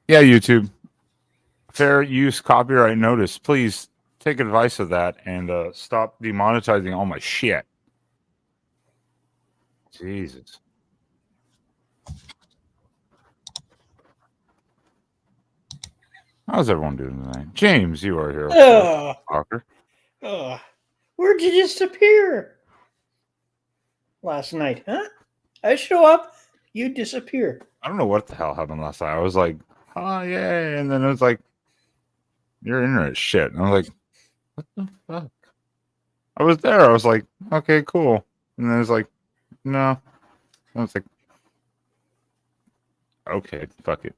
Yeah, YouTube. Fair use copyright notice. Please take advice of that and stop demonetizing all my shit. Jesus. How's everyone doing tonight? James, you are here. Walker. Where'd you disappear last night, huh? I show up, you disappear. I don't know what the hell happened last night. I was like, oh, yeah. And then it was like, your internet shit. And I was like, what the fuck? I was there. I was like, okay, cool. And then it was like, no. I was like, okay, fuck it.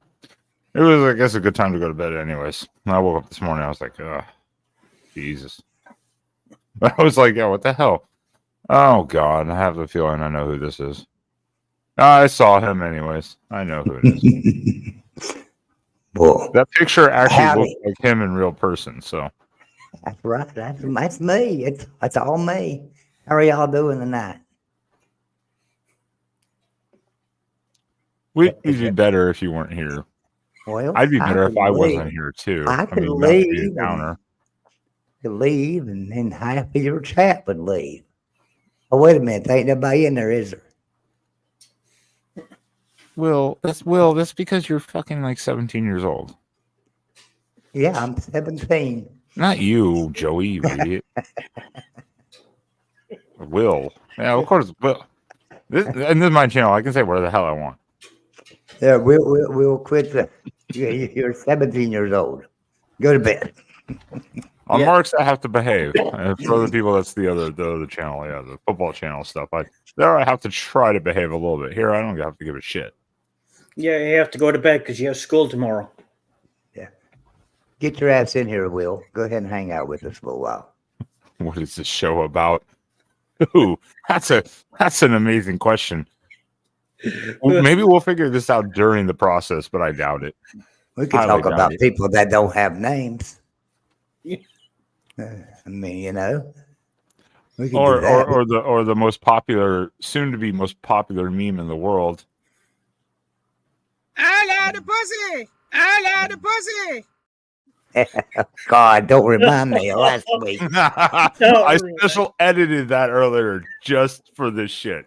It was, I guess, a good time to go to bed anyways. And I woke up this morning. I was like, oh, Jesus. I was like, yeah, what the hell? Oh, God. I have the feeling I know who this is. I saw him anyways. I know who it is. Well, that picture actually looks like him in real person, so. That's right. That's me. That's all me. How are y'all doing tonight? We'd be better if you weren't here. Well, I'd be better if I wasn't here too. I could leave. And then half of your chat would leave. Oh, wait a minute. There ain't nobody in there, is there? Will, that's because you're fucking like 17 years old. Yeah, I'm 17. Not you, Joey, you idiot. Will. Yeah, of course. Will. This is my channel. I can say whatever the hell I want. Yeah, we'll quit. You're 17 years old. Go to bed. On Marks, I have to behave. And for other people, that's the other channel. Yeah, the football channel stuff. There, I have to try to behave a little bit. Here, I don't have to give a shit. Yeah, you have to go to bed because you have school tomorrow. Yeah. Get your ass in here, Will. Go ahead and hang out with us for a while. What is this show about? Ooh, that's an amazing question. Well, maybe we'll figure this out during the process, but I doubt it. We could talk about people that don't have names. I mean, you know. Or the most popular, soon to be most popular meme in the world. I like the pussy. I like the pussy. God, don't remind me of last week. I special edited that earlier just for this shit.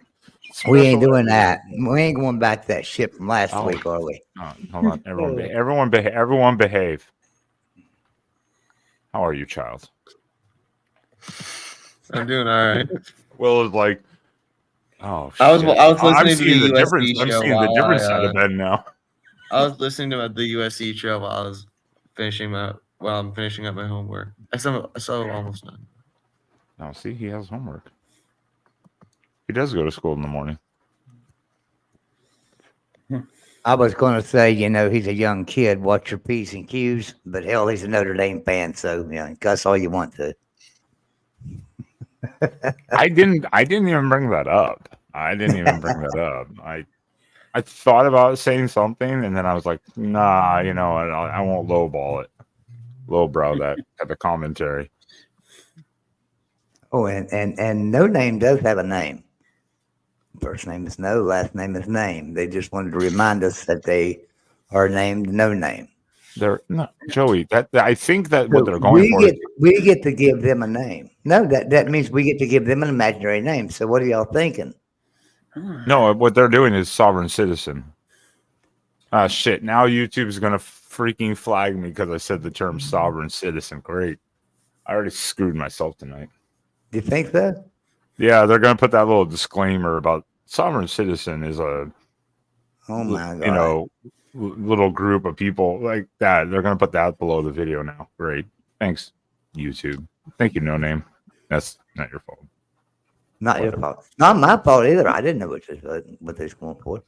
We ain't doing that. We ain't going back to that shit from last week, are we? Oh, hold on, everyone behave. How are you, child? I'm doing all right. Will is like, oh, shit. I was listening to the USC show. I'm seeing the difference side of Ben now. I was listening to the USC show while I was finishing up my homework. I saw almost done. Oh, see, he has homework. He does go to school in the morning. I was going to say, you know, he's a young kid. Watch your P's and Q's. But hell, he's a Notre Dame fan, so you know, cuss all you want to. I didn't even bring that up. I thought about saying something, and then I was like, nah, you know, I won't lowball it. Lowbrow that type of commentary. Oh, and No Name does have a name. First name is No, last name is Name. They just wanted to remind us that they are named No Name. They're no, Joey. I think that what they're going for. We get to give them a name. No, that means we get to give them an imaginary name. So what are y'all thinking? No, what they're doing is sovereign citizen. Shit. Now YouTube is gonna freaking flag me because I said the term sovereign citizen. Great. I already screwed myself tonight. Do you think so? Yeah, they're gonna put that little disclaimer about sovereign citizen is a, oh my god, you know, little group of people like that. They're gonna put that below the video now. Great. Thanks, YouTube. Thank you, No Name. That's not your fault. Not your fault. Not my fault either. I didn't know what they're going for.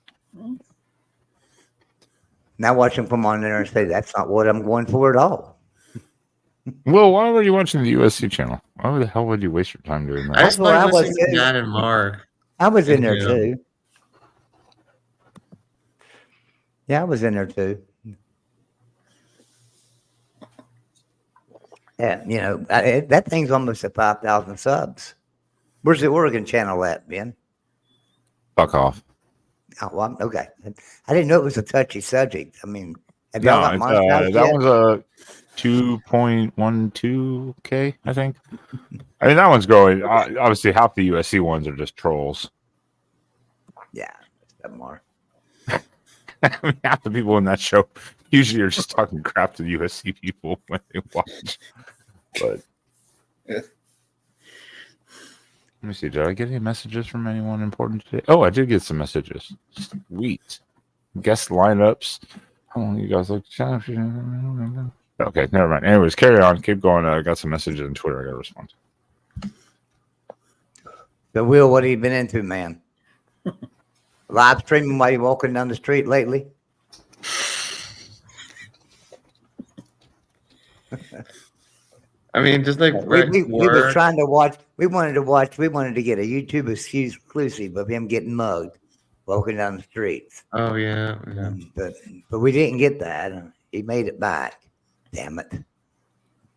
Now watch them come on there and say that's not what I'm going for at all. Well, why were you watching the USC channel? Why the hell would you waste your time doing that? I just like listening to Dan and Mark. I was in there too. Yeah, I was in there too. Yeah, you know, that thing's almost at 5,000 subs. Where's the Oregon channel at, Ben? Fuck off. Oh, well, okay. I didn't know it was a touchy subject. I mean, Have y'all got it's, monetized that yet? one's a 2.12K, I think. I mean, that one's growing. Obviously, half the USC ones are just trolls. Yeah, some more. I mean, half the people in that show usually are just talking crap to the USC people when they watch. But let me see. Did I get any messages from anyone important today? Oh, I did get some messages. Sweet. Guest lineups. How long you guys look? Okay, never mind. Anyways, carry on. Keep going. I got some messages on Twitter. I got to respond to. So, Will, what have you been into, man? Live streaming while you're walking down the street lately? I mean, just like We were trying to watch. We wanted to get a YouTube exclusive of him getting mugged walking down the streets. Oh yeah. But we didn't get that. He made it back. Damn it.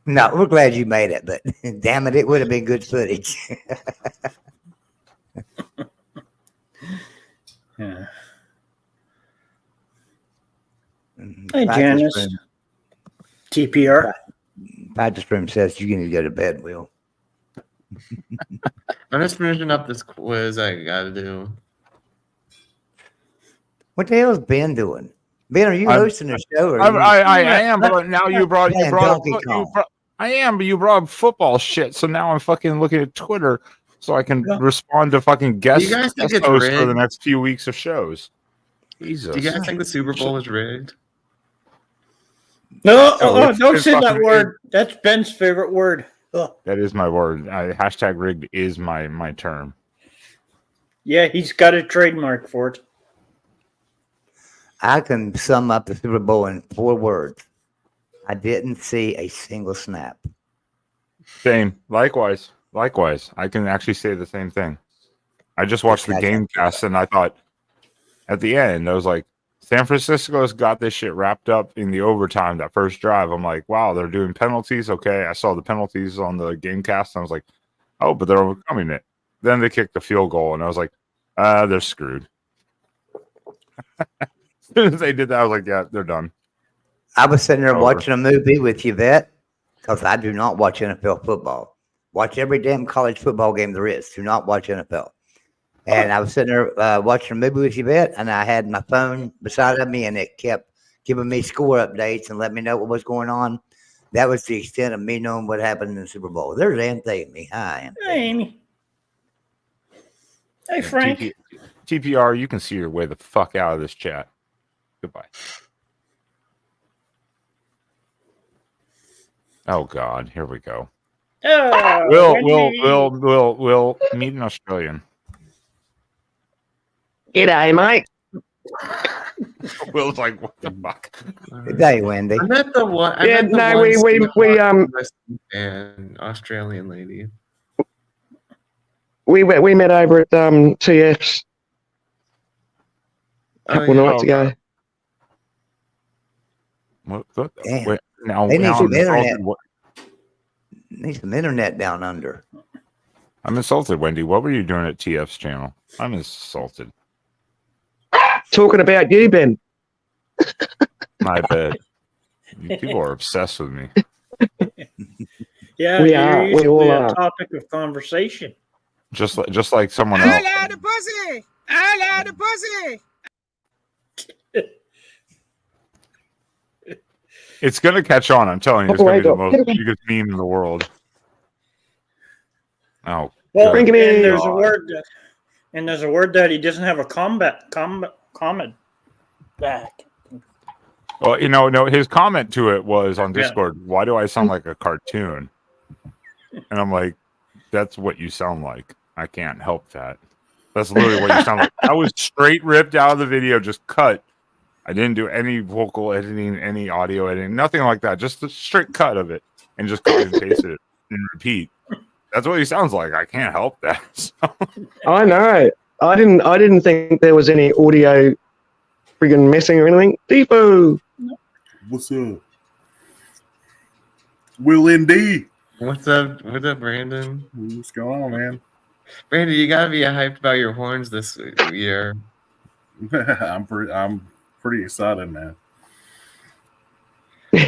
No, we're glad you made it, but damn it, it would have been good footage. Yeah. Hey, Janice. TPR. Patrick Room says you need to go to bed, Will. I'm just finishing up this quiz I gotta do. What the hell is Ben doing? Ben, are you hosting a show? Or I am, but now you brought Kong. I am, but you brought up football shit. So now I'm fucking looking at Twitter so I can respond to fucking guest guys think it's hosts for the rigged? next few weeks of shows. Jesus. Do you guys think the Super Bowl was rigged? No, it's don't say that fucking word. That's Ben's favorite word. Ugh. That is my word. Hashtag rigged is my term. Yeah, he's got a trademark for it. I can sum up the Super Bowl in 4 words. I didn't see a single snap. Same. Likewise. I can actually say the same thing. I just watched the game cast and I thought at the end, I was like, San Francisco's got this shit wrapped up in the overtime, that first drive. I'm like, wow, they're doing penalties. Okay. I saw the penalties on the game cast and I was like, oh, but they're overcoming it. Then they kicked the field goal and I was like, they're screwed. As soon as they did that, I was like, yeah, they're done. I was sitting there watching a movie with Yvette because I do not watch NFL football. Watch every damn college football game there is. Do not watch NFL. And I was sitting there watching a movie with Yvette, and I had my phone beside of me, and it kept giving me score updates and let me know what was going on. That was the extent of me knowing what happened in the Super Bowl. There's Anthony. Hi, Anthony. Hey, Amy. Hey, Frank. TPR, you can see your way the fuck out of this chat. Goodbye. Oh God, here we go. Will meet an Australian. G'day, mate. Will's like, what the fuck? Good day, Wendy. I met the one. An Australian lady. We met over at TF's a couple nights ago. What? Damn. Wait, now, They need now some I'm internet. insulted. Need some internet down under. I'm insulted, Wendy. What were you doing at TF's channel? I'm insulted. Talking about you, Ben. My bad. People are obsessed with me. Yeah, We you're are. We usually all a are. topic of conversation. Just like someone I else. love the pussy. I love the pussy. It's gonna catch on. I'm telling you, it's gonna be the most Operator. biggest meme in the world. Oh, Well, Bring and him in. there's a word that he doesn't have a comment back. well, no. His comment to it was on Yeah. Discord. Why do I sound like a cartoon? And I'm like, that's what you sound like. I can't help that. That's literally what you sound like. I was straight ripped out of the video, just cut. I didn't do any vocal editing, any audio editing, nothing like that. Just a straight cut of it and just copy and paste it and repeat. That's what he sounds like. I can't help that. So, I know. I didn't think there was any audio friggin' messing or anything. Deepo. What's up? Will indeed. What's up? What's up, Brandon? What's going on, man? Brandon, you gotta be hyped about your horns this year. I'm pretty excited, man.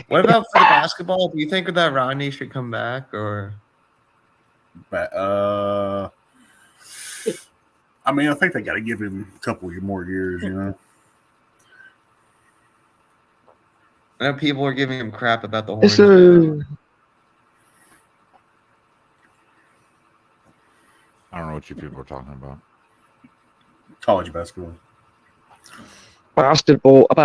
What about for the basketball? Do you think that Rodney should come back or? I mean, I think they got to give him a couple more years, you know. I know people are giving him crap about the horns. So, I don't know what you people are talking about. College basketball. basketball. I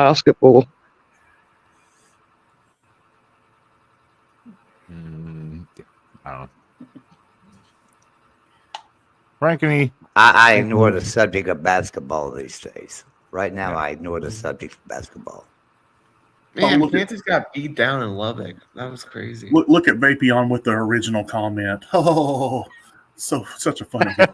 don't know. Frankly, I ignore the subject of basketball these days. Right now, I ignore the subject of basketball. Man, look at- Panthers got beat down in Lubbock. That was crazy. Look at Vapion with the original comment. Oh, such a funny guy.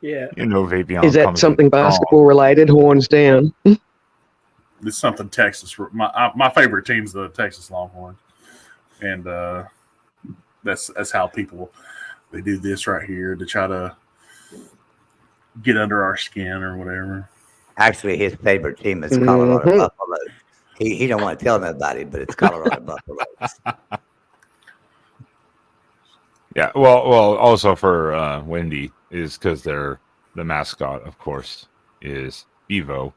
Yeah. you know, Vapion Is that comes something with strong. basketball related? Horns down. It's something Texas. My favorite team's the Texas Longhorns, and that's how people they do this right here to try to get under our skin or whatever. Actually, his favorite team is Colorado Buffaloes. He don't want to tell nobody, but it's Colorado Buffaloes. Yeah, well, also for Wendy is because the mascot, of course, is Evo,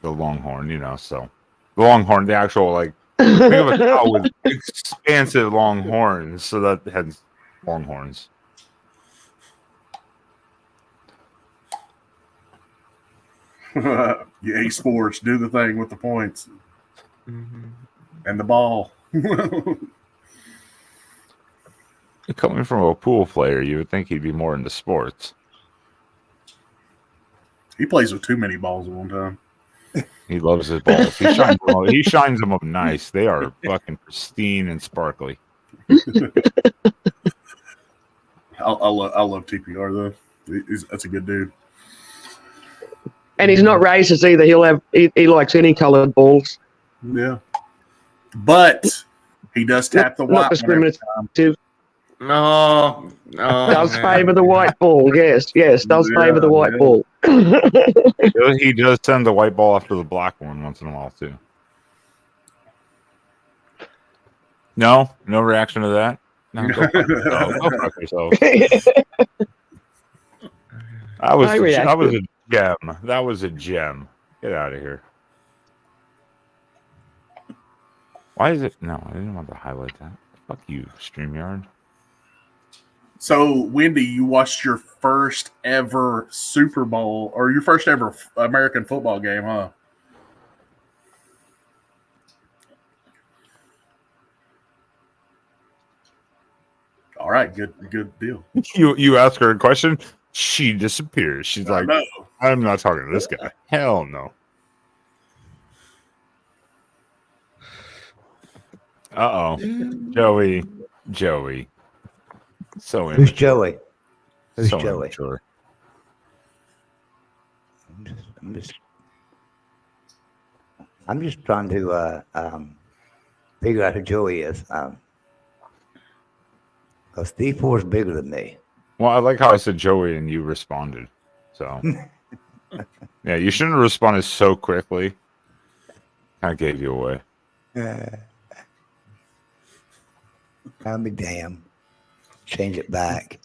the Longhorn. You know, so the Longhorn, the actual think of a cow with expansive long horns, so that had Longhorns. EA Sports do the thing with the points Mm-hmm. and the ball. Coming from a pool player, you would think he'd be more into sports. He plays with too many balls at one time. He loves his balls. He shines them up nice. They are fucking pristine and sparkly. I love TPR though. That's a good dude. And he's not racist either. He likes any coloured balls. Yeah, but he does tap the Not white one every discriminative. No. Does man. favour the white ball. Yes. Does favour the white yeah. ball. He does send the white ball after the black one once in a while too. No reaction to that. No, go fuck yourself. Go fuck yourself. That was a gem. That was a gem. Get out of here. Why is it? No, I didn't want to highlight that. Fuck you, StreamYard. So, Wendy, you watched your first ever Super Bowl or your first ever American football game, huh? All right, good deal. You ask her a question, she disappears. She's like, No. I'm not talking to this guy. Hell no. Uh-oh. Joey. So Who's Joey? Who's so Joey? immature. I'm just trying to figure out who Joey is. Because D4 is bigger than me. Well, I like how I said Joey and you responded. So, yeah, you shouldn't have responded so quickly. Kind of gave you away. I'll be damned. Change it back.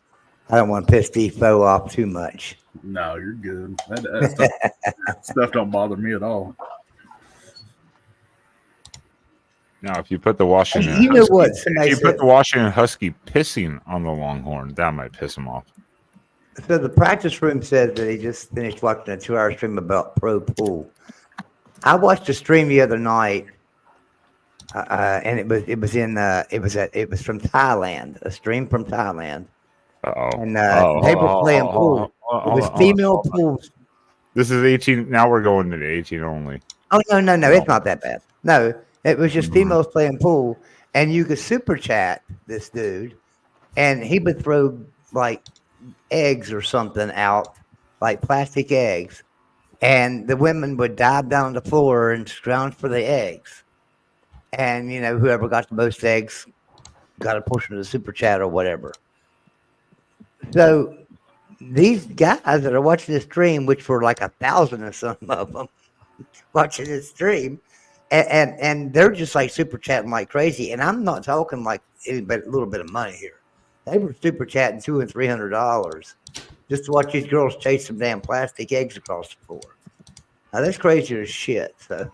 I don't want to piss D4 off too much. No, you're good. That stuff don't bother me at all. Now, if you put the Washington, You know what? if Somebody you said, put the Washington Husky pissing on the Longhorn, that might piss him off. so the practice room said that he just finished watching a 2-hour stream about pro pool. I watched a stream the other night, and it was from Thailand, a stream from Thailand, Uh-oh. and they were playing pool. It was female pools. This is 18. Now we're going to 18 only. Oh no, it's not that bad. No, it was just females playing pool, and you could super chat this dude, and he would throw like eggs or something out, like plastic eggs, and the women would dive down on the floor and scrounge for the eggs, and whoever got the most eggs got a portion of the super chat or whatever. So these guys that are watching this stream, which were like 1,000 or some of them watching this stream, and they're just like super chatting like crazy. And I'm not talking like a little bit of money here. They were super chatting $200 and $300 just to watch these girls chase some damn plastic eggs across the floor. Now that's crazy as shit. So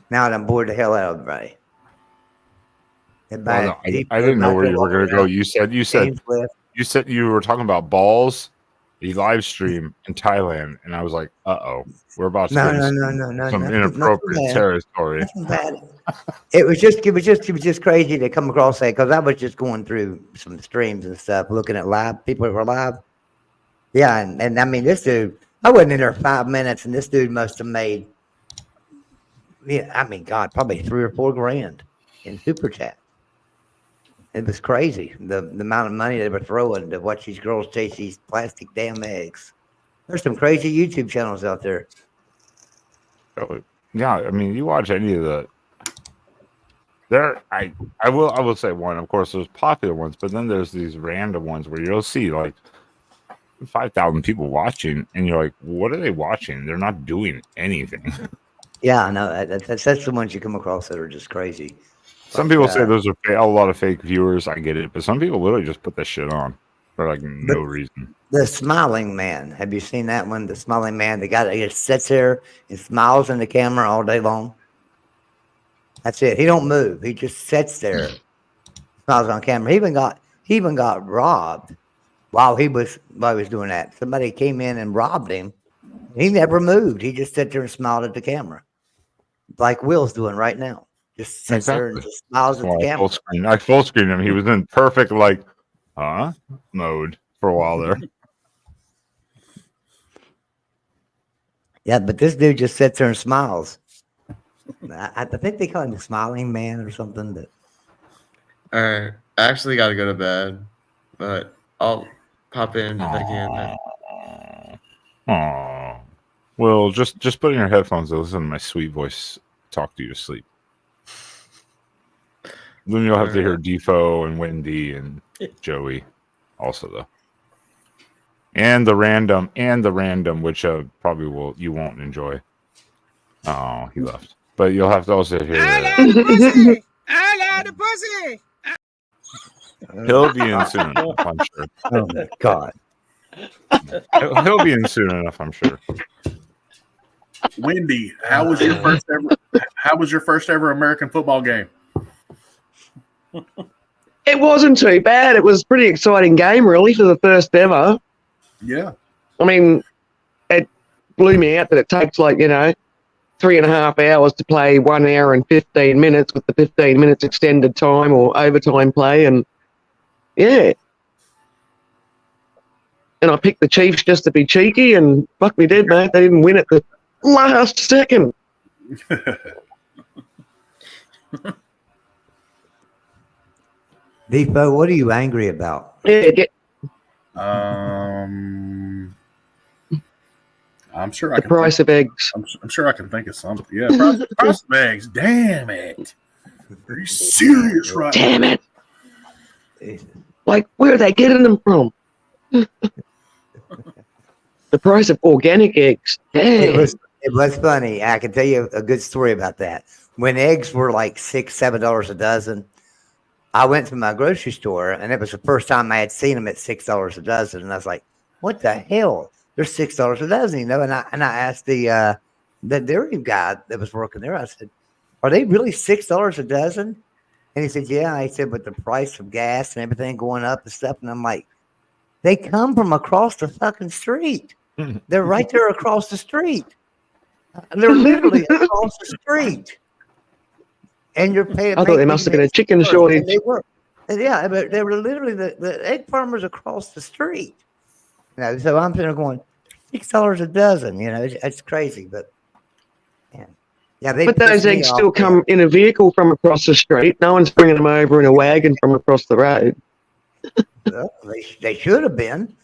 now I'm bored the hell out of everybody. Well, no, I didn't know where you were going to go. You said you were talking about balls, the live stream in Thailand, and I was like, "Uh-oh, we're about to go into some inappropriate territory." It was just crazy to come across that because I was just going through some streams and stuff, looking at live people who were live. Yeah, and I mean, this dude, I wasn't in there 5 minutes, and this dude must have made, yeah, I mean, God, probably $3 or $4 grand in super chat. It was crazy the amount of money they were throwing to watch these girls chase these plastic damn eggs. There's some crazy YouTube channels out there. Yeah, I mean, you watch any of the. I will say one. Of course, there's popular ones, but then there's these random ones where you'll see like 5,000 people watching, and you're like, "What are they watching? They're not doing anything." Yeah, I know. That's the ones you come across that are just crazy. Some people say those are a lot of fake viewers. I get it, but some people literally just put that shit on for like no reason. The smiling man. Have you seen that one? The smiling man, the guy that just sits there and smiles in the camera all day long. That's it. He don't move. He just sits there, smiles on camera. He even got robbed while he was doing that. Somebody came in and robbed him. He never moved. He just sat there and smiled at the camera, like Will's doing right now. Just sits there and just smiles at the camera. I full screened him. He was in perfect mode for a while there. Yeah, but this dude just sits there and smiles. I think they call him the smiling man or something. But All right, I actually got to go to bed, but I'll pop in if I can. Aww. Well, just put in your headphones and listen to my sweet voice talk to you to sleep. Then you'll have to hear Defo and Wendy and Joey also, though. And the random, which probably you won't enjoy. Oh, he left. But you'll have to also hear I love the pussy. I love the pussy. He'll be in soon enough, I'm sure. oh my God. He'll be in soon enough, I'm sure. Wendy, how was your first ever American football game? It wasn't too bad. It was a pretty exciting game, really, for the first ever. Yeah. I mean, it blew me out that it takes 3.5 hours to play 1 hour and 15 minutes with the 15 minutes extended time or overtime play. And yeah. And I picked the Chiefs just to be cheeky, and fuck me dead, mate. They didn't win at the last second. Defo, what are you angry about? Yeah, I'm sure the price of eggs. I'm sure I can think of something. Yeah, price of eggs. Damn it! Are you serious, right? Damn it! Like, where are they getting them from? The price of organic eggs. Damn. It was funny. I can tell you a good story about that. When eggs were like $6, $7 a dozen, I went to my grocery store, and it was the first time I had seen them at $6 a dozen, and I was like, "What the hell? They're $6 a dozen, you know?" And I asked the dairy guy that was working there. I said, "Are they really $6 a dozen?" And he said, "Yeah." He said, "With the price of gas and everything going up and stuff," and I'm like, "They come from across the fucking street. They're right there across the street. They're literally across the street." And you're paying. I thought there must have been a chicken shortage. They were, yeah, but they were literally the egg farmers across the street. So I'm sitting there going, $6 a dozen. It's crazy, but yeah. But those eggs still come in a vehicle from across the street. No one's bringing them over in a wagon from across the road. Well, they should have been.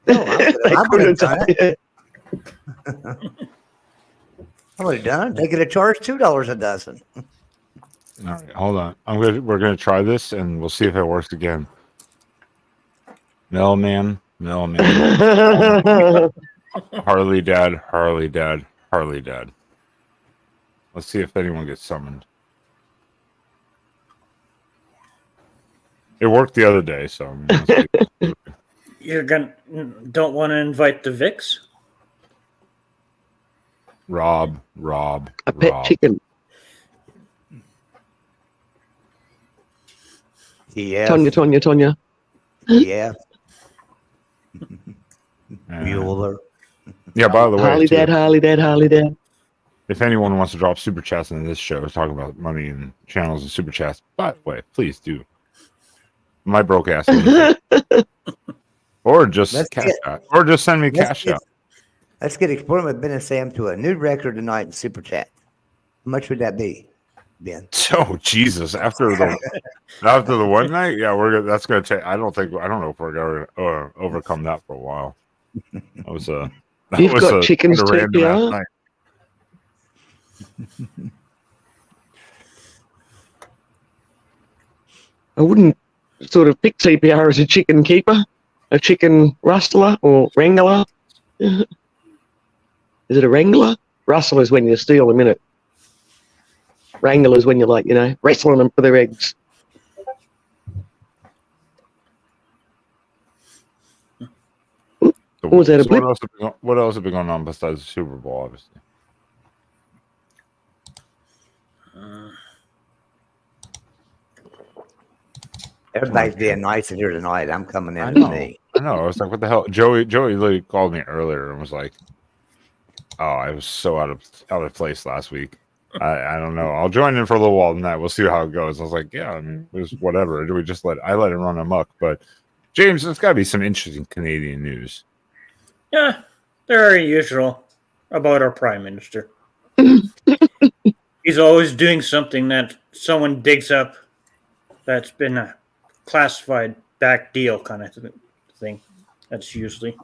They could have done it. I would have done it. They could have charged $2 a dozen. All right, hold on. We're gonna try this, and we'll see if it works again. Mailman. Harley dad. Harley Dad. Let's see if anyone gets summoned. It worked the other day, so let's see. You're don't want to invite the Vicks? Rob. A pet chicken. Yeah. Tonya. Yeah. Uh, Bueller. yeah, by the way, Harley too, Dad. if anyone wants to drop super chats in this show, talking about money and channels and super chats, by the way, please do. My broke ass. Or just cash out. Or just send me cash out. Let's get Exploring with Ben and Sam to a new record tonight in super chat. How much would that be, Ben? Oh Jesus! After the one night, yeah, that's gonna take. I don't know if we're gonna overcome that for a while. That was a. You've got chickens too, yeah. I wouldn't sort of pick TPR as a chicken keeper, a chicken rustler or wrangler. Is it a wrangler? Rustler is when you steal them, innit? Wrangler is when you're wrestling them for their eggs. So was that a blip? What else have been going on besides the Super Bowl, obviously? Everybody's being nice in here tonight. I'm coming in I to know. me. I know. I was like, what the hell? Joey literally called me earlier and was like, "Oh, I was so out of place last week. I don't know. I'll join in for a little while tonight. We'll see how it goes." I was like, "Yeah, I mean, it was whatever. Do we just let it run amok?" But James, there's got to be some interesting Canadian news. Yeah, very usual about our Prime Minister. He's always doing something that someone digs up that's been a classified back deal kind of thing. That's usually.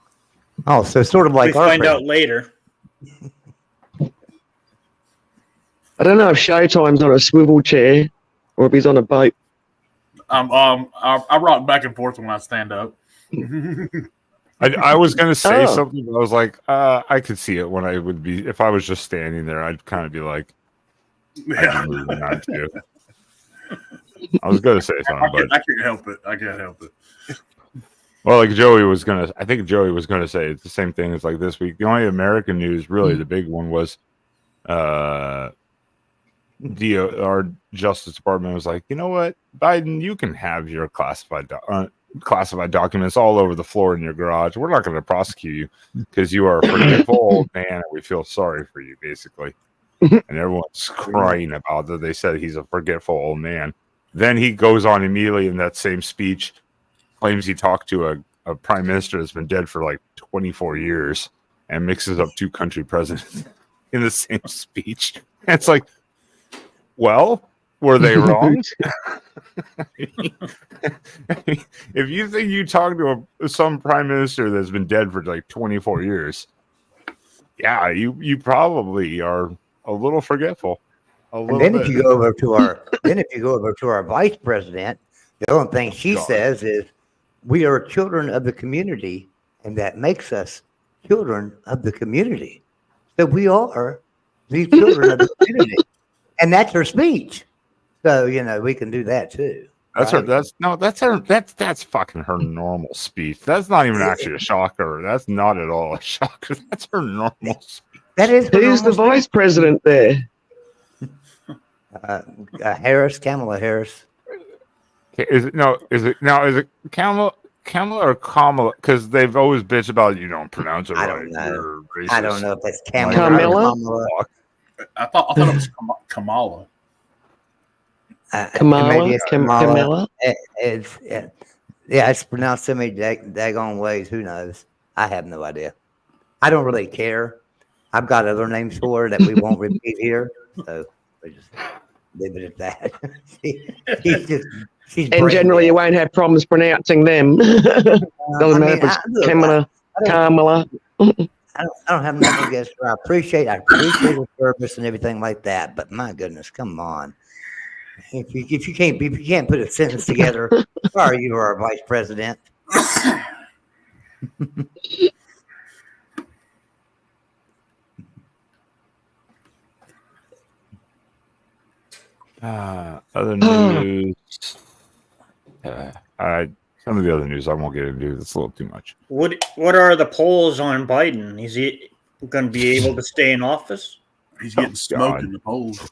Oh, so sort of like we our find president. out later. I don't know if Showtime's on a swivel chair or if he's on a boat. I rock back and forth when I stand up. I was going to say something, but I was like, I could see it when I would be, if I was just standing there, I'd kind of be like, I'd be moving on too. I was going to say something, but I can't help it. I can't help it. Well, like Joey was going to, I think Joey was going to say it's the same thing as like this week. The only American news, really, the big one was our Justice Department was like, you know what, Biden, you can have your classified documents all over the floor in your garage. We're not going to prosecute you because you are a forgetful old man, and we feel sorry for you, basically. And everyone's crying about that. They said he's a forgetful old man. Then he goes on immediately in that same speech, claims he talked to a prime minister that's been dead for like 24 years and mixes up two country presidents in the same speech. And it's like, well, were they wrong? If you think you talked to some prime minister that's been dead for like 24 years, yeah, you probably are a little forgetful. And then if you go over to our vice president, the only thing she says is, "We are children of the community, and that makes us children of the community." So we are the children of the community, and that's her speech. So we can do that too. That's right? That's fucking her normal speech. That's not even actually a shocker. That's not at all a shocker. That's her normal speech. That is. Who's the vice president there? Kamala Harris. Is it Kamala or Kamala? Because they've always bitched about you don't pronounce it I right. don't know. You're racist. I don't know if that's Kamala. Kamala? I thought it was Kamala. Kamala? Kamala? It's pronounced so many daggone ways. Who knows? I have no idea. I don't really care. I've got other names for her that we won't repeat here. So we just leave it at that. she's And generally, you won't have problems pronouncing them. Doesn't matter if it's Kamala, Kamala. I don't have nothing against her. I appreciate her service and everything like that. But my goodness, come on. If you can't put a sentence together, sorry, you are our vice president. Other news. Some of the other news I won't get into. It's a little too much. What are the polls on Biden? Is he going to be able to stay in office? He's getting smoked God. in the polls.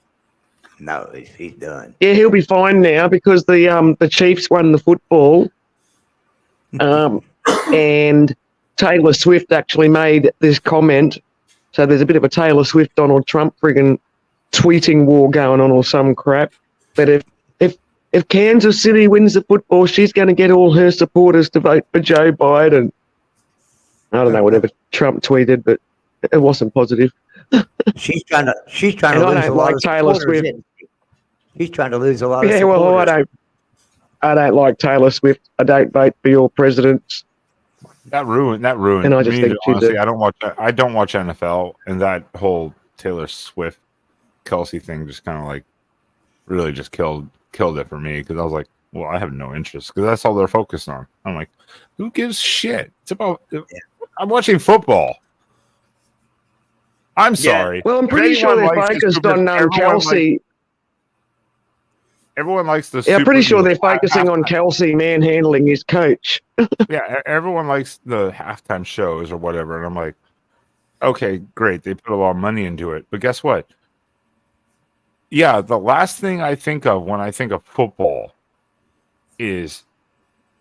No, he's done. Yeah, he'll be fine now because the Chiefs won the football. And Taylor Swift actually made this comment. So there's a bit of a Taylor Swift Donald Trump friggin' tweeting war going on or some crap. But if Kansas City wins the football, she's going to get all her supporters to vote for Joe Biden. I don't know whatever Trump tweeted, but it wasn't positive. She's trying to And I lose a don't lot like of Taylor supporters, Swift. isn't she? She's trying to lose a lot of Yeah, supporters. well, I don't like Taylor Swift. I don't vote for your presidents. That ruined. And I just me, think she's honestly, I don't watch NFL, and that whole Taylor Swift Kelsey thing just kind of like really just killed it for me because I was like, well, I have no interest because that's all they're focused on. I'm like, who gives shit? It's about. I'm watching football. I'm sorry. Well, I'm pretty sure they're focused on Kelsey. Everyone likes the. Yeah, I'm pretty sure they're Super Bowl focusing on halftime. Kelsey manhandling his coach. Yeah, everyone likes the halftime shows or whatever, and I'm like, okay, great. They put a lot of money into it, but guess what? Yeah, the last thing I think of when I think of football is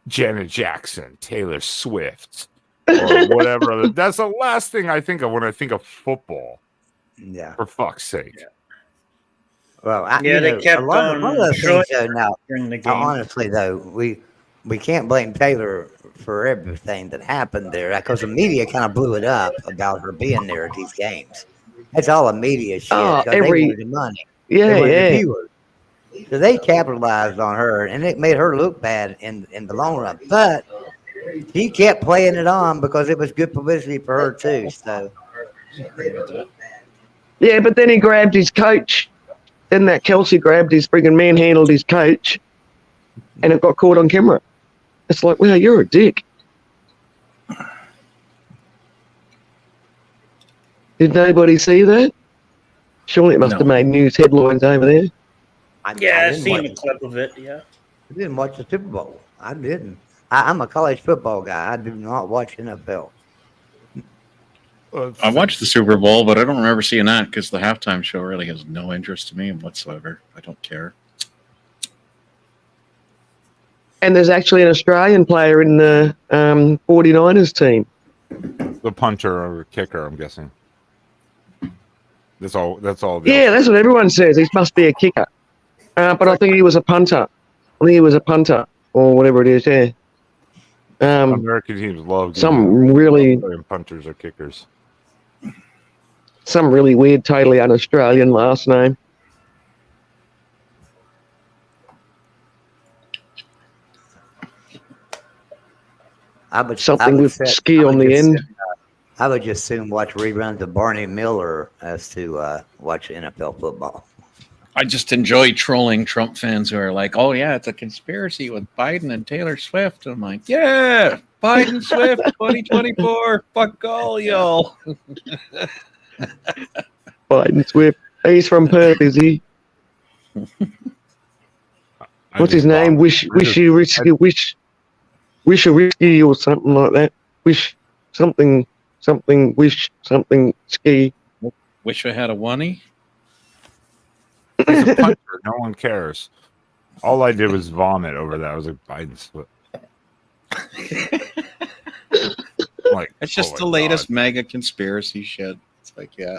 Janet Jackson, Taylor Swift, or whatever. That's the last thing I think of when I think of football. Yeah. For fuck's sake. Yeah. Well, they kept a lot of other showing things though. Now, during the game. honestly, though, we can't blame Taylor for everything that happened there because the media kind of blew it up about her being there at these games. That's all the media shit. Oh, 'cause they wanted the money. They Yeah, wanted the yeah. viewers. So they capitalized on her, and it made her look bad in the long run. But she kept playing it on because it was good publicity for her too. So Yeah, but then he grabbed his coach. Then that Kelsey grabbed his friggin' manhandled his coach, and it got caught on camera. It's like, well, you're a dick. Did nobody see that? Surely it must have made news headlines over there. I didn't seen watch a clip of it. Yeah. I didn't watch the Super Bowl. I didn't. I'm a college football guy. I do not watch NFL. I watched the Super Bowl, but I don't remember seeing that because the halftime show really has no interest to me whatsoever. I don't care. And there's actually an Australian player in the 49ers team. The punter or kicker, I'm guessing. That's all. Yeah, that's what everyone says. He must be a kicker. But I think he was a punter. I think he was a punter or whatever it is, yeah. American teams love some really punters or kickers. Some really weird, totally un-Australian last name. Something with ski on the end. I would just soon watch reruns of Barney Miller as to watch NFL football. I just enjoy trolling Trump fans who are like, oh, yeah, it's a conspiracy with Biden and Taylor Swift. I'm like, yeah, Biden, Swift, 2024. Fuck all y'all. Biden, Swift. He's from Perth, is he? What's his name? Wish you risky or something like that. Wish something ski. Wish I had a oney. He's a punter. No one cares. All I did was vomit over that. I was like, Biden's foot. Like, It's just the latest mega conspiracy shit. It's like, yeah,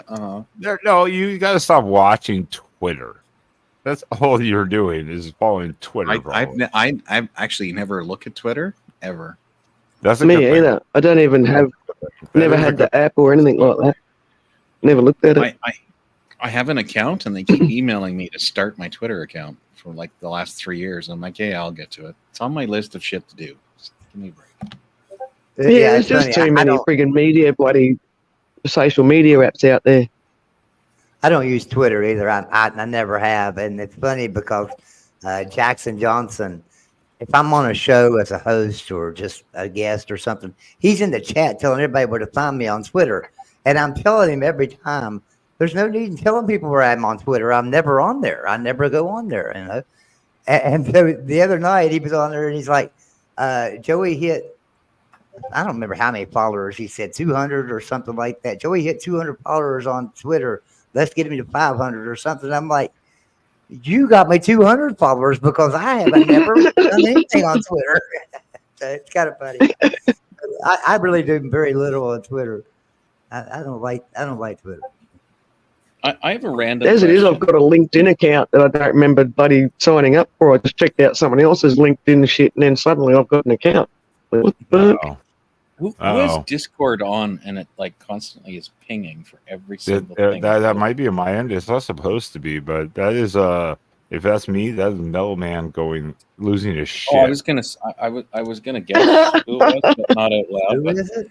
No, you got to stop watching Twitter. That's all you're doing is following Twitter. I've actually never looked at Twitter ever. That's a Me good either. I don't even have. Never had the app or anything like that. Never looked at it. I have an account and they keep emailing me to start my Twitter account for like the last 3 years. I'm like, yeah, I'll get to it. It's on my list of shit to do. Just give me a break. Yeah, there's just too many friggin' bloody social media apps out there. I don't use Twitter either. I never have. And it's funny because Jackson Johnson, if I'm on a show as a host or just a guest or something, he's in the chat telling everybody where to find me on Twitter. And I'm telling him every time, There's no need in telling people where I'm on Twitter. I'm never on there. I never go on there, you know. And so the other night he was on there and he's like, Joey hit, I don't remember how many followers. He said 200 or something like that. Joey hit 200 followers on Twitter. Let's get him to 500 or something. I'm like, you got me 200 followers because I haven't never done anything on Twitter. So it's kind of funny. I really do very little on Twitter. I don't like Twitter. I have a random. As it is, question. I've got a LinkedIn account that I don't remember buddy signing up for. I just checked out someone else's LinkedIn shit, and then suddenly I've got an account. What the fuck? Who has Uh-oh. Discord on and it like constantly is pinging for every single thing? That might be on my end. It's not supposed to be, but that is if that's me, that is Metal Man losing his shit. Oh, I was gonna guess who it was, but not out loud. Who But is it?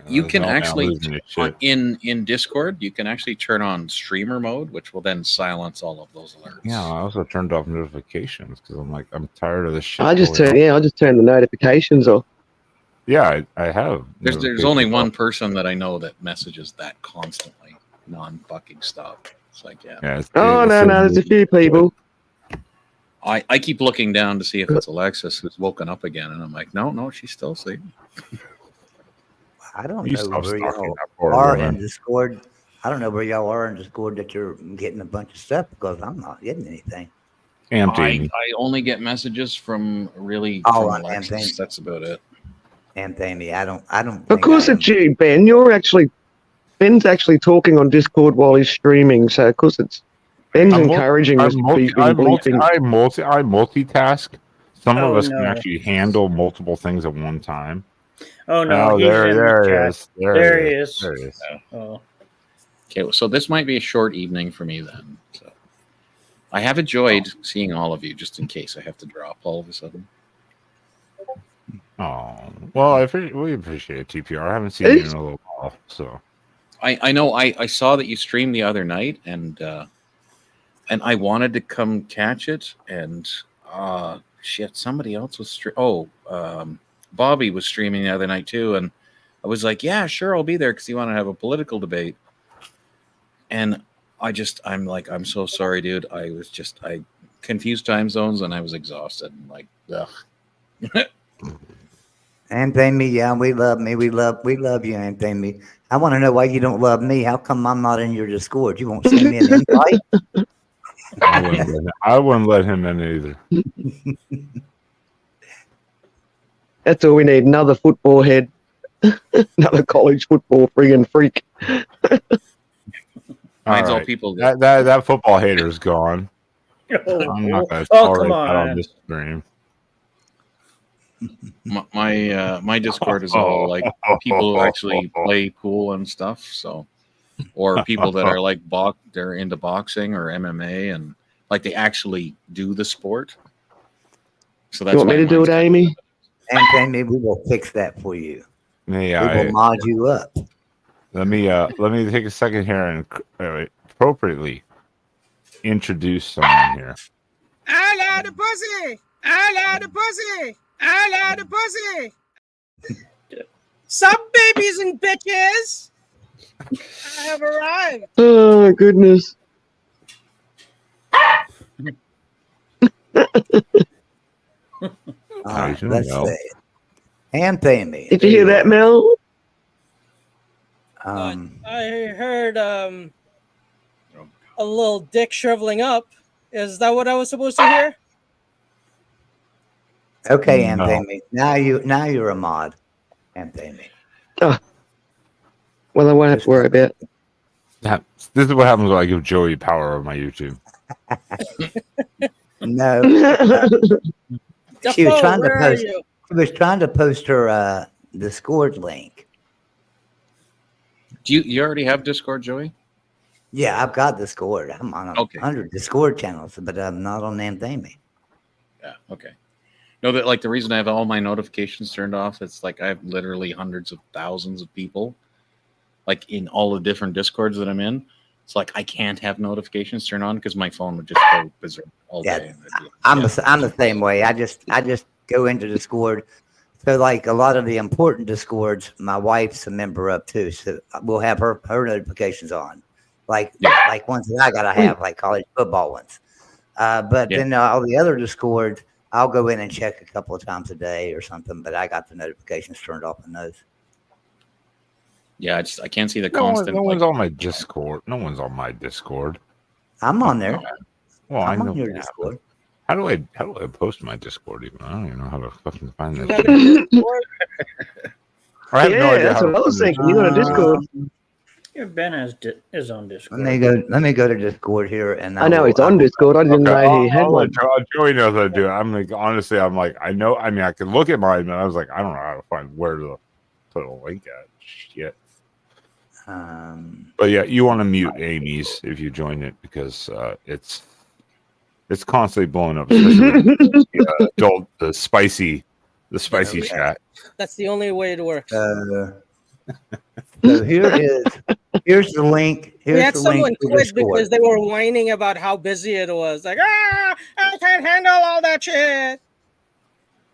you can Metal Man actually losing his shit. in Discord, you can actually turn on streamer mode, which will then silence all of those alerts. Yeah, I also turned off notifications because I'm tired of this shit. I just going on. turned the notifications off. Yeah, I have. There's only one person that I know that messages that constantly, non-fucking stop. It's like, yeah. Yeah, Oh, no, there's a few people. I keep looking down to see if it's Alexis who's woken up again, and I'm like, no, she's still asleep. I don't You know stop where stalking y'all that poor are woman. in Discord. I don't know where y'all are in Discord that you're getting a bunch of stuff because I'm not getting anything. Anthony. I only get messages from from Alexis. Anthony. That's about it. Anthony, I don't. Of course it's you, Ben. Ben's actually talking on Discord while he's streaming, so of course it's Ben's encouraging us to be bleeping. I multitask. Some of Oh, us can no. actually handle multiple things at one time. Oh no, he's in there the he chat. is. There he is. There he is. Oh. Okay, so this might be a short evening for me then. So I have enjoyed seeing all of you, just in case I have to drop all of a sudden. Oh, well, we appreciate TPR. I haven't seen you in a little while, so. I know I saw that you streamed the other night, and I wanted to come catch it, and shit, somebody else was Bobby was streaming the other night too, and I was like, yeah, sure, I'll be there because he wanted to have a political debate, and I'm like, I'm so sorry, dude. I confused time zones and I was exhausted. And like, ugh. Anthony, yeah, we love you, Anthony. I want to know why you don't love me. How come I'm not in your Discord? You won't send me an invite? I wouldn't let him in either. That's all we need. Another football head. Another college football friggin' freak. Mine's all right. people that football hater's gone. I'm not going to tolerate that on this stream. My Discord is all like people who actually play pool and stuff. So, or people that are like they're into boxing or MMA and like they actually do the sport. So that's You want me to do it, Amy? Anthony, we will fix that for you. Yeah, we will mod you up. Let me take a second here and appropriately introduce someone here. I love the pussy. I love the pussy. I love the pussy. Sup, babies and bitches? I have arrived. Oh, goodness. Let's see. Anthony. Did you hear that, Mel? I heard a little dick shriveling up. Is that what I was supposed to hear? Okay, Anthony. Now you're a mod, Anthony. Oh. Well, I won't have to worry about it. This is what happens when I give Joey power over my YouTube. No. She was trying to post her Discord link. Do you already have Discord, Joey? Yeah, I've got Discord. I'm on 100 Discord channels, but I'm not on Anthony. Yeah, okay. No, that like the reason I have all my notifications turned off, it's like I have literally hundreds of thousands of people like in all the different Discords that I'm in. It's like I can't have notifications turned on because my phone would just go berserk all day. I'm the same way. I just go into Discord. So like a lot of the important Discords, my wife's a member of too. So we'll have her notifications on. like ones that I gotta have, like college football ones. But Yeah. then all the other Discords, I'll go in and check a couple of times a day or something. But I got the notifications turned off on those. Yeah, I can't see the No, constant. no like, one's on my Discord. No one's on my Discord. I'm on there. Well, I'm I know. on your that, Discord. but how do I post my Discord even? I don't even know how to fucking find You that. got a Discord? I have no Yeah, idea that's how what to I was find thinking. You got a Discord. Yeah, Ben is on Let Discord. me go to Discord here, and I know will- it's on Discord. I didn't Okay, know he had I'll one. let Joey knows how to do it. I'm like, honestly, I'm like, I know. I mean, I can look at mine, but I was like, I don't know how to find where to put a link at. Shit. But yeah, you want to mute Amy's if you join it because it's constantly blowing up, especially with the spicy Yeah. chat. That's the only way it works. So here's the link. We Here's had the someone link to quit Discord. because they were whining about how busy it was. Like, I can't handle all that shit.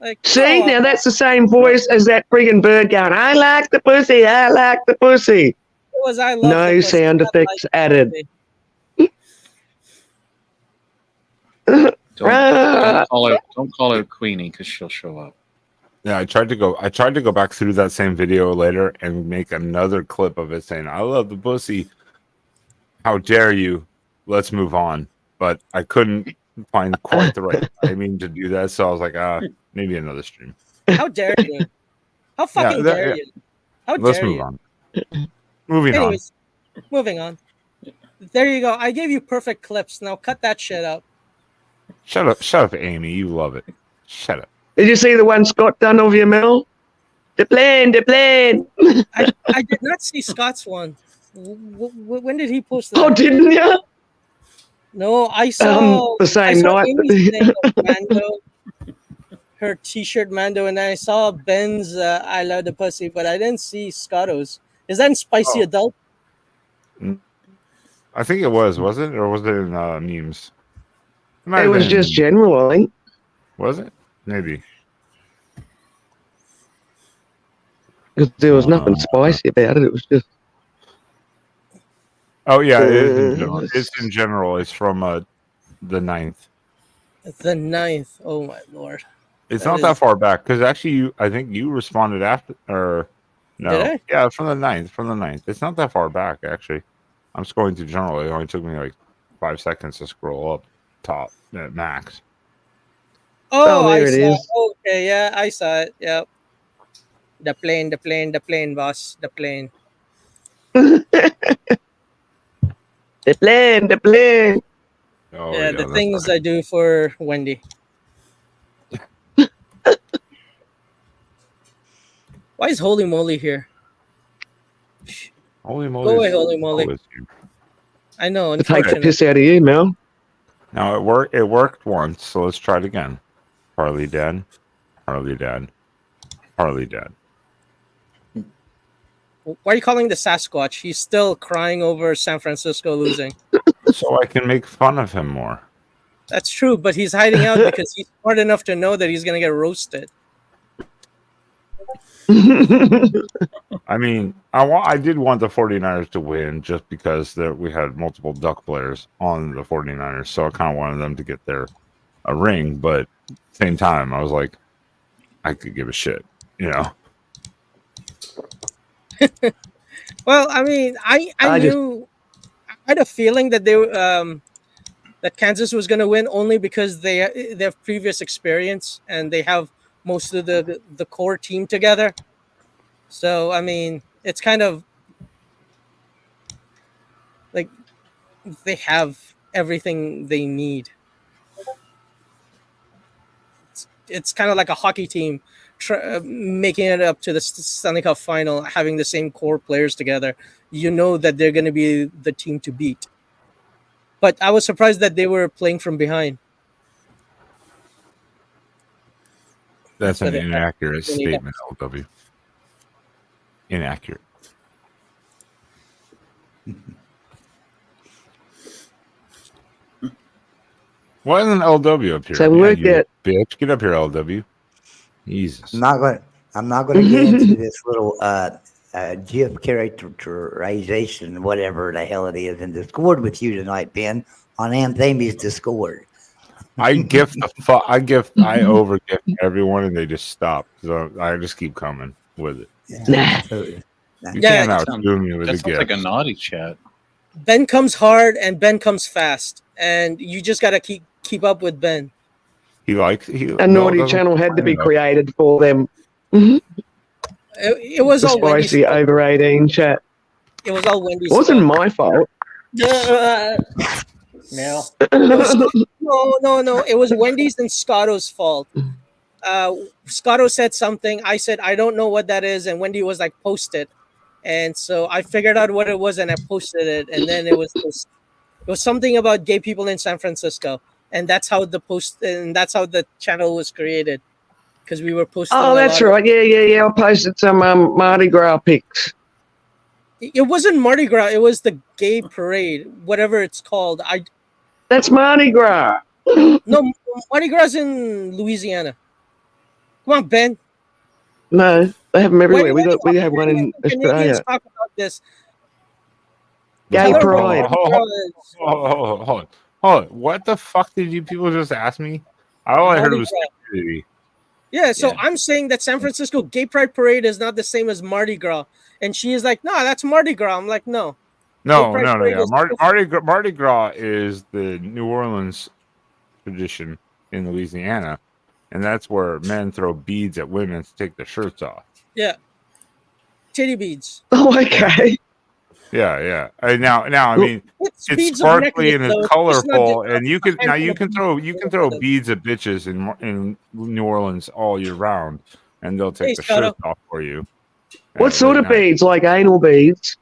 Like, See, grow now up. that's the same voice as that friggin' bird going, I like the pussy, I like the pussy. It was I love No the pussy, sound not effects like added. pussy. don't call out Queenie because she'll show up. Yeah, I tried to go back through that same video later and make another clip of it saying, I love the pussy. How dare you? Let's move on. But I couldn't find quite the right timing to do that. So I was like, maybe another stream. How dare you? How fucking dare you? How Let's dare move you? on. Moving Anyways, moving on. There you go. I gave you perfect clips. Now cut that shit out. on. Shut up, Amy. You love it. Shut up. Did you see the one Scott done of you, Mel? The plane. I did not see Scott's one. When did he post that? Oh, didn't you? No, I saw the same I saw night. Amy's thing of Mando, her T-shirt Mando, and then I saw Ben's "I love the pussy," but I didn't see Scotto's. Is that in Spicy Oh. Adult? I think it was it? Or was it in memes? might It have was been- just general, I think. Was it? Maybe. Because there was nothing spicy about it. It was just. Oh yeah, it is in general. It's in general. It's from the 9th. The 9th. Oh my lord. It's That not is- that far back because actually, I think you responded after, or no? Did I? Yeah, from the 9th. From the 9th. It's not that far back actually. I'm scrolling through general. It only took me like 5 seconds to scroll up top at max. Oh, there I it saw. is. Okay, yeah, I saw it. Yep. The plane, boss. The plane. The plane. Oh yeah, the that's things right. I do for Wendy. Why is Holy Moly here? Holy moly! Go away, holy moly. always you. I know, To take the unfortunately. piss out of you, Mel. Now it worked. It worked once, so let's try it again. Harley dead. Harley dead. Harley dead. Why are you calling the Sasquatch? He's still crying over San Francisco losing. So I can make fun of him more. That's true, but he's hiding out because he's smart enough to know that he's gonna get roasted. I mean, I did want the 49ers to win just because we had multiple Duck players on the 49ers, so I kind of wanted them to get a ring. But at the same time, I was like, I could give a shit, you know. Well, I mean, I knew I had a feeling that that Kansas was gonna win only because they have previous experience and they have most of the core team together. So I mean, it's kind of like they have everything they need. It's kind of like a hockey team making it up to the Stanley Cup final, having the same core players together. You know that they're going to be the team to beat. But I was surprised that they were playing from behind. That's an So they- inaccurate they need statement, LW. Inaccurate. Why isn't LW up here? So look you at- bitch. Get up here, LW. Jesus. I'm not going to get into this little GIF characterization, whatever the hell it is, in Discord with you tonight, Ben, on Anthony's Discord. I over gift everyone, and they just stop. So I just keep coming with it. Nah. You Yeah, can't outdo me with That the sounds like a gift. naughty chat. Ben comes hard and Ben comes fast, and you just gotta keep up with Ben. He likes A naughty channel had to be created for them. It was The all Wendy's spicy fault. over 18 chat. It was all Wendy's It wasn't fault. my fault. Now, No. It was Wendy's and Scotto's fault. Scotto said something. I said, I don't know what that is. And Wendy was like, post it. And so I figured out what it was and I posted it. And then it was something about gay people in San Francisco. And that's how the channel was created. Because we were posting. Oh, that's right. Yeah. I posted some Mardi Gras pics. It wasn't Mardi Gras. It was the gay parade, whatever it's called. That's Mardi Gras. No, Mardi Gras in Louisiana. Come on, Ben. No, they have them everywhere. When We have one in Canadians Australia. talk about this. Gay Tell her pride. Mardi Gras is Hold on. What the fuck did you people just ask me? All I heard Mardi was Gras. stupidity. Yeah, so Yeah. I'm saying that San Francisco Gay Pride Parade is not the same as Mardi Gras. And she is like, no, that's Mardi Gras. I'm like, no. No. Pride Parade is Mardi Gras is the New Orleans tradition in Louisiana, and that's where men throw beads at women to take their shirts off. Yeah. Titty beads. Oh, okay. Yeah. Now, I mean, it's beads of sparkly and necklace, it's though. It's not colorful, just and you can handful throw of beads at bitches in New Orleans all year round, and they'll take Hey, the Scotto. shirts off for you. What sort of Late night. beads? Like anal beads?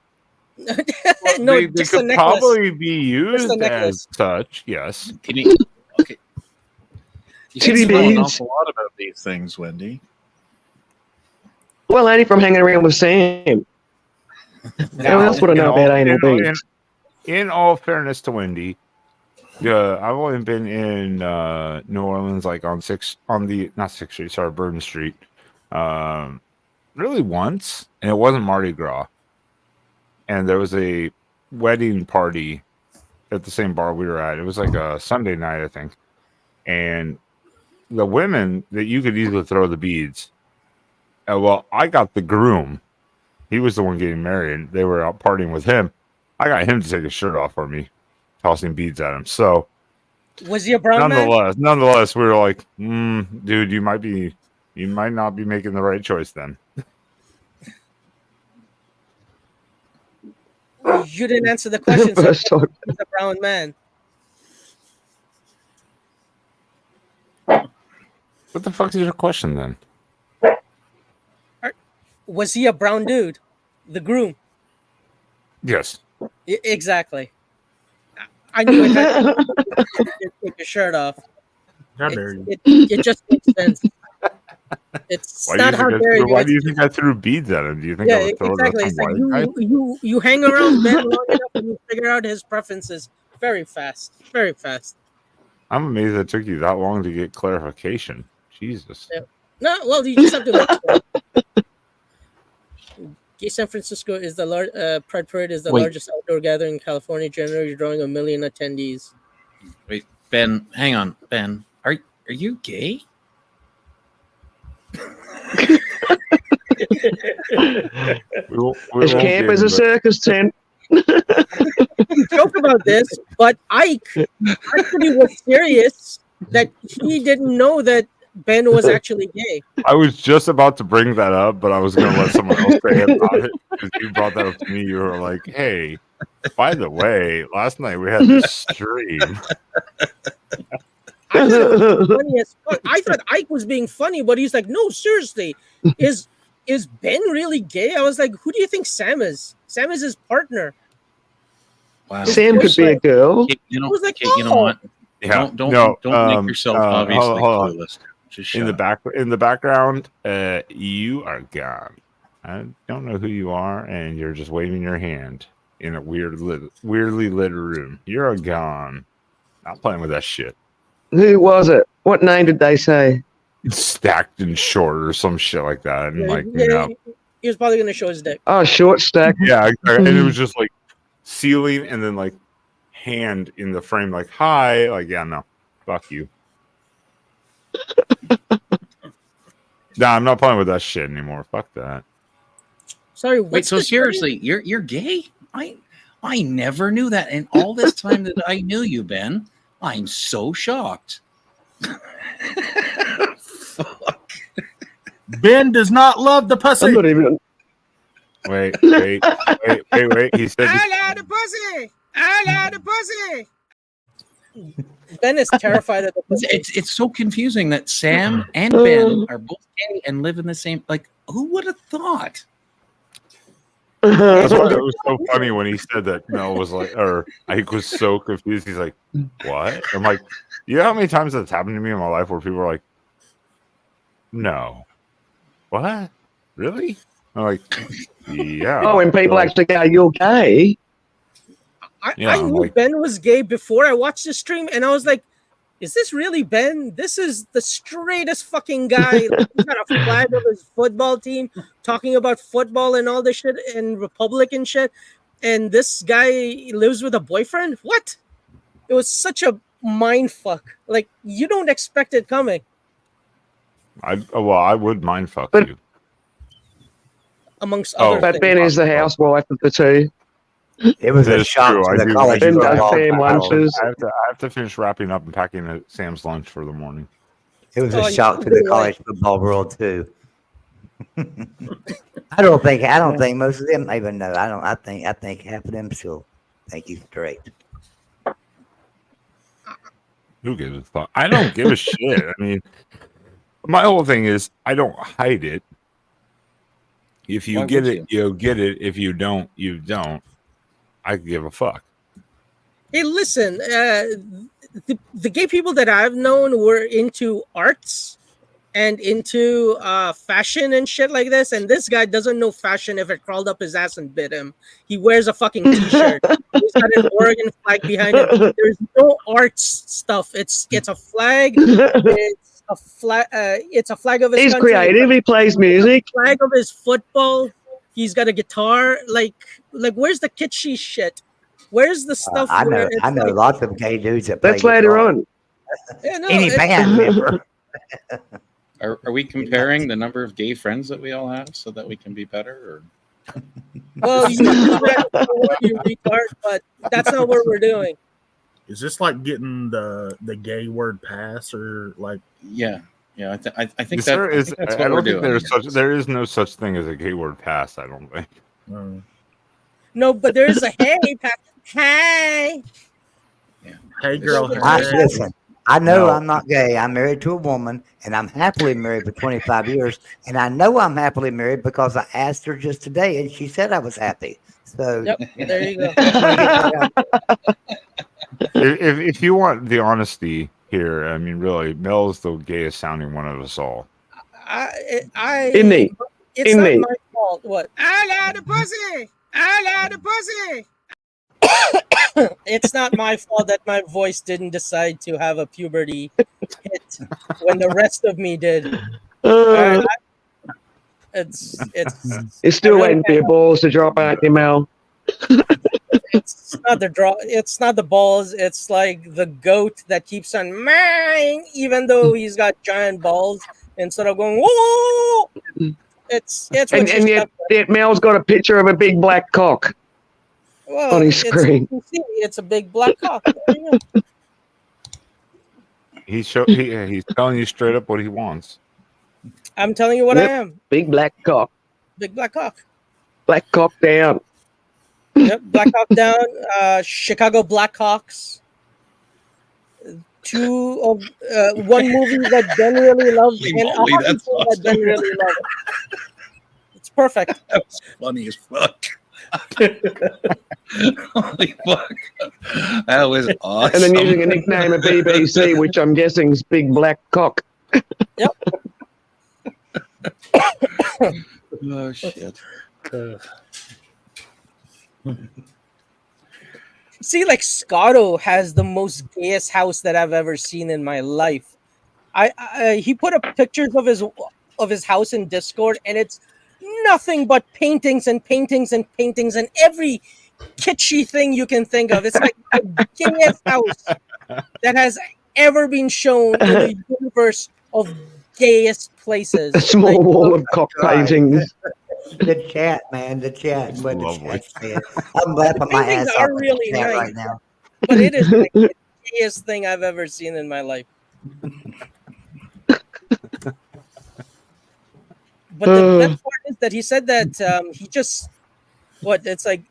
No, they just could a necklace. probably be used necklace. as such. Yes. Can you, okay. You Titty seem to know an beads. awful lot about these things, Wendy. Well, only from hanging around with Sam. Who else would I know about anal beads? In all fairness to Wendy, I've only been in New Orleans, like not 6th Street, sorry, Bourbon Street, really once, and it wasn't Mardi Gras. And there was a wedding party at the same bar we were at. It was like a Sunday night, I think. And the women that you could easily throw the beads. Well, I got the groom. He was the one getting married. They were out partying with him. I got him to take his shirt off for me, tossing beads at him. So, Was he a brown man? nonetheless, we were like, dude, you might not be making the right choice then. You didn't answer the question. So First time. he's a brown man. What the fuck is your question then? Was he a brown dude? The groom. Yes. Exactly. I knew it had to take your shirt off. how dare you? It just makes sense. It's Why not how dare you. Why do you think I threw beads at him? Do you think I Yeah, would throw exactly. it at It's some like white guy? you hang around Ben long enough and you figure out his preferences very fast. Very fast. I'm amazed it took you that long to get clarification. Jesus. Yeah. No, well, you just have to look for it. Gay San Francisco is the Pride Parade is the Wait. largest outdoor gathering in California, generally drawing 1 million attendees. Wait, Ben, hang on. Ben, are you gay? His camp is a circus tent. Joke about this, but Ike actually was serious that he didn't know that Ben was actually gay. I was just about to bring that up, but I was going to let someone else say about it because you brought that up to me. You were like, "Hey, by the way, last night we had this stream." I thought it was funny as fuck. I thought Ike was being funny, but he's like, "No, seriously, is Ben really gay?" I was like, "Who do you think Sam is? Sam is his partner." Wow. Sam could be a girl. You know, I was like, you know what? Yeah, Don't make yourself obviously hold on. clueless. Just shut In up. the background, you are gone. I don't know who you are, and you're just waving your hand in a weirdly lit room. You're gone. Not playing with that shit. Who was it? What name did they say? Stacked and short or some shit like that. And like, you know, He was probably gonna show his dick. Oh, short stack. Yeah, exactly. And it was just like ceiling and then like hand in the frame, like hi, like yeah, no, fuck you. Nah, I'm not playing with that shit anymore. Fuck that. Sorry, Wait, what's so the seriously, you're gay? I never knew that. And all this time that I knew you, Ben, I'm so shocked. Fuck. Ben does not love the I'm pussy. not even. Wait. He said I love the pussy. I love the pussy. Ben is terrified of the pussy. It's so confusing that Sam and Ben are both gay and live in the same. Like, who would have thought? that's why it was so funny when he said that. Mel was like, or Ike was so confused. He's like, "What?" I'm like, "You know how many times that's happened to me in my life where people are like, no, what, really?" I'm like, "Yeah." Oh, when people Like, actually go, "You're gay." Yeah, I I'm knew like- Ben was gay before I watched the stream, and I was like, is this really Ben? This is the straightest fucking guy. Like, he's got a flag of his football team talking about football and all this shit and Republican shit. And this guy lives with a boyfriend? What? It was such a mind fuck. Like, you don't expect it coming. I would mind fuck But- you. Amongst Oh, other But things. Ben is the housewife of the two. It was That a is shock true. to I the do- college I do- Ben does football. Sam lunches. I have to finish wrapping up and packing Sam's lunch for the morning. It was Oh, a you shock to put it the away. college football world too. I don't think most of them even know. I think half of them still think he's straight. Who gives a fuck? I don't give a shit. I mean, my whole thing is I don't hide it. If you Why get would it, you get it. If you don't, you don't. I give a fuck. Hey, listen, the gay people that I've known were into arts and into fashion and shit like this, and this guy doesn't know fashion if it crawled up his ass and bit him. He wears a fucking t-shirt. He's got an Oregon flag behind him. There's no arts stuff. It's a flag. It's a flag. It's a flag of his He's country. creative. He plays music. Flag of his football. He's got a guitar. Like where's the kitschy shit? Where's the stuff? I where know. it's I know like, lots of gay dudes that play That's later guitar. on. yeah, no, Any it- band member. Are we comparing the number of gay friends that we all have so that we can be better? Or well, you do that, you retard, but that's not what we're doing. Is this like getting the gay word pass or like? yeah, I think Is there is? that's I what we're don't think doing. there's such. There is no such thing as a gay word pass. I don't think. No, but there is a hey, hey. Hey girl, I- hey. Listen, I know No. I'm not gay. I'm married to a woman, and I'm happily married for 25 years. And I know I'm happily married because I asked her just today, and she said I was happy. So Yep, there you go. If you want the honesty here, I mean, really, Mel is the gayest sounding one of us all. Isn't he? It's Isn't not he? my fault. What? I love the pussy. I love the pussy. It's not my fault that my voice didn't decide to have a puberty hit when the rest of me did. It's He's still I really waiting for your balls to drop out your mouth. it's not the draw. It's not the balls. It's like the goat that keeps on mine, even though he's got giant balls. Instead of going whoa, it's when And she's yet, up yet Mel's got a picture of a big black cock. well, on his it's- screen. you see, it's a big black cock. There you go. He's telling you straight up what he wants. I'm telling you what Yep. I am. Big black cock. Big black cock. Black cock down. Yep, Black Hawk Down, Chicago Blackhawks. One movie that Ben really loved, Holy and a moly, hockey that's team that awesome. Ben really loved. It's perfect. That was funny as fuck. Holy fuck. That was awesome. And then using a nickname of BBC, which I'm guessing is Big Black Cock. Oh shit. See, like Scotto has the most gayest house that I've ever seen in my life. He put up pictures of his house in Discord, and it's nothing but paintings and paintings and paintings and every kitschy thing you can think of. It's like the gayest house that has ever been shown in the universe of gayest places. A small wall of cock Right. paintings. The chat, man, the chat. It's What the lovely. chat said. I'm laughing my Paintings ass are off at really the chat nice. right now. But it is like the gayest thing I've ever seen in my life. But the best part is that he said that he just it's like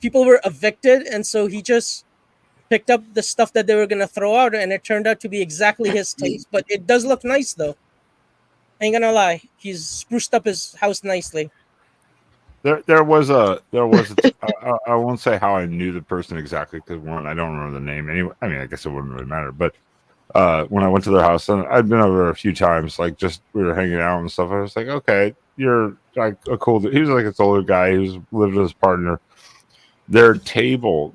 people were evicted, and so he just picked up the stuff that they were gonna throw out, and it turned out to be exactly his taste. But it does look nice, though. Ain't gonna lie, he's spruced up his house nicely. There was I won't say how I knew the person exactly because one, I don't remember the name anyway. I mean, I guess it wouldn't really matter. But when I went to their house, and I'd been over a few times, like just we were hanging out and stuff. I was like, okay, you're like a cool. He was like this older guy who's lived with his partner. Their table,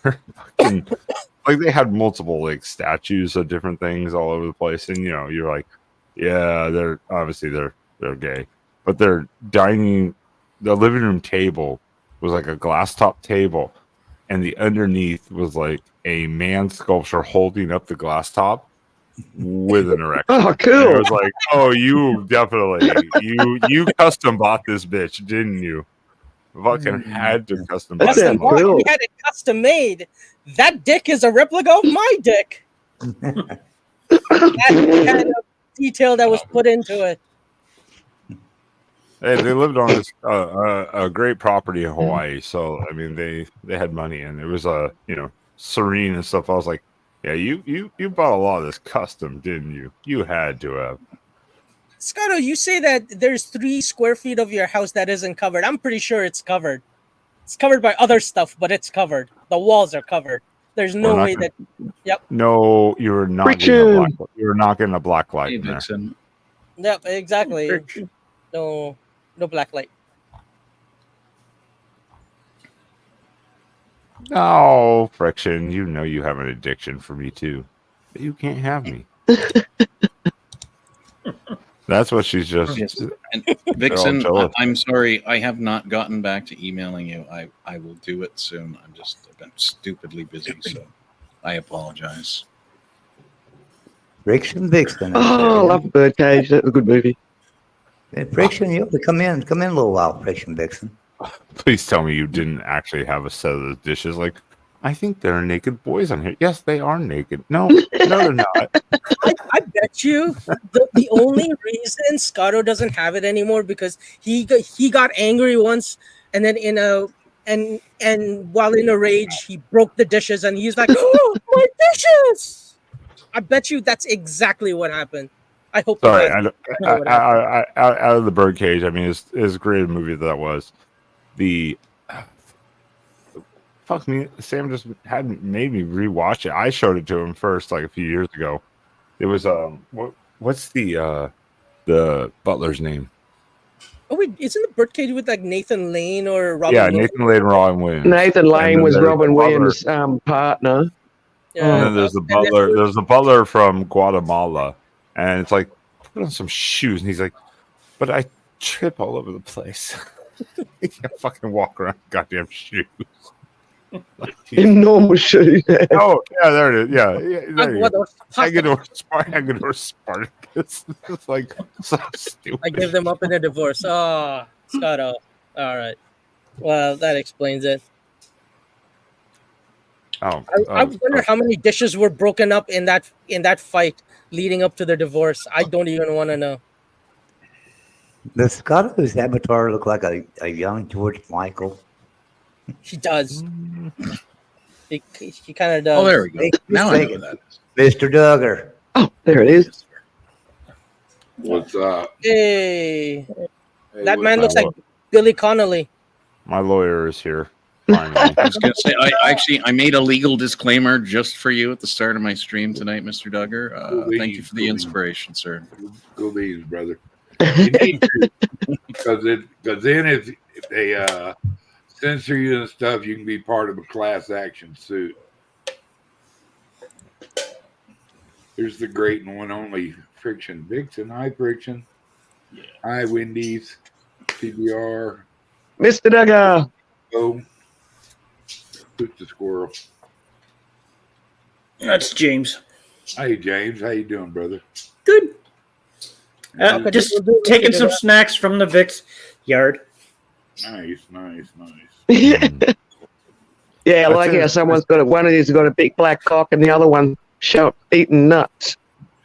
fucking, like they had multiple like statues of different things all over the place, and you're like, yeah, they're gay, but their the living room table was like a glass top table, and the underneath was like a man sculpture holding up the glass top with an erection. Oh, And cool. I was like, oh, you definitely you custom bought this bitch, didn't you? Fucking had to custom buy That's this. sounds cool. He had it custom made. That dick is a replica of my dick. That kind of detail that was put into it. Hey, they lived on this a great property in Hawaii, so I mean they had money and it was serene and stuff. I was like, yeah, you bought a lot of this custom, didn't you? You had to have. Scotto, you say that there's 3 square feet of your house that isn't covered. I'm pretty sure it's covered. It's covered by other stuff, but it's covered. The walls are covered. There's no way that. Yep. No, you're not getting a black. You're not getting a black light Hey, in there. Vixen. Yep. Exactly. No black light. Oh, friction! You know you have an addiction for me too. But you can't have me. That's what she's just. And Vixen, jealous. I'm sorry, I have not gotten back to emailing you. I will do it soon. I've been stupidly busy, so I apologize. Friction Vixen. Oh, I love the Birdcage. That was a good movie. Hey, Friction, you come in a little while, Friction Vixen. Please tell me you didn't actually have a set of those dishes. Like, I think there are naked boys on here. Yes, they are naked. No, they're not. I bet you the only reason Scotto doesn't have it anymore because he got angry once, and then and while in a rage he broke the dishes and he's like, "Oh, my dishes!" I bet you that's exactly what happened. I hope. Sorry, that I out of the Birdcage. I mean, it's a great movie that was. The fuck me, Sam just hadn't made me rewatch it. I showed it to him first, like a few years ago. It was what's the butler's name? Oh wait, isn't the Birdcage with like Nathan Lane or Robin? Yeah, Williams? Nathan Lane and Robin Williams. Nathan Lane then was there's Robin the butler. Williams' partner. Yeah, And then there's the butler. There's the butler from Guatemala, and it's like, put on some shoes, and he's like, but I trip all over the place. You can't fucking walk around in goddamn shoes. In normal shoes. Oh, yeah, there it is. Yeah, there you go. Aguador. Aguador Spartacus. It's like so stupid. I gave them up in a divorce. Oh, Scotto. All right. Well, that explains it. Oh, I wonder how many dishes were broken up in that fight leading up to their divorce. I don't even want to know. Does Scotto's avatar look like a young George Michael? He does. He kind of does. Oh, there we go. Now I know what that is. Mr. Duggar. Oh, there it is. What's up? Hey, Hey, that what's man up? looks like Billy Connolly. My lawyer is here. Finally. I was going to say, I made a legal disclaimer just for you at the start of my stream tonight, Mr. Duggar. Thank you for the inspiration, sir. Go bees, brother. You need to, because then if they censor you and stuff, you can be part of a class action suit. Here's the great and one only Friction Vixen. Hi, Friction. Hi, Wendy's. PBR. Mr. Duggar. Oh. Who's the squirrel? That's James. Hey, James. How you doing, brother? Good. Okay, Just we'll do taking Mr. some Duggar. snacks from the Vic's yard. Nice, nice, nice. Yeah, I That's like it. how someone's got one of these has got a big black cock and the other one eating nuts.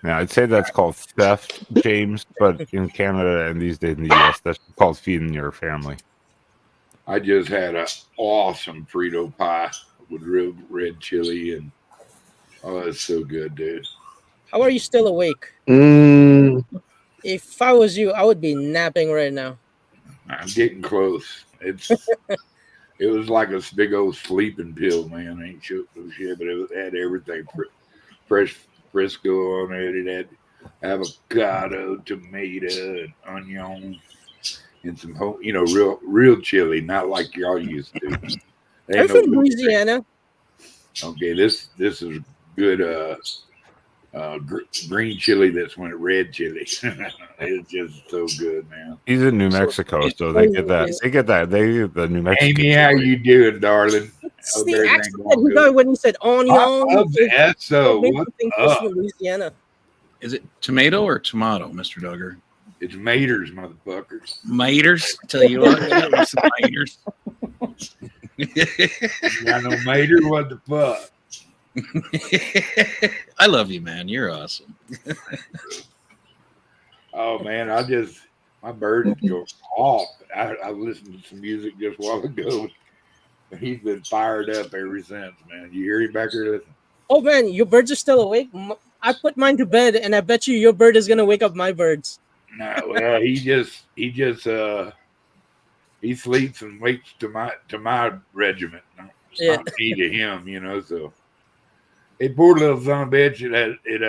Yeah, I'd say that's called theft, James, but in Canada and these days in the US, that's called feeding your family. I just had an awesome Frito pie with real red chili, and oh, it's so good, dude. How are you still awake? Mm. If I was you, I would be napping right now. I'm getting close. It was like a big old sleeping pill, man. Ain't shit, but it had everything. Fresh Frisco on it. It had avocado, tomato, and onion, and some real chili, not like y'all used to. They I'm ain't no from good Louisiana. Okay, this is good green chili that's went red chili. It's just so good, man. He's in New Mexico, so they get that. They get that. They get the New Mexico. Amy, how you doing, darling? It's Hope the everything accent going that he good. got when he said onion. I love the Esso. Made me What's think he's up? from Louisiana. Is it tomato or tomato, Mr. Duggar? It's maters, motherfuckers. Maters? Tell you what, got me some maters. You got no mater? What the fuck? I love you, man. You're awesome. Oh man, my bird goes off. I listened to some music just a while ago. He's been fired up ever since, man. You hear him back there? Listen. Oh man, your birds are still awake. I put mine to bed, and I bet you your bird is gonna wake up my birds. No, well, he sleeps and wakes to my regiment. Yeah. Not me to him, so. A poor little son of a bitch. It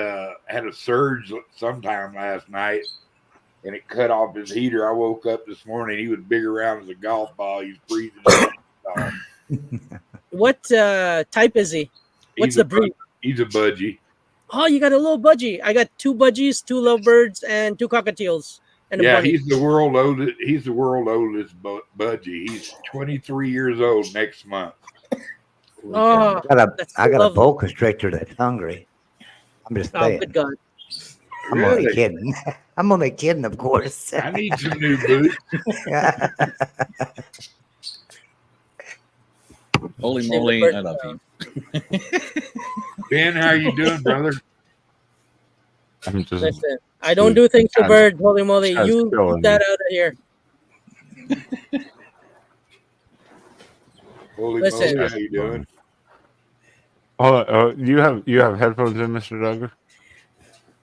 had a surge sometime last night, and it cut off his heater. I woke up this morning. He was big around as a golf ball. He's freezing. What type is he? What's the breed? He's a budgie. Oh, you got a little budgie. I got 2 budgies, 2 lovebirds, and 2 cockatiels, and a Yeah, bunny. he's the world oldest. He's the world oldest budgie. He's 23 years old next month. Oh, I got a lovely. boa constrictor that's hungry. I'm just Oh, saying. good God. I'm only kidding. I'm only kidding, of course. I need some new boots. Holy moly, I love you. Ben, how you doing, brother? I'm just. Listen, I don't do things to birds. Holy moly, you killing get that out of here. Holy Listen. moly, how you doing? Oh, you have headphones in, Mr. Duggar?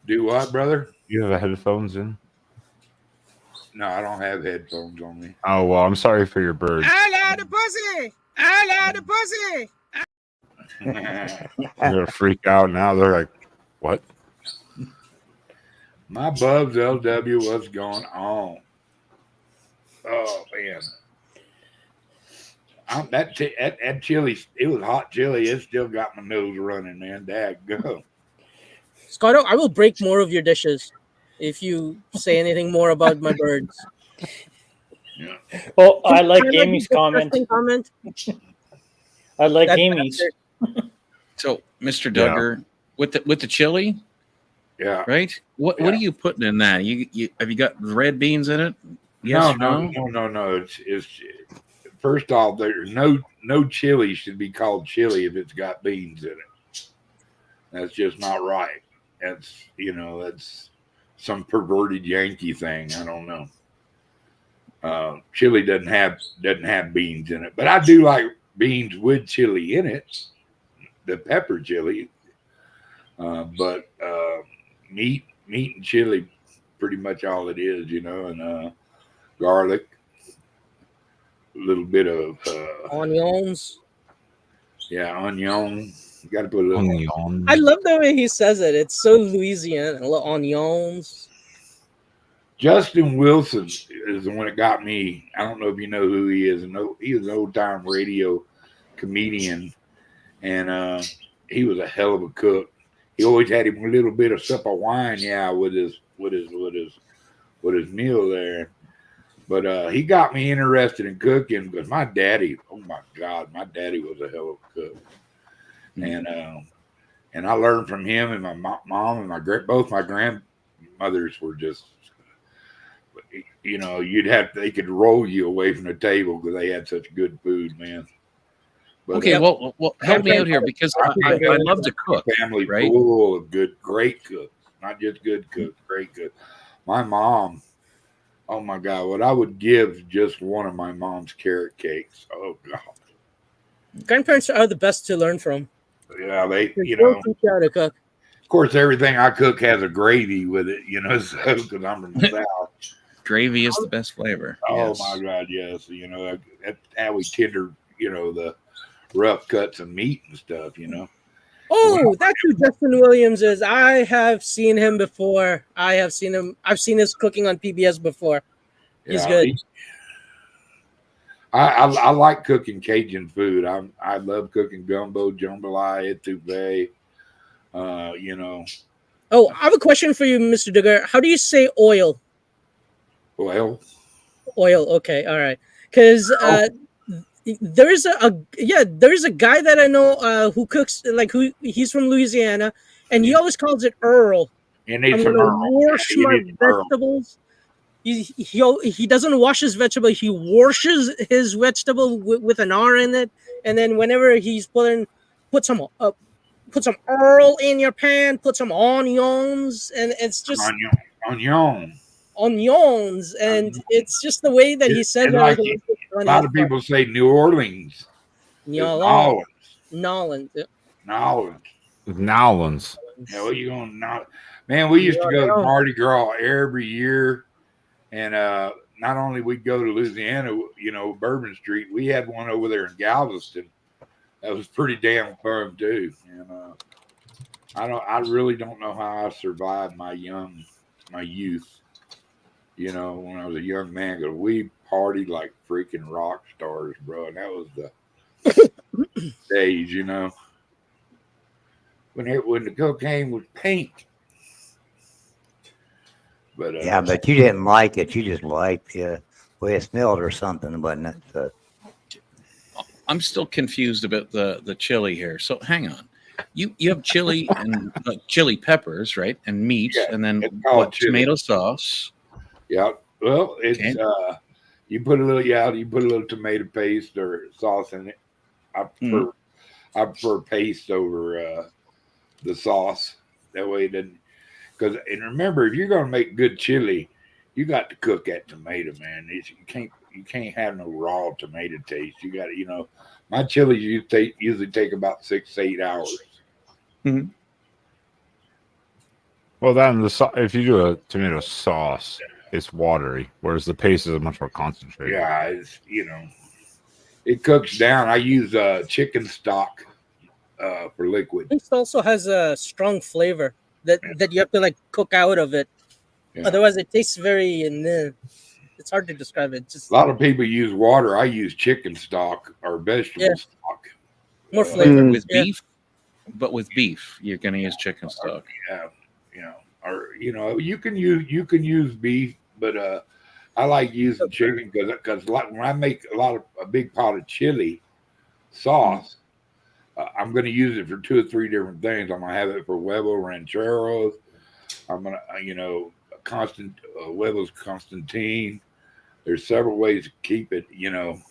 Do what, brother? You have headphones in? No, I don't have headphones on me. Oh well, I'm sorry for your bird. I love the pussy. I love the pussy. They're gonna freak out now. They're like, "What?" My Bubs LW, what's going on? Oh man, that chili. It was hot chili. It still got my nose running, man. Daggone. Scotto, I will break more of your dishes if you say anything more about my birds. Yeah. Well, I like Can Amy's this comment. disgusting comment. I like That Amy's. So, Mr. Duggar, with the chili, Yeah. right? What are you putting in that? You have you got red beans in it? Yes, No. It's first off, there's no chili should be called chili if it's got beans in it. That's just not right. That's some perverted Yankee thing. I don't know. Chili doesn't have beans in it, but I do like beans with chili in it. The pepper chili, but meat and chili, pretty much all it is, and garlic, a little bit of Onions. onion. You got to put a little Onion. I love the way he says it. It's so Louisiana. A little onions. Justin Wilson is the one that got me. I don't know if you know who he is. He was an old time radio comedian, and he was a hell of a cook. He always had him a little bit of sip of wine, with his with his meal there. But he got me interested in cooking because my daddy, oh my God, my daddy was a hell of a cook. And I learned from him, and my mom and both my grandmothers were just, you know, they could roll you away from the table because they had such good food, man. But, Okay, well, help me out here because I love to cook. Family right? full of great cooks, not just good cooks, great cooks. My mom, oh my God, what I would give just one of my mom's carrot cakes. Oh God. Grandparents are the best to learn from. Yeah, They'll teach you how to cook. Of course, everything I cook has a gravy with it, you know, so because I'm from the South. Gravy is the best flavor. Oh Yes. my God, yes. You know, that's how we tender, you know, the rough cuts of meat and stuff, you know. Oh, that's who Justin Williams is. I have seen him before. I've seen his cooking on PBS before. He's good. I like cooking Cajun food. I love cooking gumbo, jambalaya, etouffee. You know. Oh, I have a question for you, Mr. Duggar. How do you say oil? Well, Oil. Okay, all right. Because there's a guy that I know who cooks he's from Louisiana, and he always calls it Earl. you need I'm some gonna Earl. wash Yeah, you my need some Earl. vegetables. He doesn't wash his vegetable. He washes his vegetable with an R in it, and then whenever he's put some Earl in your pan, put some onions, and it's just onions, and it's just the way that he said Like everything. a lot of people say New Orleans. Nolans. Nowlands. Yeah, what you going to Man, we used to go to Mardi Gras every year, and not only we'd go to Louisiana, you know, Bourbon Street. We had one over there in Galveston. That was pretty damn fun too. And I really don't know how I survived my youth. You know, when I was a young man, because we partied like freaking rock stars, bro. And that was the days, you know, when the cocaine was pink. But yeah, but you didn't like it. You just liked the way it smelled or something, wasn't it? So. I'm still confused about the chili here. So hang on. You have chili and chili peppers, right? And meat, and then tomato sauce. Yeah. Well, it's you put a little tomato paste or sauce in it. I prefer paste over the sauce. That way it doesn't. And remember, if you're going to make good chili, you got to cook that tomato, man. You can't have no raw tomato taste. You got to, you know, my chilies usually take about 6 to 8 hours. Mm-hmm. Well, then if you do a tomato sauce, it's watery, whereas the paste is much more concentrated. Yeah, it's, you know, it cooks down. I use chicken stock for liquid. It also has a strong flavor that you have to like cook out of it. Yeah. Otherwise, it tastes very it's hard to describe it. Just a lot of people use water. I use chicken stock or vegetable stock. More flavor with beef, but with beef, you're going to use chicken stock. Yeah, you know, or you know, you can use beef, but I like using chicken because when I make a big pot of chili sauce. I'm going to use it for 2 or 3 different things. I'm going to have it for huevo rancheros. I'm going to, you know, huevos Constantine. There's several ways to keep it, you know,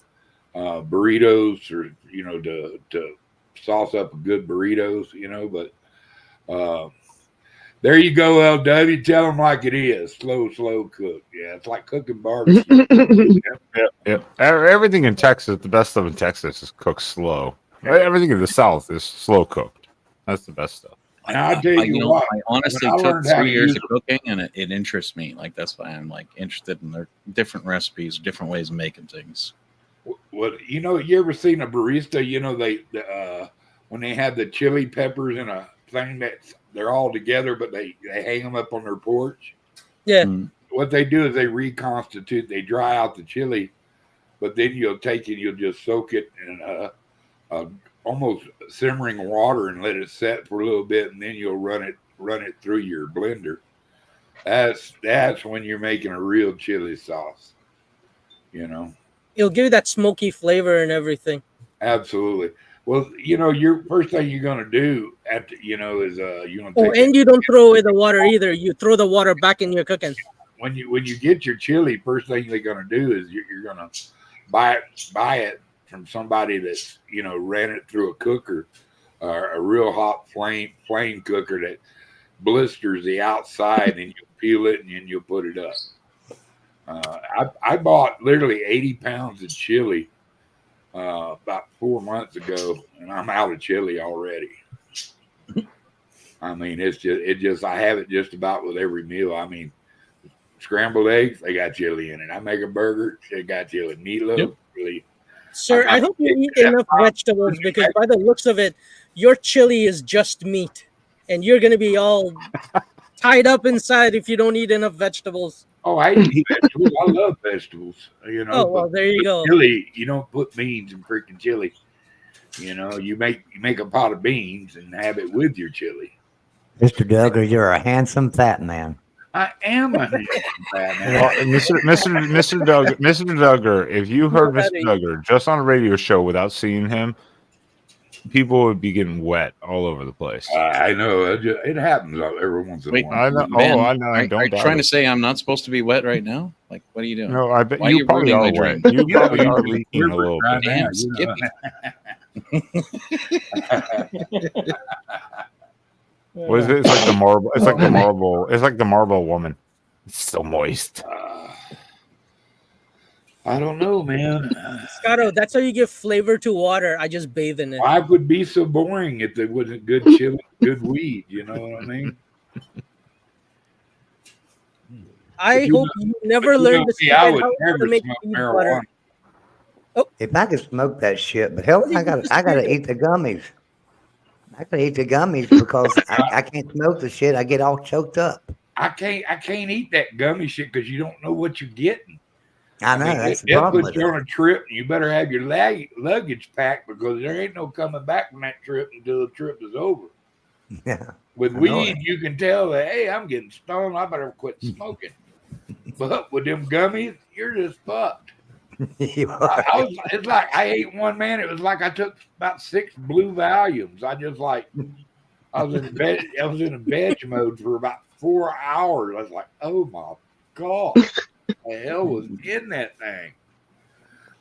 burritos or, you know, to sauce up a good burritos, you know, but there you go, LW. Tell them like it is. Slow cook. Yeah, it's like cooking barbecue. Yep. Everything in Texas, the best stuff in Texas is cooked slow. Everything in the South is slow cooked. That's the best stuff. And I'll tell you what, I honestly took 3 years of cooking, and it interests me. Like that's why I'm like interested in their different recipes, different ways of making things. Well, you know, you ever seen a barista? You know, they when they have the chili peppers in a thing they're all together, but they hang them up on their porch. Yeah. What they do is they reconstitute. They dry out the chili, but then you'll just soak it in almost simmering water and let it set for a little bit, and then you'll run it through your blender. That's when you're making a real chili sauce. You know, It'll give you that smoky flavor and everything. absolutely. Well, your first thing you're gonna do after is you're gonna Oh, take and you don't throw away the water either. You throw the water back in your cooking. when you get your chili. First thing they're gonna do is you're gonna buy it from somebody that's ran it through a cooker, a real hot flame cooker that blisters the outside, and you peel it and then you'll put it up. I bought literally 80 pounds of chili about 4 months ago, and I'm out of chili already. I mean, I have it just about with every meal. I mean, scrambled eggs, they got chili in it. I make a burger, they got chili. Meatloaf, really. Sir, I hope you eat enough vegetables because by the looks of it, your chili is just meat. And you're going to be all tied up inside if you don't eat enough vegetables. Oh, I eat vegetables. I love vegetables. Oh, well, there you go. Chili, you don't put beans in freaking chili. You make a pot of beans and have it with your chili. Mr. Duggar, you're a handsome fat man. I am a handsome fat man. Well, Mr. Duggar, if you heard Mr. Duggar just on a radio show without seeing him, people would be getting wet all over the place. I know it happens every once in a while. I know. Ben, I know. I Are don't. you trying to say I'm not supposed to be wet right now? Like, what are you doing? No, I bet Why you are you probably ruining are my wet. dream? You probably are You're leaking a little right bit. now, Damn, Skippy. What is it? It's like the marble. It's like the marble. It's like the marble woman. It's still moist. I don't know, man. Scotto, that's how you give flavor to water. I just bathe in it. Life would be so boring if there wasn't good chili, good weed. You know what I mean? I hope you never learn to I would how never to make smoke peanut marijuana. butter. If I could smoke that shit, but hell, I gotta eat the gummies. I gotta eat the gummies because I can't smoke the shit. I get all choked up. I can't eat that gummy shit because you don't know what you're getting. I know that's the problem with Put you it. on a trip. You better have your luggage packed because there ain't no coming back from that trip until the trip is over. Yeah. With I know weed, it. you can tell that, hey, I'm getting stoned. I better quit smoking. But with them gummies, you're just fucked. It's like I ate one, man. It was like I took about 6 blue Valiums. I was in veg mode for about 4 hours. I was like, oh my God, what the hell was in that thing?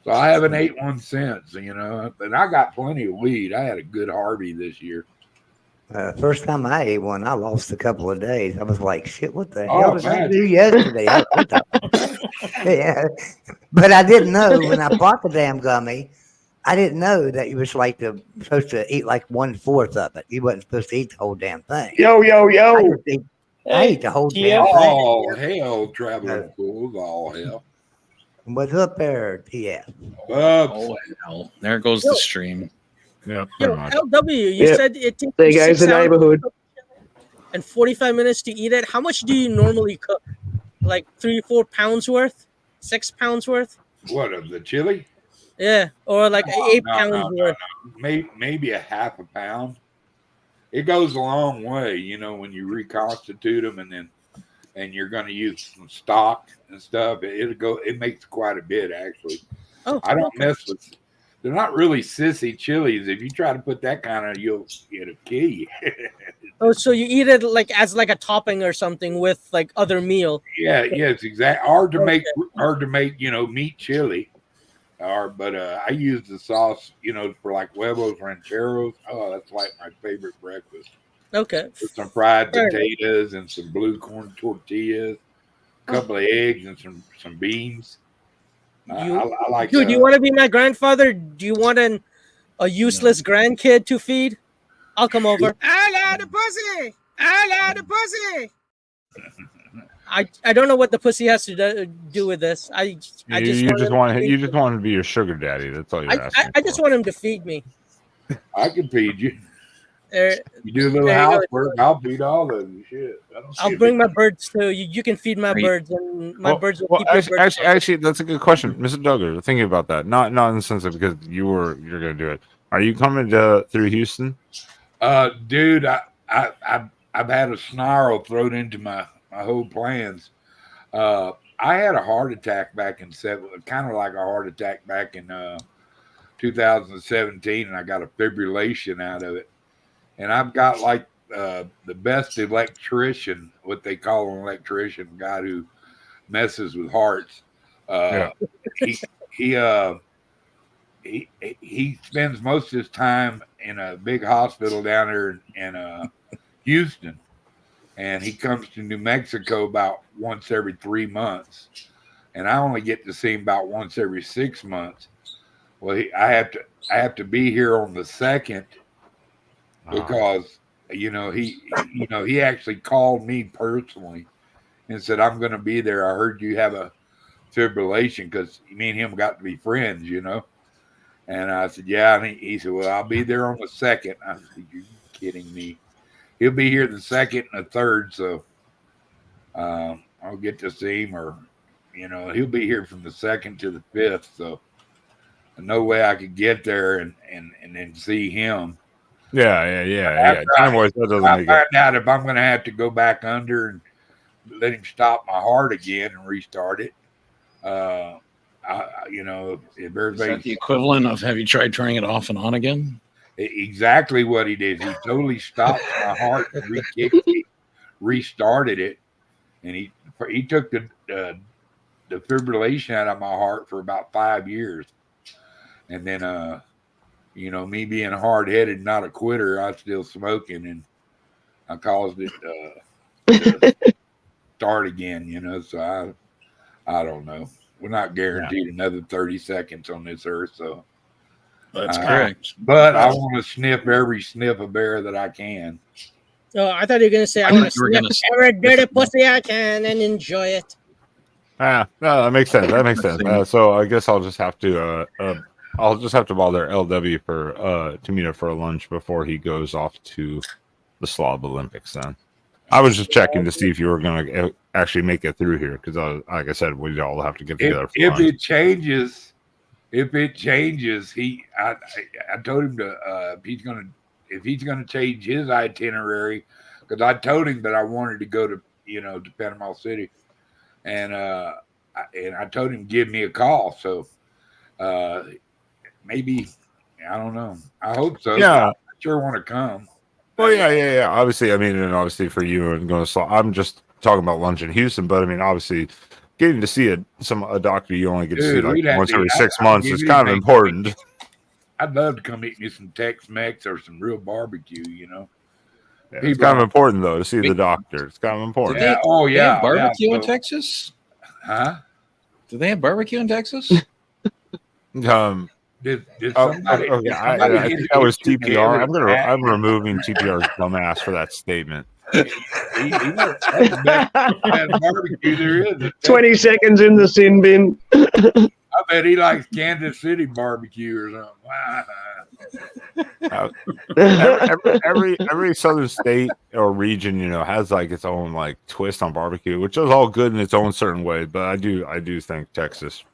So I haven't ate one since, and I got plenty of weed. I had a good Harvey this year. First time I ate one, I lost a couple of days. I was like, shit, what the Oh, hell did I man. do yesterday? Yeah. But I didn't know when I bought the damn gummy, I didn't know that you was supposed to eat like 1/4 of it. You wasn't supposed to eat the whole damn thing. Yo. I ate the whole damn thing. Oh, hell, traveling fools. Oh, hell. What's up there, TF? Oh, hell. There goes the stream. Yeah, Yo, pretty much. LW, you Yep. said it takes There you goes 6 the hours neighborhood. and 45 minutes to eat it. How much do you normally cook? Like 3-4 pounds worth? 6 pounds worth? What, of the chili? Yeah, or like 8 No, pounds worth. Maybe a half a pound. It goes a long way, when you reconstitute them and you're going to use some stock and stuff. It makes quite a bit, actually. Oh, I don't okay. mess with. They're not really sissy chilies. If you try to put that kind of, it'll kill you. Oh, so you eat it like as like a topping or something with like other meal. Yeah, yes, exactly. Hard to make, meat chili. But I use the sauce, for like huevos rancheros. Oh, that's like my favorite breakfast. Okay. With some fried Fair potatoes and some blue corn tortillas, a couple of eggs and some beans. I like. Dude, do you want to be my grandfather? Do you want a useless grandkid to feed? I'll come over. I love the pussy. I love the pussy. I don't know what the pussy has to do with this. You just want him to be your sugar daddy. That's all you're asking. I just want him to feed me. I can feed you. There, You do a little there you go. housework, I'll feed all of you. Shit. I'll bring my birds too. You can feed my birds, and my birds will keep your birds. Actually, that's a good question, Mr. Duggar. Thinking about that, not in the sense of because you're gonna do it. Are you coming through Houston? Dude, I've had a snarl thrown into my my whole plans. I had a heart attack back in kind of like a heart attack back in 2017, and I got a fibrillation out of it. And I've got like the best electrician, what they call an electrician, guy who messes with hearts. He spends most of his time in a big hospital down there in Houston, and he comes to New Mexico about once every 3 months, and I only get to see him about once every 6 months. Well, I have to be here on the 2nd because he actually called me personally and said, "I'm going to be there. I heard you have a fibrillation," because me and him got to be friends, And I said, "Yeah." And he said, "Well, I'll be there on the 2nd. I said, "You're kidding me." He'll be here the 2nd and the 3rd, so I'll get to see him, or he'll be here from the 2nd to the 5th. So no way I could get there and then see him. Yeah. Time-wise, that doesn't I make find out if I'm going to have to go back under and let him stop my heart again and restart it. If Is everybody, that the equivalent of have you tried turning it off and on again? exactly what he did. He totally stopped my heart and restarted it, and he took the fibrillation out of my heart for about 5 years, and then me being hard-headed, not a quitter, I was still smoking, and I caused it to start again. So I don't know. We're not guaranteed another 30 seconds on this earth, so That's correct. But I want to sniff every sniff of bear that I can. Oh, I thought you were going to say, I want to sniff every dirty pussy I can and enjoy it. No, that makes sense. So I guess I'll just have to bother LW to meet up for a lunch before he goes off to the Slob Olympics. Then I was just checking to see if you were going to actually make it through here, because like I said, we all have to get together. If it changes, I told him to if he's gonna change his itinerary, because I told him that I wanted to go to to Panama City, and I told him to give me a call. So maybe, I don't know. I hope so. Yeah, I sure want to come. Well, yeah. Obviously, and obviously for you and going to Slob, I'm just talking about lunch in Houston, but obviously getting to see a doctor you only get to see like once every 6 months is kind of important. I'd love to come eat me some Tex-Mex or some real barbecue, Yeah, it's kind of important though to see the doctor. It's kind of important. They have barbecue in Texas? Huh? Do they have barbecue in Texas? Did somebody, I think that was TPR. I'm removing TPR's dumbass for that statement. That's the best barbecue there is. 20 seconds in the sin bin. I bet he likes Kansas City barbecue or something. Every southern state or region, has like its own like twist on barbecue, which is all good in its own certain way. But I do think Texas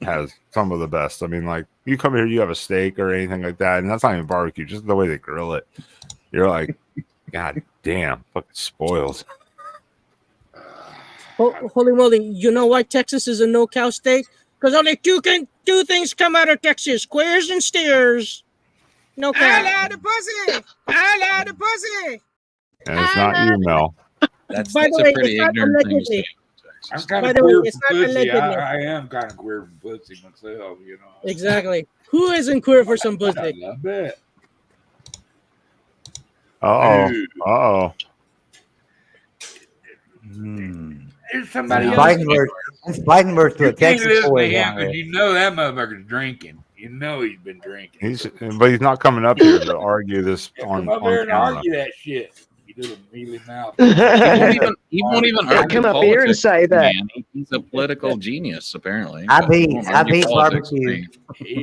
has some of the best. Like you come here, you have a steak or anything like that, and that's not even barbecue, just the way they grill it. You're like, God damn, fucking spoiled. Holy moly! You know why Texas is a no-cow state? Because only two things come out of Texas: queers and steers. No cow. I like the pussy. I like the pussy. And it's not you, Mel. That's a pretty ignorant thing to say. I'm kind of queer from pussy. I am kind of queer from pussy myself, Exactly. Who isn't queer for some pussy? I bet. Uh-oh. There's somebody else. Bidenberg to a Texas boy. That motherfucker's drinking. He's been drinking. But he's not coming up here to argue this on come up here and camera. argue that shit. You little mealy mouth. He won't even come up here and say that. Man. He's a political genius, apparently. I beat barbecue.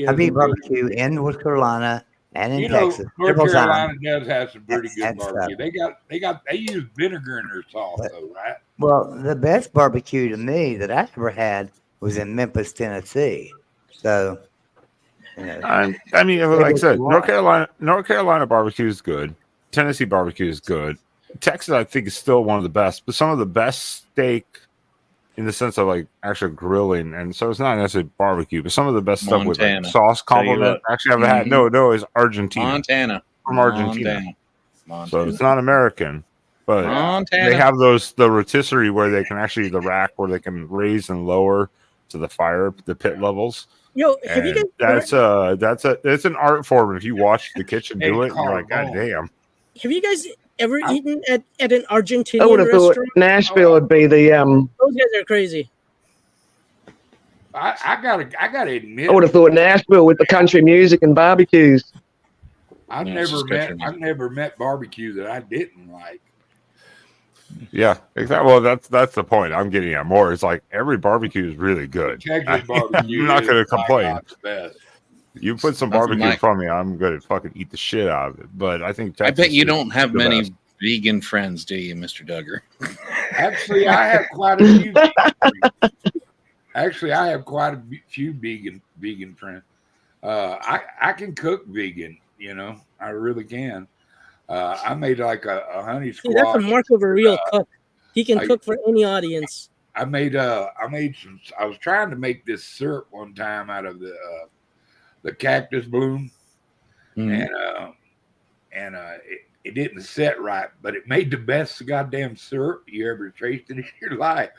I beat barbecue in North Carolina and in Texas. North Carolina does have some pretty good barbecue. They use vinegar in their sauce, though, right? Well, the best barbecue to me that I ever had was in Memphis, Tennessee. So, like I said, North Carolina barbecue is good. Tennessee barbecue is good. Texas, I think, is still one of the best, but some of the best steak in the sense of like actual grilling, and so it's not necessarily barbecue, but some of the best stuff with like Montana. sauce Tell you complement. Actually, I've had no, it's Argentina, Montana. from Argentina. Montana. So it's not American, but Montana. they have the rotisserie where they can actually the rack where they can raise and lower to the fire the pit levels. Yo, have you And guys it's an art form. If you watch the kitchen do it, you're like, God damn. have you guys ever eaten at an I Argentinian would have thought restaurant? Nashville would be the Those guys are crazy. I gotta admit, I would have thought Nashville with the country music and barbecues. I've Yeah, it's just country music. never met barbecue that I didn't like. Yeah, exactly. Well, that's the point I'm getting at more. It's like every barbecue is really good. Texas barbecue. I'm not going to is by complain. God's best. You put some That's barbecue my- in front of me, I'm going to fucking eat the shit out of it. But I think I Texas bet you is don't have the many best. vegan friends, do you, Mr. Duggar? Actually, I have quite a few. Actually, I have quite a few vegan friends. I can cook vegan. You know, I really can. I made like a honey See, that's a squash. mark of a real cook. He can I- cook for any audience. I made some. I was trying to make this syrup one time out of the cactus bloom, Mm. and it didn't set right, but it made the best goddamn syrup you ever tasted in your life.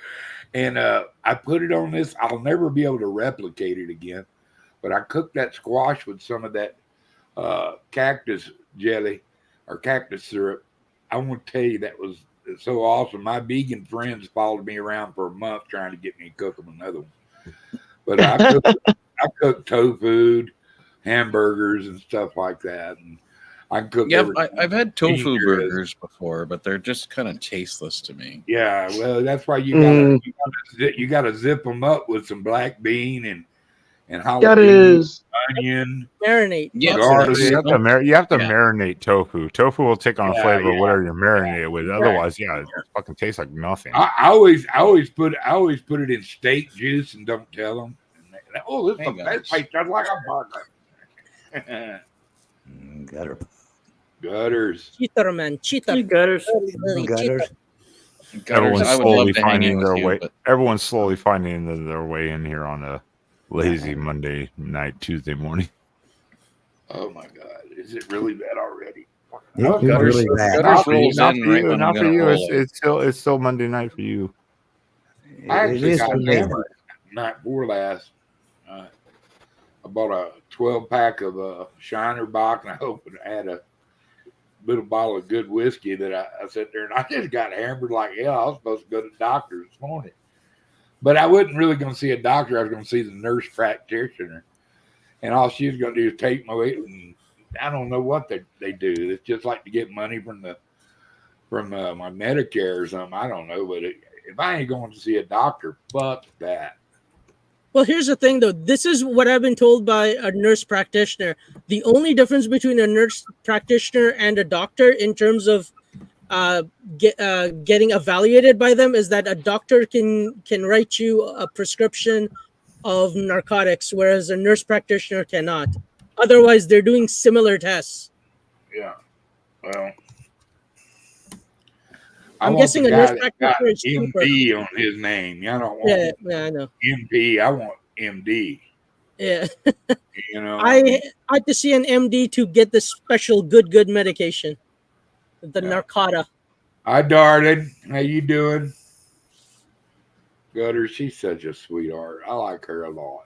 And I put it on this. I'll never be able to replicate it again, but I cooked that squash with some of that cactus jelly or cactus syrup. I want to tell you, that was so awesome. My vegan friends followed me around for a month trying to get me to cook them another one. But I cooked tofu, hamburgers, and stuff like that. And I cook. Yeah, everything. I've had tofu Ginger is- burgers before, but they're just kind of tasteless to me. Yeah, well, that's why you gotta zip them up with some black bean and That jalapeno, is. onion. Marinate. Yeah, Lots of garlic. You have to, you have to Yeah. marinate tofu. Tofu will take on a Yeah, flavor of yeah. whatever you marinate it with. Otherwise, yeah, it fucking tastes like nothing. I always put it in steak juice and don't tell them. Oh, this Hey, tastes guys. just like a burger. Gutter. Gutters. cheater, man. Cheater. You gutters. Really Gutters. cheater. Gutters, Everyone's I would slowly love to hang finding in their with you, way. but Everyone's slowly finding their way in here on a lazy Monday night, Tuesday morning. Oh my God, is it really bad already? Yeah, it's Gutters- really bad. Gutters rolls not in for right you. when Not I'm for gonna you. roll it. It's still Monday night for you. I It actually is got for me. hammered night before last. I bought a 12-pack of Shiner Bock, and I had a little bottle of good whiskey that I sat there, and I just got hammered like hell. I was supposed to go to the doctor this morning, but I wasn't really going to see a doctor. I was going to see the nurse practitioner, and all she was going to do is take my weight. And I don't know what they do. It's just like to get money from my Medicare or something. I don't know, but if I ain't going to see a doctor, fuck that. Well, here's the thing, though. This is what I've been told by a nurse practitioner. The only difference between a nurse practitioner and a doctor in terms of getting evaluated by them is that a doctor can write you a prescription of narcotics, whereas a nurse practitioner cannot. Otherwise, they're doing similar tests. Yeah. Well, I'm want guessing the a nurse guy that got practitioner is cheaper. MD on his name. I don't want Yeah, I know. MP. I want MD. Yeah, You know, I had to see an MD to get the special good medication, the Yeah. Narcota. Hi, darling. How you doing? Gutter, she's such a sweetheart. I like her a lot.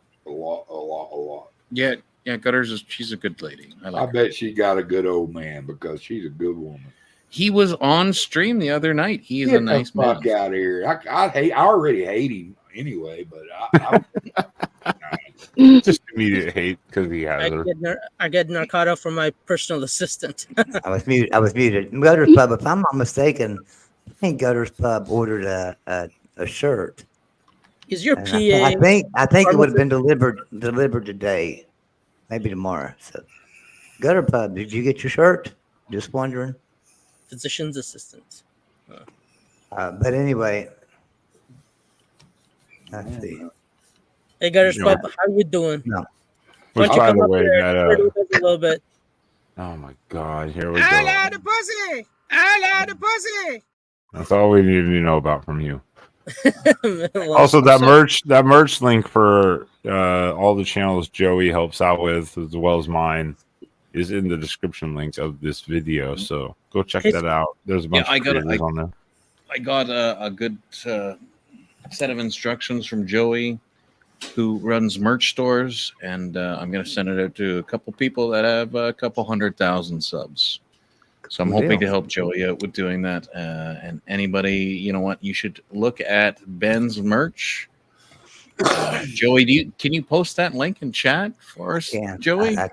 yeah, Gutters she's a good lady. I I like her. bet she got a good old man because she's a good woman. He was on stream the other night. He is Get a nice the fuck man. out of here. I already hate him anyway, but Just immediate hate because he has her. I get Narcota from my personal assistant. I was muted. Gutters Pub, if I'm not mistaken, I think Gutters Pub ordered a shirt. Is your And PA? I think it would have been delivered today, maybe tomorrow. So, Gutter Pub, did you get your shirt? Just wondering. Physician's assistant. But anyway, let's see. Hey, Gutters No. Pub, how you doing? No. Why Which, don't you by come the up way, here that and flirt with us a little bit? oh my God, here we I go. like the pussy. I love the pussy. That's all we need to know about from you. Well, Also, that so- merch link for all the channels Joey helps out with, as well as mine, is in the description link of this video. So go check that out. There's a bunch of creators on there. I got a good set of instructions from Joey, who runs merch stores, and I'm going to send it out to a couple people that have a couple 100,000 subs. So I'm hoping to help Joey out with doing that. And anybody, you know what, you should look at Ben's merch. Joey, can you post that link in chat for us, Joey? I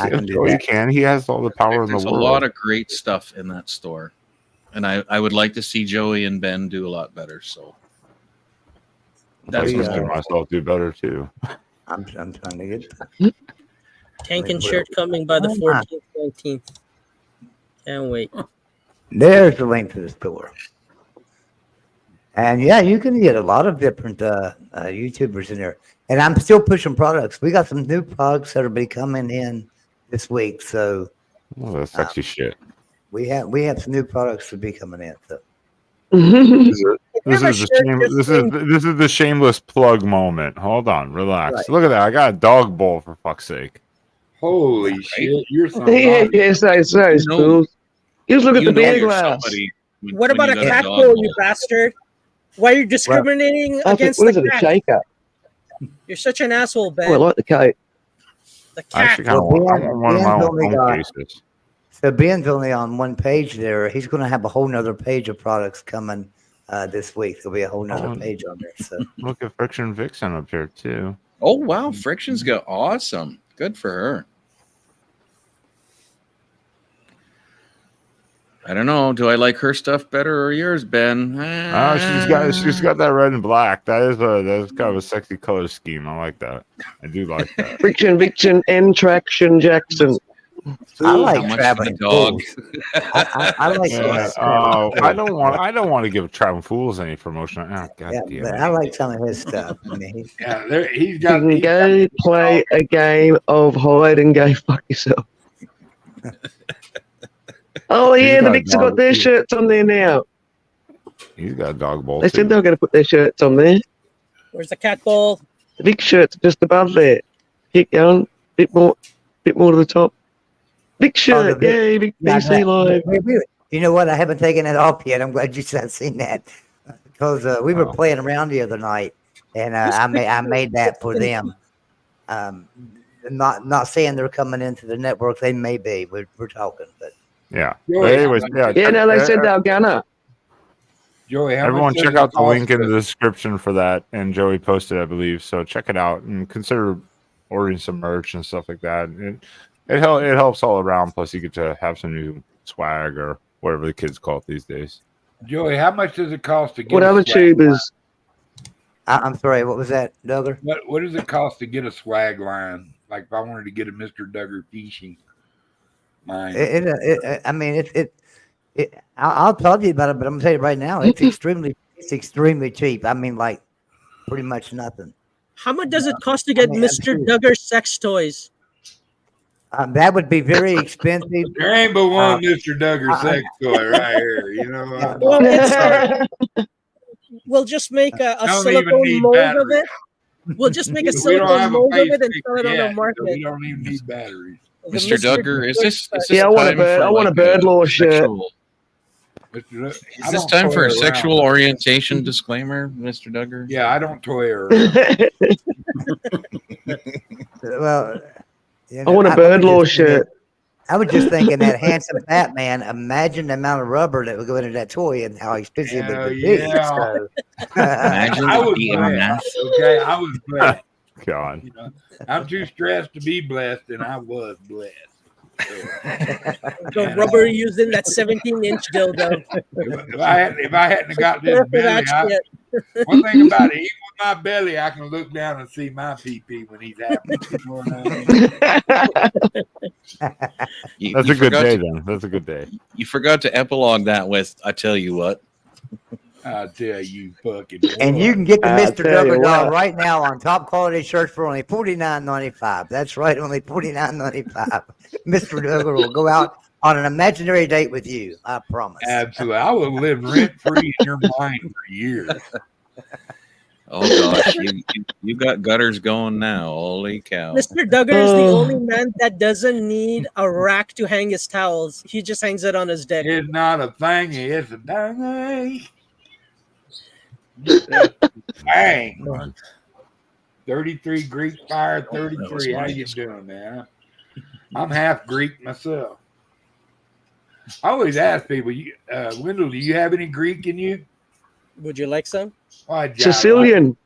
can do Joey that. can. He has all the power in the There's world. a lot of great stuff in that store. And I would like to see Joey and Ben do a lot better. So That's myself do better too. I'm trying to get Tank and shirt coming by the 14th, 19th. Can't wait. There's the link to the store. And yeah, you can get a lot of different YouTubers in there. And I'm still pushing products. We got some new products that will be coming in this week. So that's sexy shit. We have some new products to be coming in. So This is the shameless plug moment. Hold on, relax. Right. Look at that. I got a dog bowl for fuck's sake. Holy shit! You're somebody. Yes, cool. Just look at the beer glass. What about a cat bowl, you bastard? Why are you discriminating against what is the it? A cat? shaker. You're such an asshole, Ben. Oh, I like the coat. The I actually kind of want one of my own cases. So Ben's only on one page there. He's going to have a whole nother page of products coming this week. There'll be a whole nother page on there. So look at Friction Vixen up here too. Oh wow, Friction's got awesome. Good for her. I don't know. Do I like her stuff better or yours, Ben? She's got that red and black. That's kind of a sexy color scheme. I like that. I do like that. Friction, Vixen, and Traction Jackson. I like traveling dog. I like. I don't want to give Traveling Fools any promotion. Oh, God damn but it. I like some of his stuff. I mean, He's You got. can go play a game of hide and go fuck yourself. Oh yeah, the Vicks have got their shirts on there now. He's got a dog bowl. They said they were going to put their shirts on there. Where's the cat bowl? The Vic shirts are just above there. Keep going. Bit more to the top. Vic shirt, yay! Vic BC Live. You know what? I haven't taken it off yet. I'm glad you said seen that because we were playing around the other night, and I made that for them. Not saying they're coming into the network. They may be. We're talking, but yeah. Anyways, yeah. No, they said they're gonna. Joey, everyone check out the link in the description for that, and Joey posted, I believe. So check it out and consider ordering some merch and stuff like that. It helps all around. Plus, you get to have some new swag or whatever the kids call it these days. Joey, how much does it cost to get? What other tubers? I'm sorry. What was that, Duggar? What does it cost to get a swag line? Like if I wanted to get a Mr. Duggar fishing line. I'll tell you about it, but I'm gonna tell you right now, it's extremely cheap. I mean, like pretty much nothing. How much does it cost to get Mr. Duggar sex toys? That would be very expensive. There ain't but one Mr. Duggar sex toy right here. You know. Well, we'll just make a silicone mold of it. We'll just make a silicone mold of it and sell it on the market. We don't even need batteries. Mr. Duggar, is this yeah, I want a bird law shirt. Is this time for a sexual orientation disclaimer, Mr. Duggar? Yeah, I don't toy around. Well, I want a bird law shirt. I was just thinking that handsome fat man. Imagine the amount of rubber that would go into that toy and how expensive it would be. So. Imagine I was being blessed. Okay, I was blessed. God, you know, I'm too stressed to be blessed, and I was blessed. So, the rubber used in that 17-inch dildo. If I hadn't got this belly, one thing about it, even with my belly, I can look down and see my pee when he's happy. You know what I mean? That's a good day, then. That's a good day. You forgot to epilogue that with, I tell you what. I tell you, fucking. And you can get the Mr. Duggar doll right now on top quality shirts for only $49.95. That's right, only $49.95. Mr. Duggar will go out on an imaginary date with you. I promise. Absolutely. I will live rent free in your mind for years. Oh gosh, you got gutters going now. Holy cow! Mr. Duggar is the only man that doesn't need a rack to hang his towels. He just hangs it on his dick. It's not a thing, it's a thing. Bang. 33 Greek Fire 33. How you doing, man? I'm half Greek myself. I always ask people, Wendell, do you have any Greek in you? Would you like some? Why, Sicilian.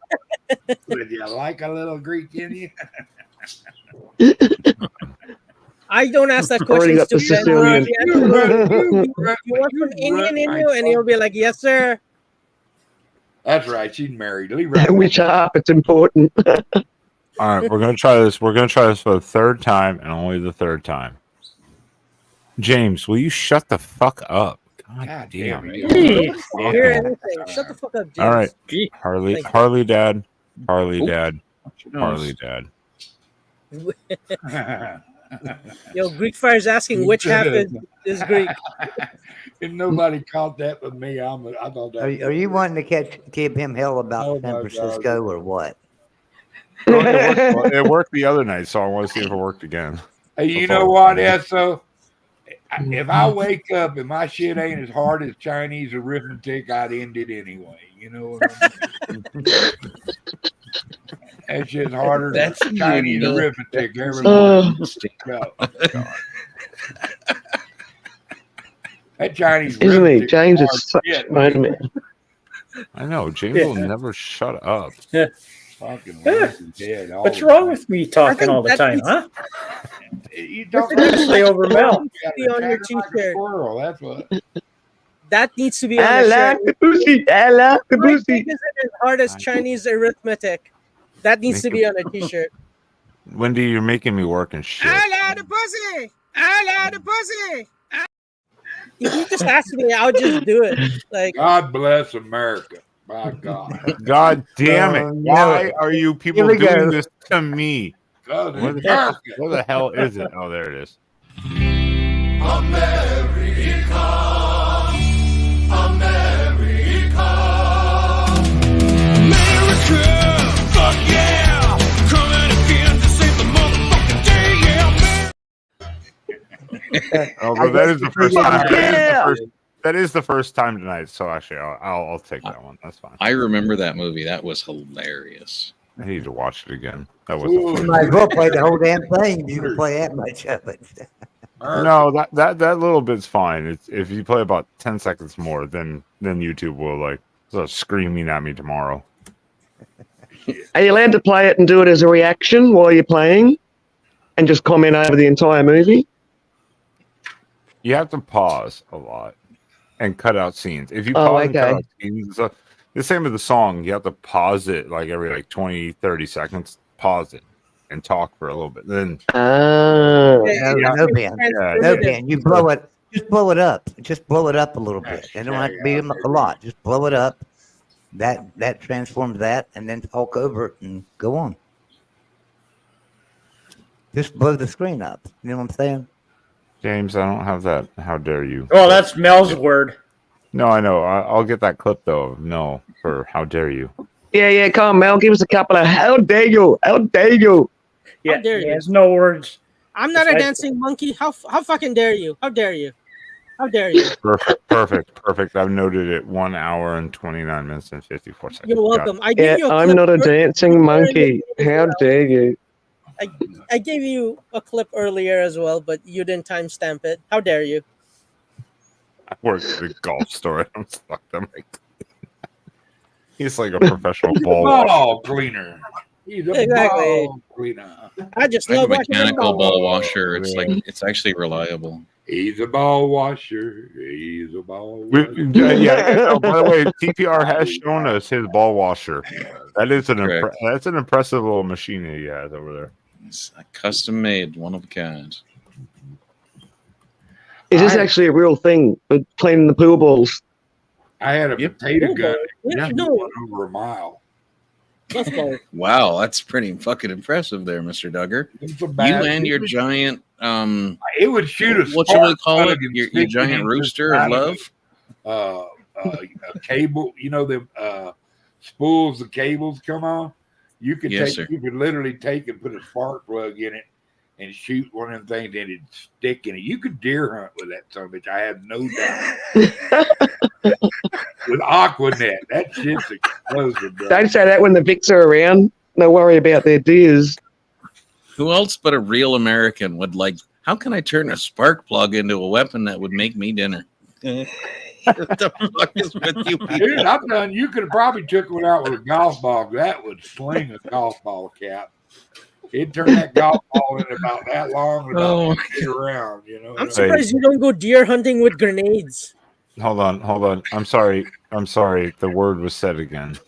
Would you like a little Greek in you? I don't ask that Already question got the to Sicilian. You want some Indian in you? And he'll be like, yes, sir. That's right. She's married. Leave her Which up? It's important. All right, we're gonna try this. We're gonna try this for the third time and only the third time. James, will you shut the fuck up? God damn it. Jeez. Hear anything. Shut the fuck up, James. All right. Gee. Harley, Thank you. Harley dad. Harley Oh. dad. Nice. Harley dad. Yo, Greek Fire's asking which half is Greek. If nobody caught that but me, I thought that. Are you wanting to give him hell about Oh, my San Francisco or what? It worked the other night, so I want to see if it worked again. Hey, you That's know all. what, Esso? If I wake up and my shit ain't as hard as Chinese arithmetic, I'd end it anyway. You know what I mean? That shit's harder than That's Chinese unique. arithmetic. Everybody go. That Chinese Isn't he? arithmetic James hard is such shit. a man. I know. James will never shut up. Fucking lazy dead all What's the wrong time. with me talking all the that time, means- huh? You talk Stay over Mel. Be on your like a t-shirt. squirrel, that's what. That needs to be on I the like shirt. the pussy. I like the My pussy. dick isn't as hard as Chinese arithmetic. That needs to be on a t-shirt. Wendy, you're making me work and shit. I love the pussy. I love the pussy. If you just ask me, I'll just do it. Like, God bless America. My God. God damn it. Oh, no. Why are you people Here we doing go. this to me? God, Where the, America. where the hell is it? Oh, there it is. Although that is the first time. That is the first time tonight. So actually, I'll take that one. That's fine. I remember that movie. That was hilarious. I need to watch it again. That was You might as well play the whole damn thing. You can play that much of it. no, that little bit's fine. It's if you play about 10 seconds more, then YouTube will like start screaming at me tomorrow. Are you allowed to play it and do it as a reaction while you're playing and just comment over the entire movie? You have to pause a lot and cut out scenes. If you Oh, pause and cut okay. out scenes and stuff, the same with the song. You have to pause it like every like 20, 30 seconds. Pause it and talk for a little bit. Then Ah. No, Ben. No, Ben. You blow it. Just blow it up. Just blow it up a little bit. It don't have to be a lot. Just blow it up. That transforms that, and then talk over it and go on. Just blow the screen up. You know what I'm saying? James, I don't have that. How dare you? Oh, that's Mel's word. No, I know. I'll get that clip though. Of no, for how dare you? Yeah, come on, Mel. Give us a couple of how dare you? How dare you? Yeah, dare he you. has no words. I'm not a Besides- dancing monkey. How fucking dare you? How dare you? How dare you? Perfect. I've noted it. 1 hour and 29 minutes and 54 seconds. You're Got welcome. it. I gave Yeah, you a I'm clip not a earlier. dancing monkey. How dare you? I gave you a clip earlier as well, but you didn't timestamp it. How dare you? I work at a golf store. I'm stuck. He's like a professional ball. Ball cleaner. He's a Exactly. ball cleaner. I just Like a love watching mechanical football. ball washer. It's like it's actually reliable. He's a ball washer. He's a ball We, washer. yeah. By the way, TPR has shown us his ball washer. That is Correct. that's an impressive little machine that he has over there. It's a custom made, one of a kind. Is this actually a real thing for cleaning the pool balls? I had a Yep. potato gun. Yeah, It no. went over a mile. Let's go. Wow, that's pretty fucking impressive there, Mr. Duggar. It's a You bad- and your giant It would shoot a what should we spark call it? plug and Your stick it giant into rooster the of side love. A cable. You know the spools the cables come on. You could Yes, sir. you could literally take and put a spark plug in it and shoot one of them things and it'd stick in it. You could deer hunt with that son of a bitch. I have no doubt. With Aquanet, that shit's explosive, bro. Don't say that when the Vics are around. No worry about their deers. Who else but a real American would like? How can I turn a spark plug into a weapon that would make me dinner? What the fuck is with you people? Dude, I'm done. You could have probably took one out with a golf ball. That would sling a golf ball cap. It'd turn that golf ball in about that long and about get around, you know. I'm surprised you don't go deer hunting with grenades. Hold on. I'm sorry. The word was said again.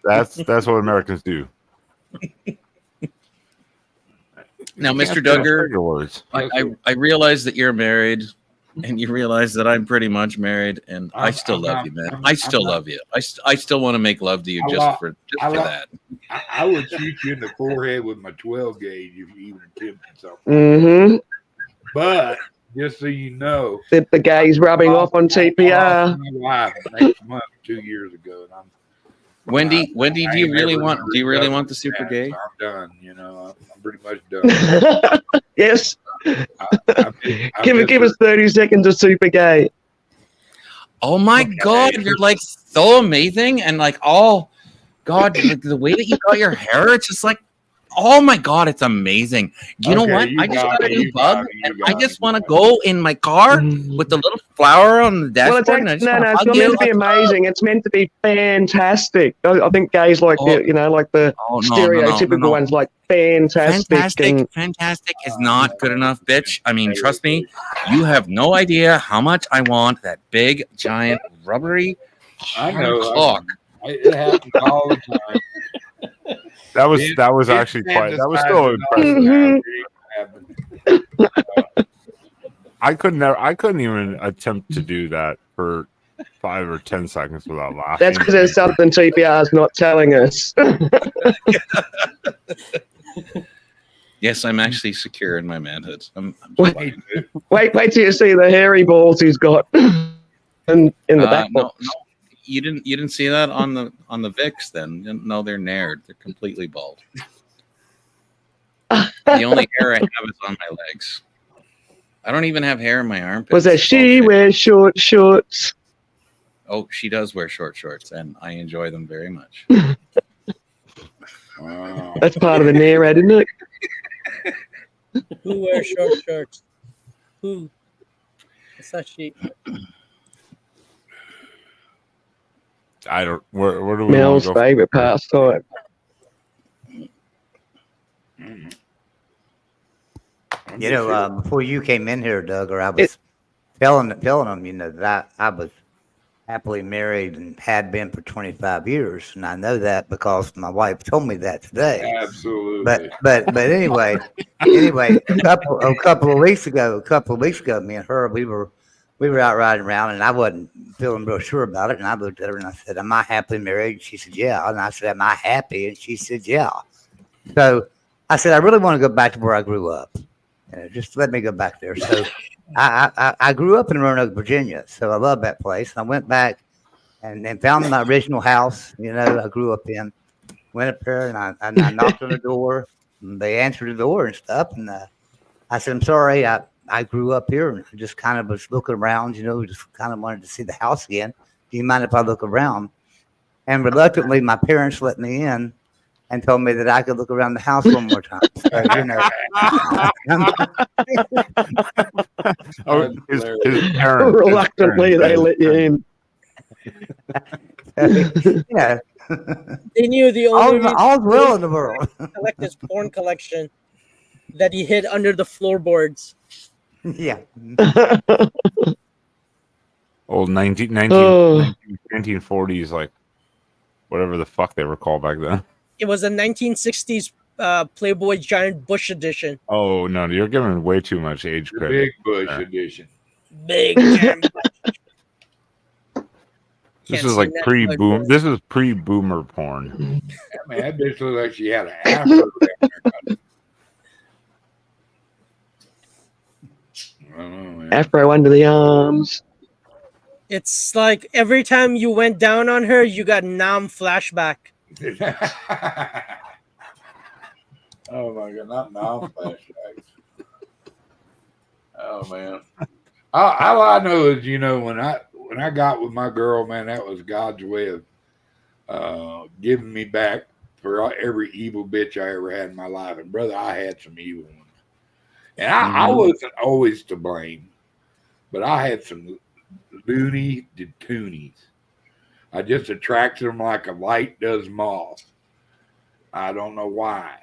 That's what Americans do. Now, Mr. Can't say Duggar, trigger words. I realize that you're married, and you realize that I'm pretty much married, and I still love you, man. I still love you. I still want to make love to you just for that. I would shoot you in the forehead with my 12 gauge if you even attempted something. Mm-hmm. But just so you know, The guy's rubbing off on TPR. my wife next month 2 years ago, and Wendy, do you really want the super super gay? I'm done. You know, I'm pretty much done. Yes. I Give us 30 seconds of super gay. Oh my God, you're like so amazing, and like, oh God, like, the way that you got your hair, it's just like, oh my God, it's amazing. You know what? I just got a new bug, and I just want to go in my car with the little flower on the Well, dashboard. And I just wanna it's hug not you. meant to be amazing. It's meant to be fantastic. I think gays like the stereotypical ones, like fantastic. Fantastic is not good enough, bitch. I mean, trust me, you have no idea how much I want that big, giant, rubbery I know. clock. It happens all the time. That was actually quite. That was still impressive. I couldn't even attempt to do that for 5 or 10 seconds without laughing. That's because there's something TPR is not telling us. Yes, I'm actually secure in my manhood. I'm Wait till you see the hairy balls he's got in the back box. No, you didn't see that on the Vicks then? No, they're nared. They're completely bald. The only hair I have is on my legs. I don't even have hair in my armpits. Was that she wears short shorts? Oh, she does wear short shorts, and I enjoy them very much. Wow. That's part of the narrative, isn't it? Who wears short shorts? Who? It's not she. I don't. Where do we Mel's want to go? favorite pastime. You know, before you came in here, Doug, or I was telling them, you know, that I was happily married and had been for 25 years, and I know that because my wife told me that today. Absolutely. But anyway, a couple of weeks ago, me and her, we were out riding around, and I wasn't feeling real sure about it. And I looked at her and I said, "Am I happily married?" She said, "Yeah." And I said, "Am I happy?" And she said, "Yeah." So I said, "I really want to go back to where I grew up. Just let me go back there." So I grew up in Roanoke, Virginia, so I love that place. And I went back and found my original house, you know, I grew up in. Went up there and I knocked on the door. And they answered the door and stuff. And I said, "I'm sorry, I grew up here and I just kind of was looking around, you know, just kind of wanted to see the house again. Do you mind if I look around?" And reluctantly, my parents let me in and told me that I could look around the house one more time. So, you know, his parents. Reluctantly, they let you in. yeah. They knew the only reason all's well in the world. collect his porn collection that he hid under the floorboards. Yeah. Old 1940s, like whatever the fuck they were called back then. It was a 1960s Playboy Giant Bush edition. Oh no, you're giving way too much age The credit. Big Bush edition. Big Giant Bush. This Can't is like stand that pre-boom. blood. This is pre-boomer porn. Yeah, man, that bitch looked like she had an afro down there. I don't know, man. Afro under the arms. It's like every time you went down on her, you got Nam flashback. Oh my god, not now flashbacks. Oh man. All I know is, when I got with my girl, man, that was God's way of giving me back for every evil bitch I ever had in my life. And brother, I had some evil ones. And I wasn't always to blame, but I had some loony toonies. I just attracted them like a light does moth. I don't know why.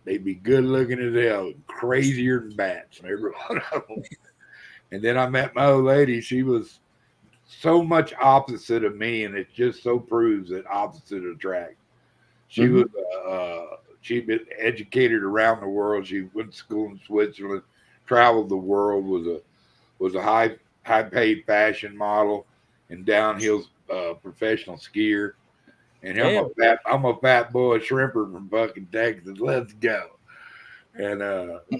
They'd be good looking as hell, crazier than bats, every one of them. And then I met my old lady. She was so much opposite of me, and it just so proves that opposite attract. She was she'd been educated around the world. She went to school in Switzerland, traveled the world, was a high paid fashion model and downhill professional skier. And I'm a fat boy shrimper from fucking Texas. Let's go. And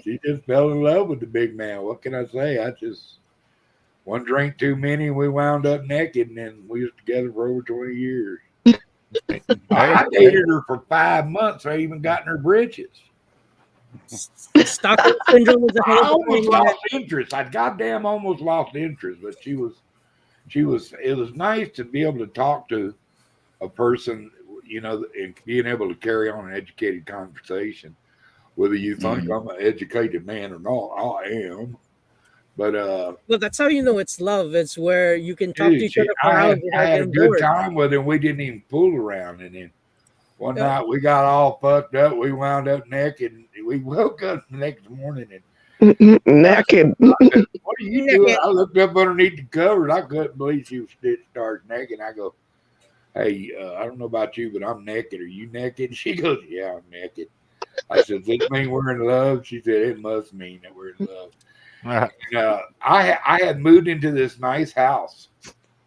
she just fell in love with the big man. What can I say? I just one drink too many, and we wound up naked, and then we was together for over 20 years. I dated her for 5 months. I even got in her britches. Stockholm syndrome is a hell I of a almost thing, lost interest. I goddamn almost lost interest, but it was nice to be able to talk to a person, and being able to carry on an educated conversation. Whether you think I'm an educated man or not, I am. But well, that's how you know it's love. It's where you can talk to each other for hours I without had a getting good bored. time with him. We didn't even fool around. And then one night we got all fucked up. We wound up naked. And we woke up the next morning and Naked. I said, what are you doing? I looked up underneath the covers. I couldn't believe she was started naked. I go, hey, I don't know about you, but I'm naked. Are you naked? She goes, yeah, I'm naked. I said, does this mean we're in love? She said, it must mean that we're in love. And, I had moved into this nice house.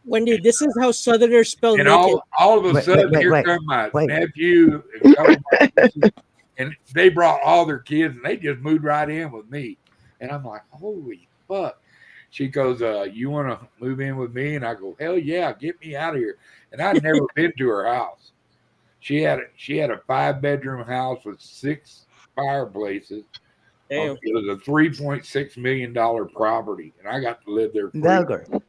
Wendy, this is how Southerners spell And naked. all of a sudden, here come my nephew and couple of my nieces, and they brought all their kids, and they just moved right in with me. And I'm like, holy fuck. She goes, you want to move in with me? And I go, hell yeah, get me out of here. And I'd never been to her house. She had a 5-bedroom house with 6 fireplaces. Damn. It was a $3.6 million property, and I got to live there. Duggar, Hold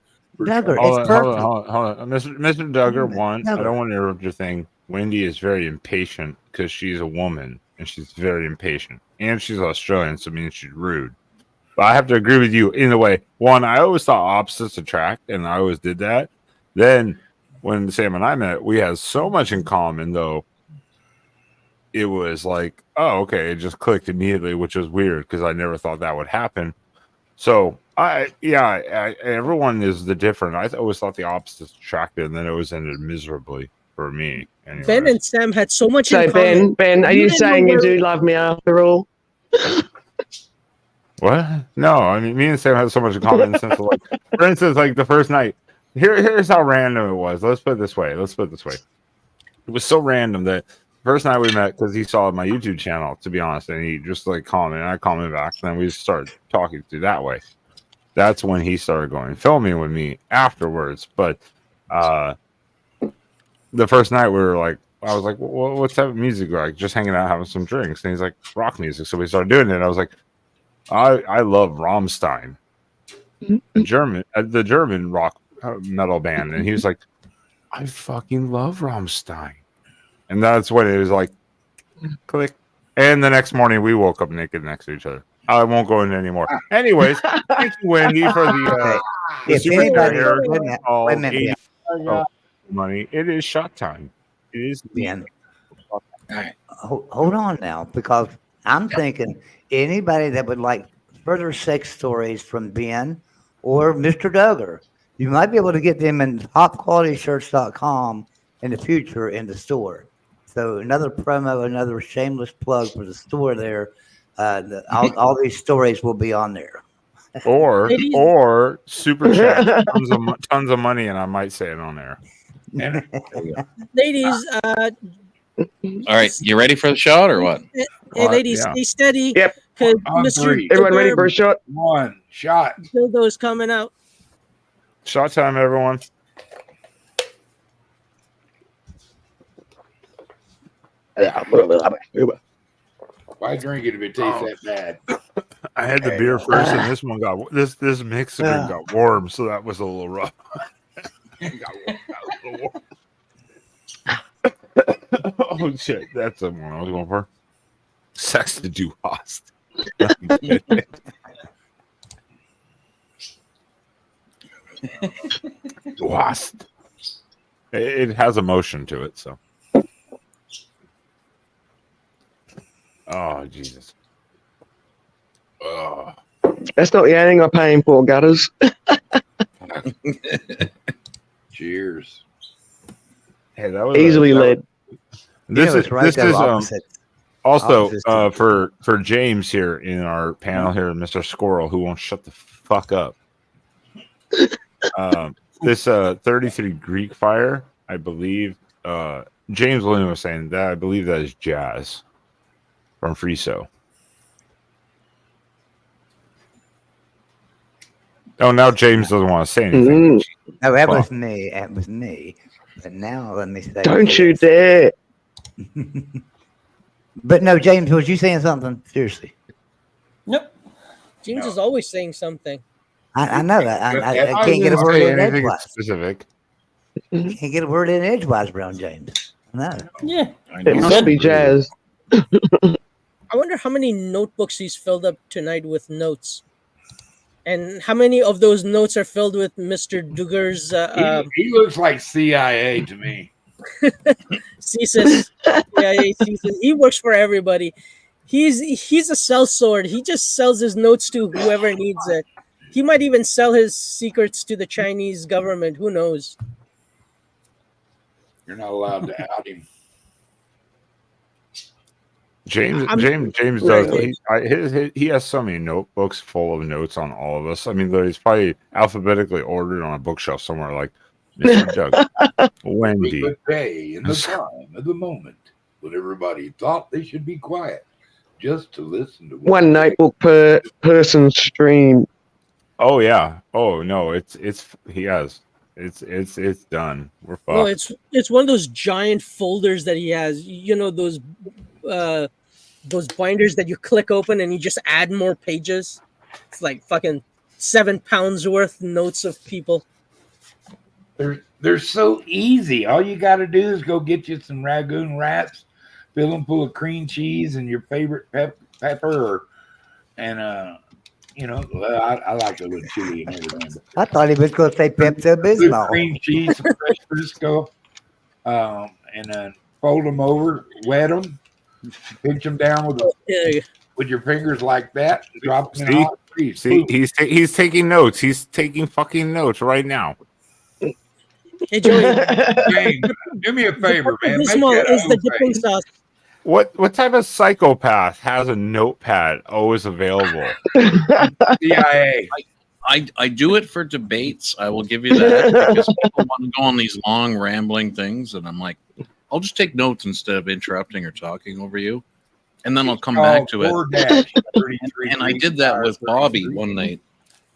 it's perfect. on. Mr. Duggar, Duggar. I don't want to interrupt your thing. Wendy is very impatient because she's a woman, and she's very impatient. And she's Australian, so it means she's rude. But I have to agree with you in a way. One, I always thought opposites attract, and I always did that. Then when Sam and I met, we had so much in common, though. It was like, oh, okay, it just clicked immediately, which was weird because I never thought that would happen. So everyone is the different. I always thought the opposites attracted, and then it was ended miserably for me. Anyways. Ben and Sam had so much So in common. Ben, are you saying you do love me after all? What? No, I mean, me and Sam had so much in common in the sense of, like, for instance, like the first night. Here's how random it was. Let's put it this way. It was so random that first night we met because he saw my YouTube channel, to be honest, and he just like commented, and I commented back, and then we just started talking through that way. That's when he started going filming with me afterwards. But the first night we were like, I was like, well, what's that music like? Just hanging out, having some drinks, and he's like, rock music. So we started doing it. And I was like, I love Rammstein, the German rock metal band, and he was like, I fucking love Rammstein. And that's when it was like, click. And the next morning, we woke up naked next to each other. I won't go into anymore. Anyways, thank you, Wendy, for the super Wait a minute. money. It is shot time. It is. Ben. Hold on now, because I'm thinking anybody that would like further sex stories from Ben or Mr. Duggar, you might be able to get them in topqualityshirts.com in the future in the store. So another promo, another shameless plug for the store there. All these stories will be on there. Or super chat tons of money, and I might say it on there. And Ladies, All right, you ready for the shot or what? hey, ladies, yeah. stay steady. Yep. Because On Mr. three. Everyone ready for a shot? one shot. Dildo's coming out. Shot time, everyone. Why drink it if it tastes that bad? I had the beer first, and this one got this Mexican got warm, so that was a little rough. Oh shit, that's the one I was going for. Sex to do host. Lost. It has emotion to it, so. Oh Jesus. Oh. That's not the only thing I'm paying for, Gutters. Cheers. Hey, that was Easily led. This it's right is opposite. also opposite for James here in our panel here, Mr. Squirrel, who won't shut the fuck up. This 33 Greek Fire, I believe. James William was saying that I believe that is jazz from Friso. Oh, now James doesn't want to say anything. No, that Well. was me. That was me. But now let me say. Don't you this. dare. But no, James, was you saying something? Seriously. Nope. James is always saying something. I know that. I I can't get a didn't word say in anything edgewise. specific. Can't get a word in edgewise, Brown James. No. Yeah. It must be jazz. I wonder how many notebooks he's filled up tonight with notes. And how many of those notes are filled with Mr. Duggar's He looks like CIA to me. CSIS, CIA CSIS. He works for everybody. He's a sellsword. He just sells his notes to whoever needs it. He might even sell his secrets to the Chinese government. Who knows? You're not allowed to out him. James does. He has so many notebooks full of notes on all of us. I mean, he's probably alphabetically ordered on a bookshelf somewhere, like Mr. Doug, Wendy. The day and the time of the moment when everybody thought they should be quiet, just to listen to One notebook per person stream. Oh yeah. Oh no. It's he has. It's done. We're fucked. No, it's one of those giant folders that he has. You know those binders that you click open and you just add more pages. It's like fucking 7 pounds worth notes of people. They're so easy. All you got to do is go get you some Ragoon wraps, fill them full of cream cheese and your favorite pepper, and I like a little chili and everything. I thought he was going to say Pepto Bismol. Cream cheese, some fresh Crisco, and then fold them over, wet them, pinch them down with your fingers like that, drop them in hot grease. See, he's taking notes. He's taking fucking notes right now. Hey Joey, James, do me a favor, man. Make Bismol that is the old dipping thing. sauce. What type of psychopath has a notepad always available? CIA. I do it for debates. I will give you that because people want to go on these long rambling things, and I'm like, I'll just take notes instead of interrupting or talking over you, and then I'll come back to it. And I did that with Bobby one night,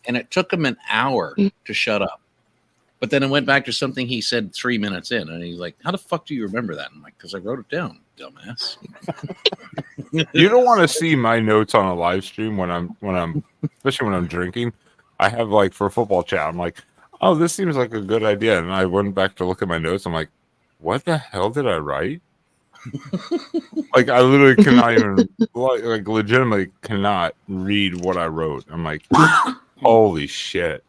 and it took him an hour to shut up. But then it went back to something he said 3 minutes in, and he's like, "How the fuck do you remember that?" I'm like, "Because I wrote it down, dumbass." You don't want to see my notes on a live stream when I'm especially when I'm drinking. I have like for a football chat, I'm like, oh, this seems like a good idea. And I went back to look at my notes. I'm like, what the hell did I write? Like I literally cannot even like legitimately cannot read what I wrote. I'm like, holy shit.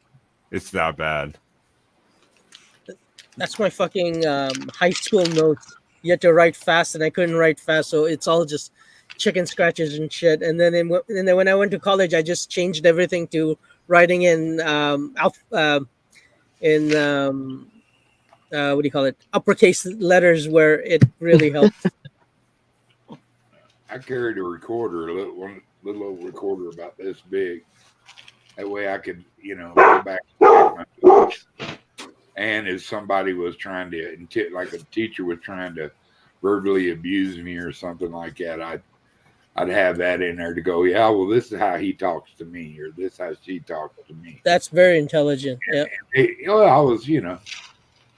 It's that bad. That's my fucking high school notes. You had to write fast, and I couldn't write fast, so it's all just chicken scratches and shit. And then when I went to college, I just changed everything to writing in what do you call it? Uppercase letters, where it really helped. I carried a recorder, one little old recorder about this big. That way I could, go back and check my notes. and if somebody was trying to, like a teacher was trying to verbally abuse me or something like that, I'd have that in there to go, yeah, well, this is how he talks to me, or this is how she talks to me. That's very intelligent. Yeah. I was,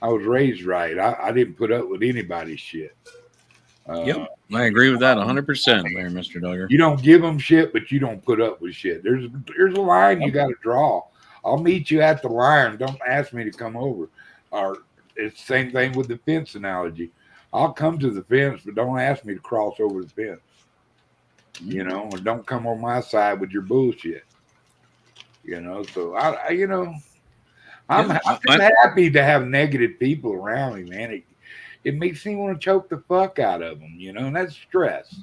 I was raised right. I didn't put up with anybody's shit. Yep, I agree with that 100%, there, Mr. Duggar. You don't give them shit, but you don't put up with shit. There's a line you got to draw. I'll meet you at the line. Don't ask me to come over. Or it's the same thing with the fence analogy. I'll come to the fence, but don't ask me to cross over the fence. Or don't come on my side with your bullshit. So I'm happy to have negative people around me, man. It makes me want to choke the fuck out of them, and that's stress.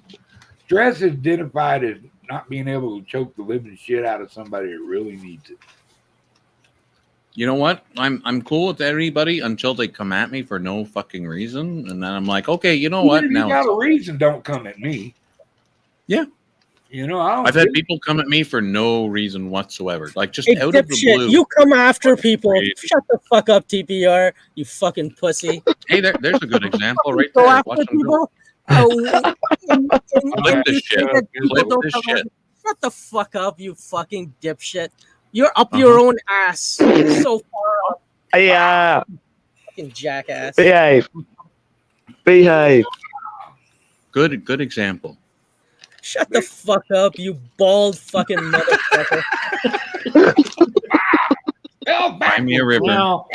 Stress is identified as not being able to choke the living shit out of somebody that really needs it. You know what? I'm cool with anybody until they come at me for no fucking reason, and then I'm like, okay, you know what? If you got a reason, don't come at me. Yeah. I've had people come at me for no reason whatsoever. Like just out of the blue. You come after people. Shut the fuck up, TPR, you fucking pussy. Hey, there's a good example right Go there. after people. Flip this shit. Flip this shit. Shut the fuck up, you fucking dipshit. You're up your own ass. So far up. Yeah. Fucking jackass. Behave. Good example. Shut the fuck up, you bald fucking motherfucker. Buy me a ribbon. Well,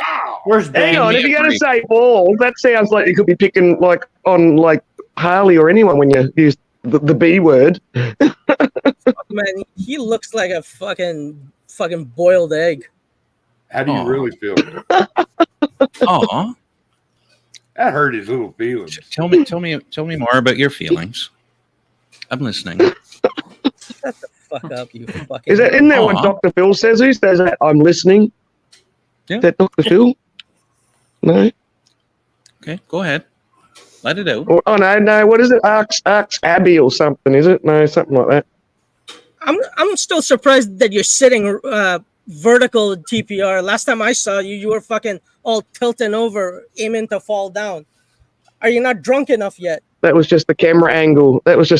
where's Ben? Hang on, if you're going to say balls, that sounds like you could be picking on Harley or anyone when you use the B word. Man, he looks like a fucking boiled egg. How do you really feel? Aw. That hurt his little feelings. Tell me more about your feelings. I'm listening. Shut the fuck up, you fucking. Isn't that what Dr. Phil says? Who says that? I'm listening. Yeah. Is that Dr. Phil? No. Okay, go ahead. Let it out. Oh no. What is it? Arx Abbey or something? Is it? No, something like that. I'm still surprised that you're sitting vertical, TPR. Last time I saw you, you were fucking all tilting over, aiming to fall down. Are you not drunk enough yet? That was just the camera angle. Exactly.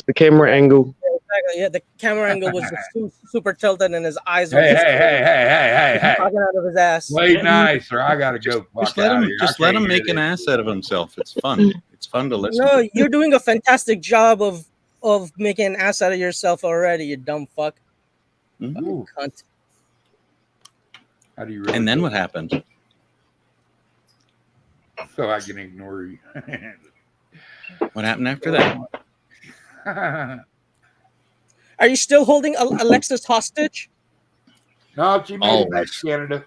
Yeah, the camera angle was just super tilted, and his eyes were talking out of his ass. Play nice, or I gotta go. Just let him make an ass out of himself. It's fun. It's fun to listen. No, you're doing a fantastic job of making an ass out of yourself already. You dumb fuck. Mm-hmm. Cunt. How do you? Really and then what happened? So I can ignore you. What happened after that? Are you still holding Alexis hostage? No, she made it back to Canada.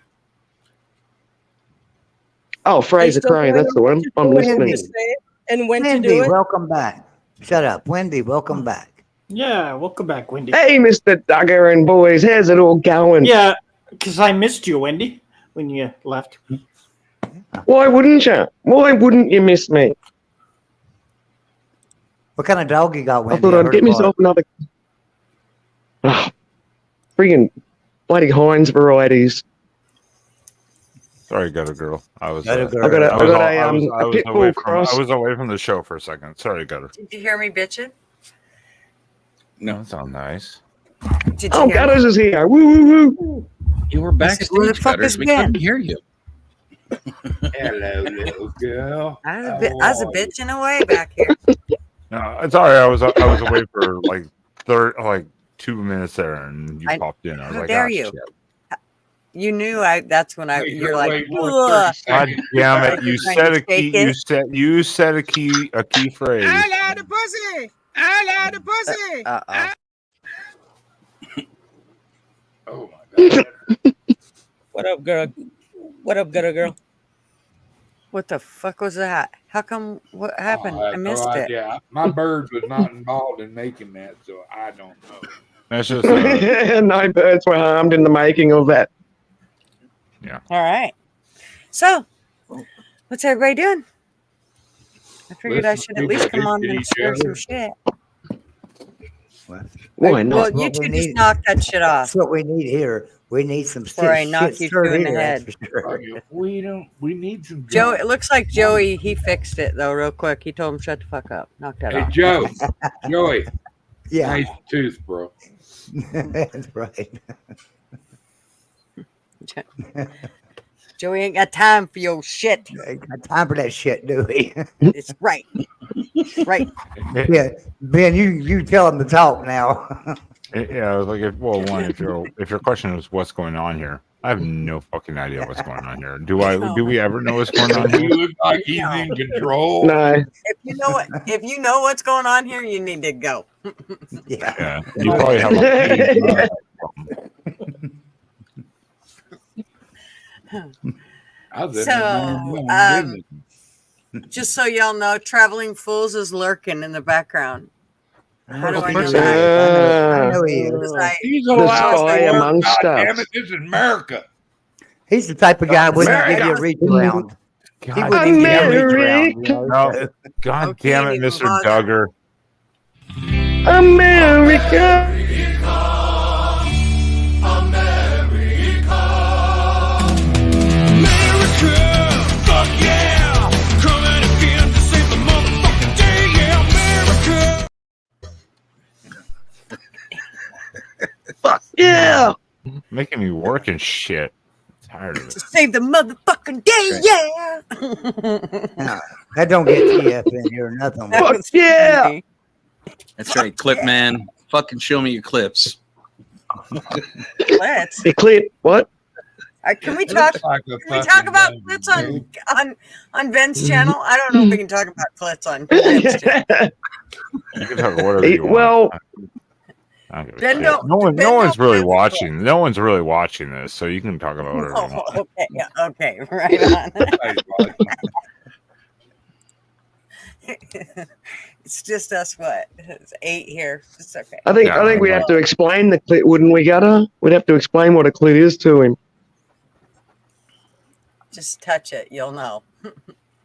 Oh, Fraser Crane, that's the one. I'm listening. And when Wendy, to do it? welcome back. Shut up. Wendy, welcome back. Yeah, welcome back, Wendy. Hey, Mr. Duggar and boys, how's it all going? Yeah, because I missed you, Wendy, when you left. Why wouldn't you? Why wouldn't you miss me? What kind of dog you got, Wendy? I thought I'd get myself another. Oh, friggin' bloody Heinz varieties. Sorry, Gutter Girl. I was I got a pit bull cross. I was away from the show for a second. Sorry, Gutter. Did you hear me bitching? No, that sounds nice. Did you hear Gutters is here. Woo, woo, woo. You were backstage, Gutters. We couldn't hear you. Hello, little girl. I was a bitching away back here. No, it's all right. I was away for like 2 minutes there, and you popped in. I was How like, dare oh, you? shit. You knew that's when you're like, God damn it! You said a key. You said a key phrase. I love the pussy. I love the pussy. Oh my God. What up, girl? What up, Gutter Girl? What the fuck was that? How come? What happened? I missed it. Yeah, my bird was not involved in making that, so I don't know. That's just no birds were harmed in the making of that. Yeah. All right. So, what's everybody doing? I figured I should at least come on and stir some shit. Why not? Well, you two just knock that shit off. That's what we need here. We need some Before I shit, knock shit you stirred two in the here, that's head. for sure. We need some. Joe, it looks like Joey, he fixed it though, real quick. He told him shut the fuck up. Knock that Hey off. Joey, Yeah, nice tooth, bro. that's right. Joey ain't got time for your shit. Ain't got time for that shit, do we? It's right. Right. Yeah, Ben, you tell him to talk now. Yeah, I was like, if your question is what's going on here, I have no fucking idea what's going on here. Do we ever know what's going on He here? looks like he's in control. No. If you know what's going on here, you need to go. Yeah. Yeah, you probably have a So, just so y'all know, Traveling Fools is lurking in the background. How do I know that? I know he is. Because I- He's The allowed spy to work. amongst God damn us. it, this is America. He's the type of guy who wouldn't give you a reach around. He wouldn't even give you a reach around. You know? No, God damn it, Mr. Duggar. America. Fuck yeah! Making me work and shit. Tired of it. To save the motherfucking day, yeah. No, that don't get TF in here or nothing. Fuck yeah! That's right, clip man. Fucking show me your clips. Let's. The clip. What? Can we talk? Can we talk about clits on Ben's channel? I don't know if we can talk about clits on Ben's channel. You can talk whatever you want. Well, I don't give a Ben shit. don't- no Ben one's don't really have a watching. No one's really watching this, so you can talk about whatever you want. Oh, okay, yeah, okay, right on. It's just us. What? It's 8 here. It's okay. I think we have to explain the clit, wouldn't we, Gutter? We'd have to explain what a clit is to him. Just touch it. You'll know.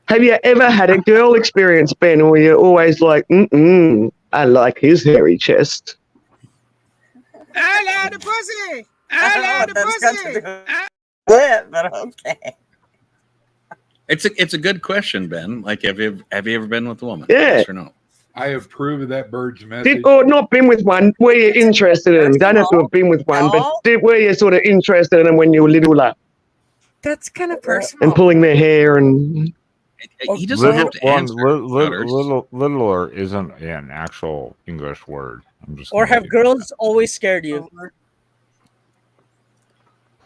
Have you ever had a girl experience, Ben, where you're always like, I like his hairy chest? I like the pussy. I don't know I like what the that's got to pussy. do with, but okay. It's a good question, Ben. Like, have you ever been with a woman? Yeah. Yes or no? I approve of that bird's message. Or not been with one, were you interested in them? You don't have to have been with one, but were you sort of interested in them when you were littler That's kind of personal. and pulling their hair and... He doesn't have to answer. Littler isn't an actual English word. I'm just. Or gonna have leave girls always scared you?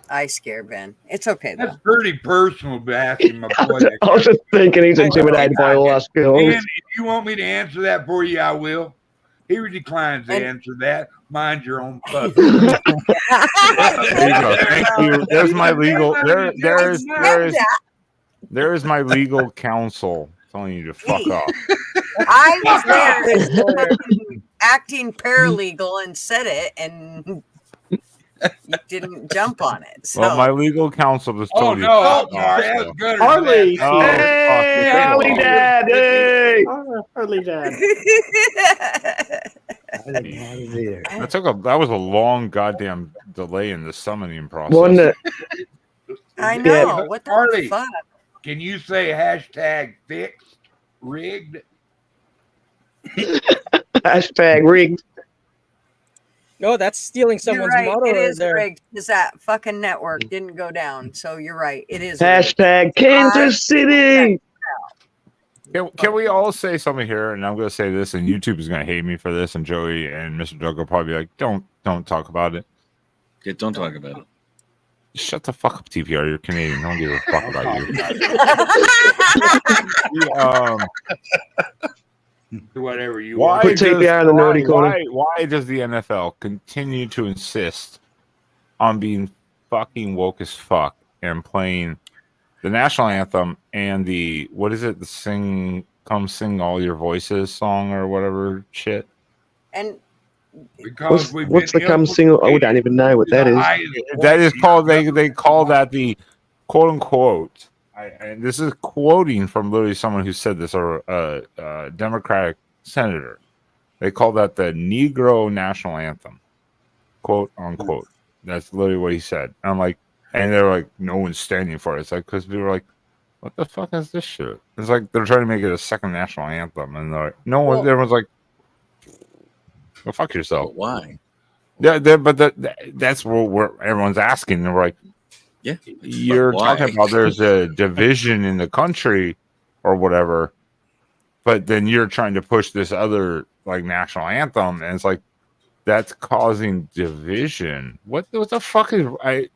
I scare Ben. It's okay though. That's pretty personal, to asking my boy. That I was just thinking he's intimidated by all us girls. And if you want me to answer that for you, I will. He declines to answer that. Mind your own fuck. There you go. Thank you. There's my legal. There is my legal counsel telling you to fuck off. I was there as acting paralegal and said it, and you didn't jump on it. So. Well, my legal counsel just Oh, told you. no, fuck I'm sorry. off, That's so. good. Harley. Oh, Hey, fuck, Harley you're Dad, hey! Harley Dad. That was a long goddamn delay in the summoning process. Wasn't it? I know. Yeah. What the Harley. fuck? Can you say hashtag fixed, rigged? Hashtag rigged. No, that's stealing You're someone's right. motto It right is there. rigged because that fucking network didn't go down. So you're right. It is. Hashtag Kansas City. Can we all say something here? And I'm going to say this, and YouTube is going to hate me for this, and Joey and Mr. Doug will probably be like, "Don't talk about it." Yeah, don't talk about it. Shut the fuck up, TPR. You're Canadian. Don't give a fuck about you. Whatever you Why want. Put TPR in the naughty corner. why does the NFL continue to insist on being fucking woke as fuck and playing the national anthem and the the Come Sing All Your Voices song or whatever shit? And Because What's the come single? Oh, we don't even know what that is. That is called they call that the quote unquote. And this is quoting from literally someone who said this, or a Democratic senator. They call that the Negro national anthem, quote unquote. That's literally what he said. And I'm like, and they're like, no one's standing for it. It's like, because people were like, what the fuck is this shit? It's like they're trying to make it a second national anthem, and they're like, no one. Everyone's like, well, fuck yourself. Why? Yeah, but that's what everyone's asking. And we're like, Yeah, you're talking about there's a division in the country or whatever, but then you're trying to push this other like national anthem, and it's like that's causing division. What the fuck is I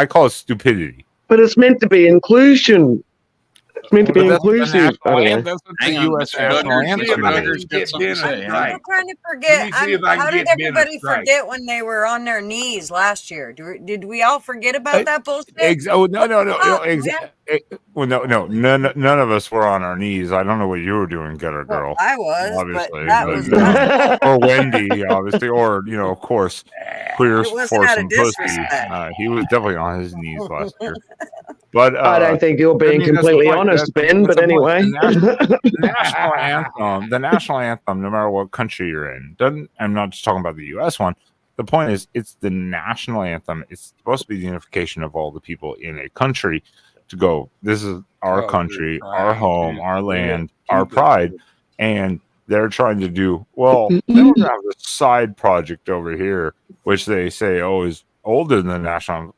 call it stupidity. But it's meant to be inclusion. It's meant to be inclusive. That's what the U.S. national anthem I'm trying to forget. How did everybody forget when they were on their knees last year? Did we all forget about that bullshit? No. Well, no. None of us were on our knees. I don't know what you were doing, Gutter Girl. I was, obviously, but that was or Wendy, obviously, or of course, Queers for some pussy. He was definitely on his knees last year. But I don't think you're being completely honest, Ben. But anyway, the national anthem, no matter what country you're in, I'm not just talking about the U.S. one. The point is, it's the national anthem. It's supposed to be the unification of all the people in a country to go, this is our country, our home, our land, our pride. And they're trying to do, well, they don't have a side project over here, which they say, is older than the national.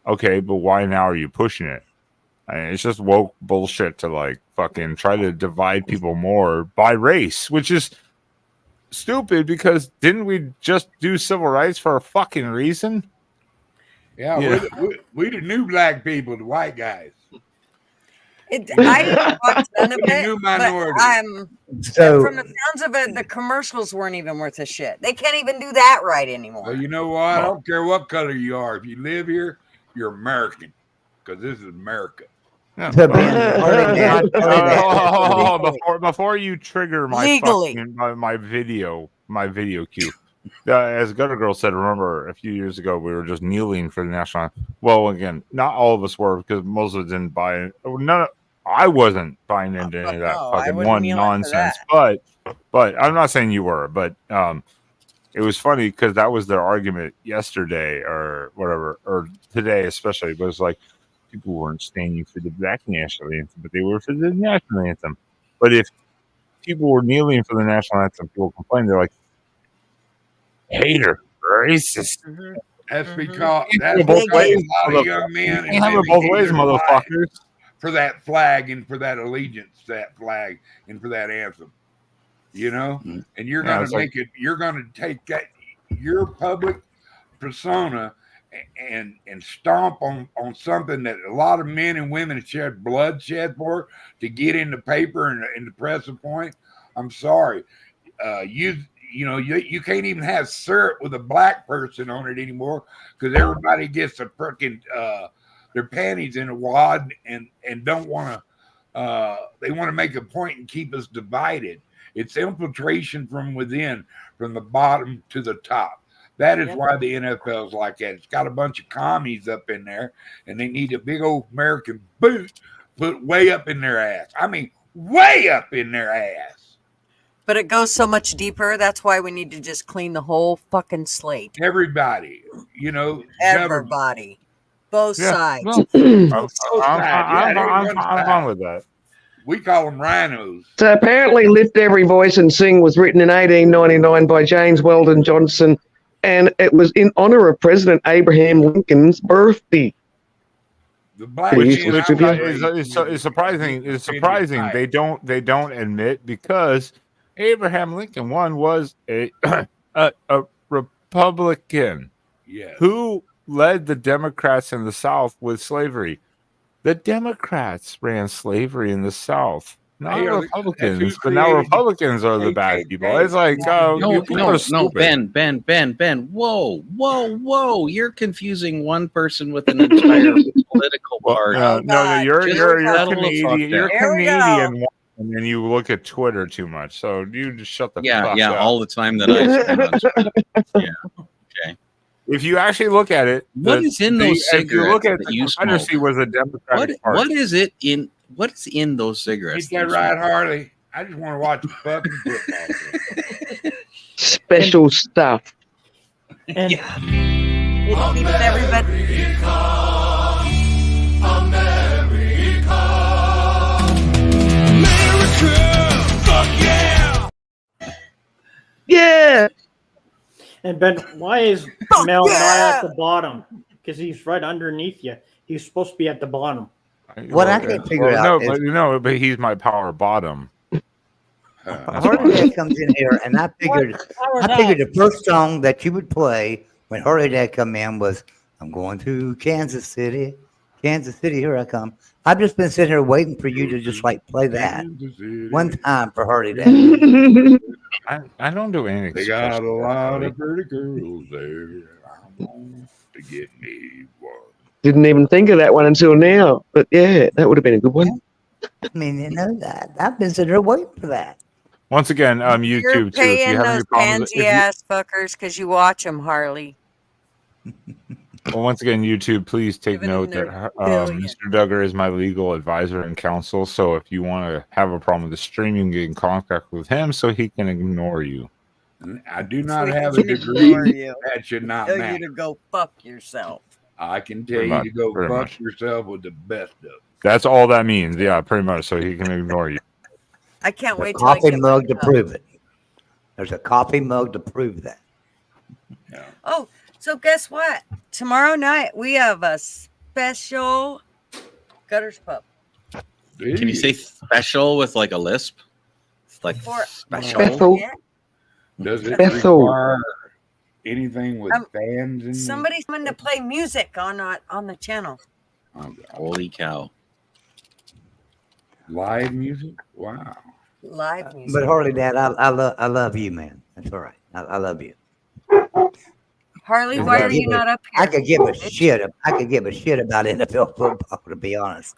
Okay, but why now are you pushing it? I mean, it's just woke bullshit to like fucking try to divide people more by race, which is stupid because didn't we just do civil rights for a fucking reason? Yeah. We the new black people, the white guys. I didn't watch none of it, new minority. So from the sounds of it, the commercials weren't even worth a shit. They can't even do that right anymore. Well, you know what? I don't care what color you are. If you live here, you're American because this is America. Yeah. Before you trigger my my video cue, as Gutter Girl said, remember a few years ago we were just kneeling for the national anthem. Well, again, not all of us were because most of us didn't buy it. I wasn't buying into any of that fucking one nonsense. But I'm not saying you were, but it was funny because that was their argument yesterday or whatever, or today especially. But it's like people weren't standing for the black national anthem, but they were for the national anthem. But if people were kneeling for the national anthem, people complained. They're like, hater, racist. That's because that's both ways, young men. You have it both ways, motherfuckers. For that flag and for that allegiance, that flag and for that anthem, and you're going to make it. You're going to take that your public persona and stomp on something that a lot of men and women shed bloodshed for to get in the paper and the press a point. I'm sorry, you can't even have syrup with a black person on it anymore because everybody gets a freaking their panties in a wad and don't want to. They want to make a point and keep us divided. It's infiltration from within, from the bottom to the top. That is why the NFL is like that. It's got a bunch of commies up in there, and they need a big old American boot put way up in their ass. I mean, way up in their ass. But it goes so much deeper. That's why we need to just clean the whole fucking slate. Everybody, everybody, both sides. Well, I'm fine with that. We call them rhinos. So apparently, Lift Every Voice and Sing was written in 1899 by James Weldon Johnson, and it was in honor of President Abraham Lincoln's birthday. The black is surprising. It's surprising they don't admit because Abraham Lincoln was a Republican. Yeah. Who led the Democrats in the South with slavery? The Democrats ran slavery in the South, not Republicans. But now Republicans are the bad people. It's like, no, Ben. Whoa! You're confusing one person with an entire political party. You're Canadian. You're Canadian, and then you look at Twitter too much. So you just shut the fuck up. Yeah, all the time that I spend on Twitter. Yeah. Okay. If you actually look at it, what is in those cigarettes? If you look at that the you Confederacy was a Democratic party. What's in those cigarettes? Get that right, Harley. I just want to watch the fucking football. Special stuff. And It keeps everybody. Yeah. And Ben, why is Fuck Mel yeah! not at the bottom? Because he's right underneath you. He's supposed to be at the bottom. What I can't figure out is but he's my power bottom. Harley Dad comes in here, and I figured the first song that you would play when Harley Dad come in was "I'm going to Kansas City, here I come." I've just been sitting here waiting for you to just like play that one time for Harley Dad. I don't do anything. They got a special, lot Harley. of pretty girls there. I'm on to get me one. Didn't even think of that one until now. But yeah, that would have been a good one. I mean, you know that I've been sitting here waiting for that. Once again, YouTube You're too. If paying you have any those problems, pansy ass fuckers because you watch them, Harley. well, once again, YouTube, please take Giving them note their that billion. Mr. Duggar is my legal advisor and counsel. So if you want to have a problem with the stream, you can get in contact with him so he can ignore you. I do not So have he a can degree. ignore you. That should not Tell matter. you to go fuck yourself. I can tell Pretty you much, to go pretty fuck much. yourself with the best of them. That's all that means. Yeah, pretty much. So he can ignore you. I can't There's a wait till I coffee get mug to my prove it. There's a coffee mug to prove that. Oh, so guess what? Tomorrow night we have a special Gutters Pub. Can you say special with like a lisp? It's like For- special. Bethel. Yeah. Does it Bethel. require anything with fans and Somebody's coming to play music on the channel. Holy cow. live music? Wow. Live music. But Harley Dad, I love you, man. That's all right. I love you. Harley, I why could are you give not a- up here? I could give a shit. I could give a shit about NFL football, to be honest.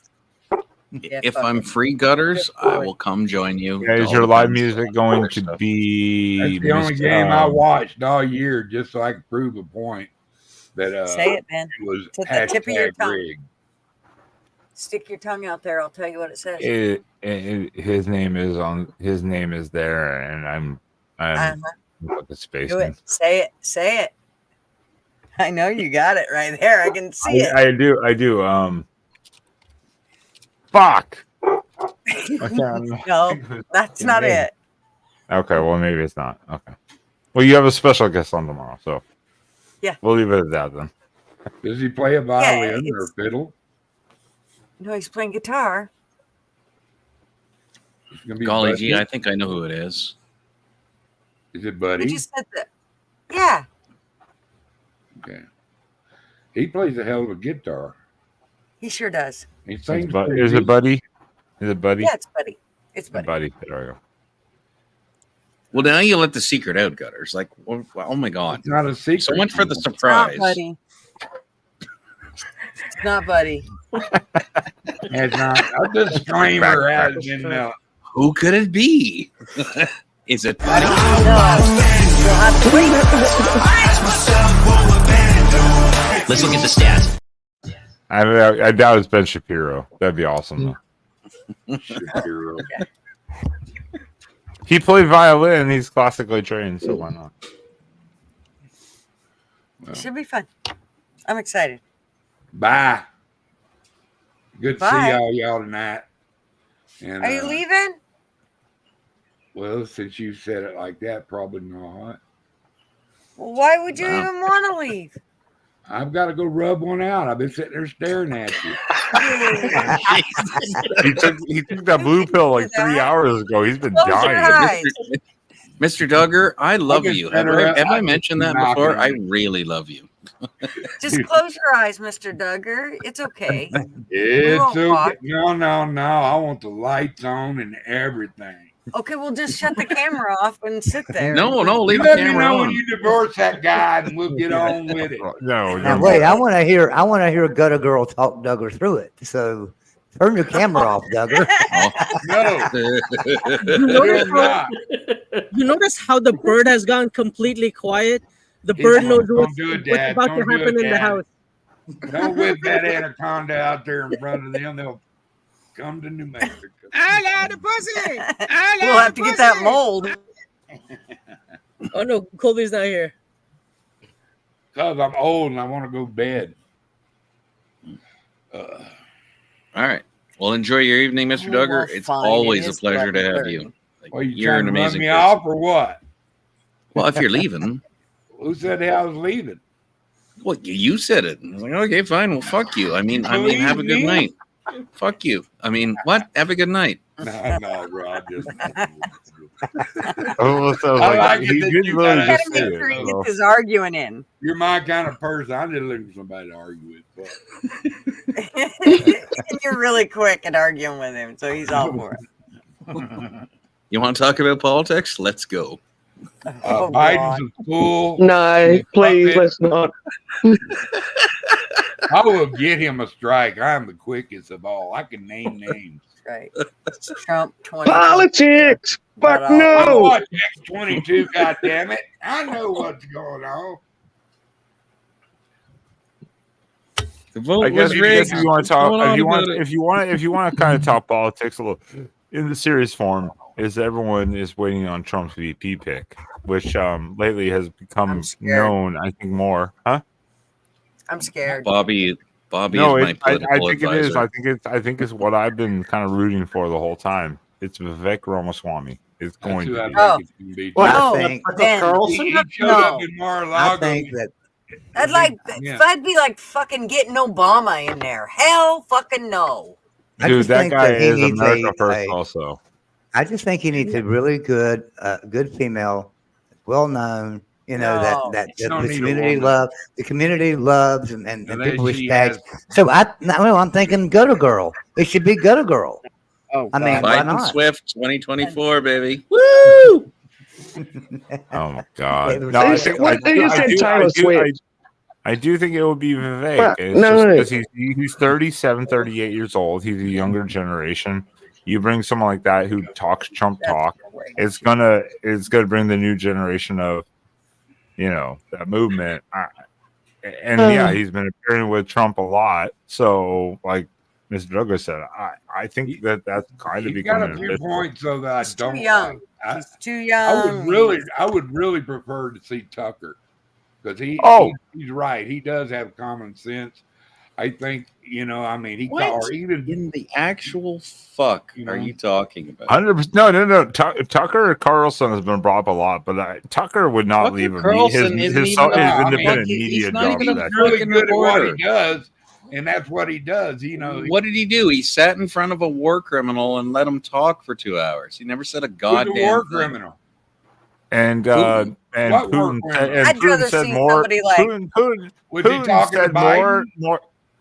Yeah, If fuck I'm it. free, Gutters, Good I boy. will come join you. Yeah, It is all your live depends music on going other to stuff. be? That's the only Mr. game I watched all year just so I could prove a point that Say it, man. it was To the tip of your hashtag tongue. rigged. Stick your tongue out there. I'll tell you what it says. His name is on. His name is there, and I'm fucking spacing. Do it. Say it. Say it. I know you got it right there. I can see it. I do. Fuck. Okay. No, that's not it. Okay, well maybe it's not. Okay. Well, you have a special guest on tomorrow, so Yeah. we'll leave it at that then. Does he play a violin or it's- fiddle? No, he's playing guitar. It's gonna be Golly Buddy? gee, I think I know who it is. Is it We Buddy? just said that. Yeah. Okay. He plays a hell of a guitar. He sure does. He sings. Is it Buddy? Is it Buddy? Yeah, it's Buddy. It's Buddy. Buddy. There we go. Well, now you let the secret out, Gutters. Like, oh my God. It's not a secret. So much for the It's not surprise. Buddy. It's not Buddy. It's not. A disclaimer has been. Who could it be? Is it Buddy? No. You'll have to wait. Let's look at the stats. I doubt it's Ben Shapiro. That'd be awesome though. Shapiro. He played violin. He's classically trained, so why not? It should be fun. I'm excited. Bye. Good to Bye. see y'all tonight. And, Are you leaving? Well, since you said it like that, probably not. Well, why would you Wow. even want to leave? I've got to go rub one out. I've been sitting there staring at you. He took that blue pill like 3 hours ago. He's been Close your dying. eyes. Mr. Duggar, I love can you. set Have her I, up. have I I mentioned can that knock before? her I in. really love you. Just close your eyes, Mr. Duggar. It's okay. It's won't okay. walk. No. I want the lights on and everything. Okay, we'll just shut the camera off and sit there. No, leave the Let me camera know on. when you divorce that guy, and we'll get on with it. No, Now no. wait, I want to hear Gutter Girl talk Duggar through it. So turn your camera off, Duggar. No, You notice, you're not. you notice how the bird has gone completely quiet? The He's bird like, knows "Don't do it, what's Dad. about Don't to do it, happen in the Dad." house. Don't whip that anaconda out there in front of them. They'll come to New Mexico. I love the pussy. I We'll have to get that mold. Oh no, Colby's not here. Because I'm old and I want to go to bed. All right. Well, enjoy your evening, Mr. Oh, Duggar. well, It's fine. always It a is pleasure to have 11:30. you. Like, Well, you you're trying an to run amazing me person. off or what? Well, if you're leaving, Who said I was leaving? well, you said it. I was like, okay, fine. Well, fuck you. I mean, have a good Believe me? night. Fuck you. I mean, what? Have a good night. No, bro. I just. Oh, so I like, like it he that did you really gotta Gotta just say make it. sure he so. gets his arguing in. You're my kind of person. I'm just looking for somebody to argue with. And you're really quick at arguing with him, so he's all for it. You want to talk about politics? Let's go. Oh, Biden's God. a fool. No, please, Puppet. let's not. I will get him a strike. I'm the quickest of all. I can name names. Right. It's Trump 20. Politics. Fuck I no. watch X22. God damn it! I know what's going on. The vote I guess, was rigged. if you want to talk, Going on if you want, about it. if you want to kind of talk politics a little in the serious form, is everyone is waiting on Trump's VP pick, which lately has become I'm scared. known. I think more, huh? I'm scared. Bobby No, is my I political think advisor. it is. I think it's what I've been kind of rooting for the whole time. It's Vivek Ramaswamy. It's That's going who to I be. Oh. think it's going to be. Well, No, I think, Ben. Carlson? He showed No. up in Mar-a-Lago. I think that I'd like, Yeah. that'd be like fucking getting Obama in there. Hell fucking no. I Dude, just that think guy that he is needs America a- first. a- Also, I just think he needs a really good, good female, well known. You know No. that Don't the need a community woman. the community loves, and And then people she respect. has- So I'm thinking Gutter Girl. It should be Gutter Girl. Oh, I mean, God. why Biden not? Swift 2024, baby. Woo! oh my god! They No, I just think said- they just said Taylor Swift. I do think it would be Vivek. Well, It's no. just because he's 37, 38 years old. He's a younger generation. You bring someone like that who talks Trump That's talk, great. it's gonna bring the new generation of, that movement. Yeah, he's been appearing with Trump a lot. So, like Mr. Douglas said, I think that's kind of He's got becoming a few official. points though that I He's too don't young. like. I He's too young. would really prefer to see Tucker because Oh. he's right. He does have common sense. I think he What? or even In the actual fuck are you talking about? 100%. No. Tucker Carlson has been brought up a lot, but Tucker would not Tucker leave his Carlson isn't his even a independent fucking- he's media not job. even for a that really fucking good at what reporter. he does, and that's what he does. What did he do? He sat in front of a war criminal and let him talk for 2 hours. He never said a Who's goddamn a war thing. criminal? And Putin. What war Putin criminal? I'd rather Putin said see more. somebody like- Putin Was he talking to said more. Biden?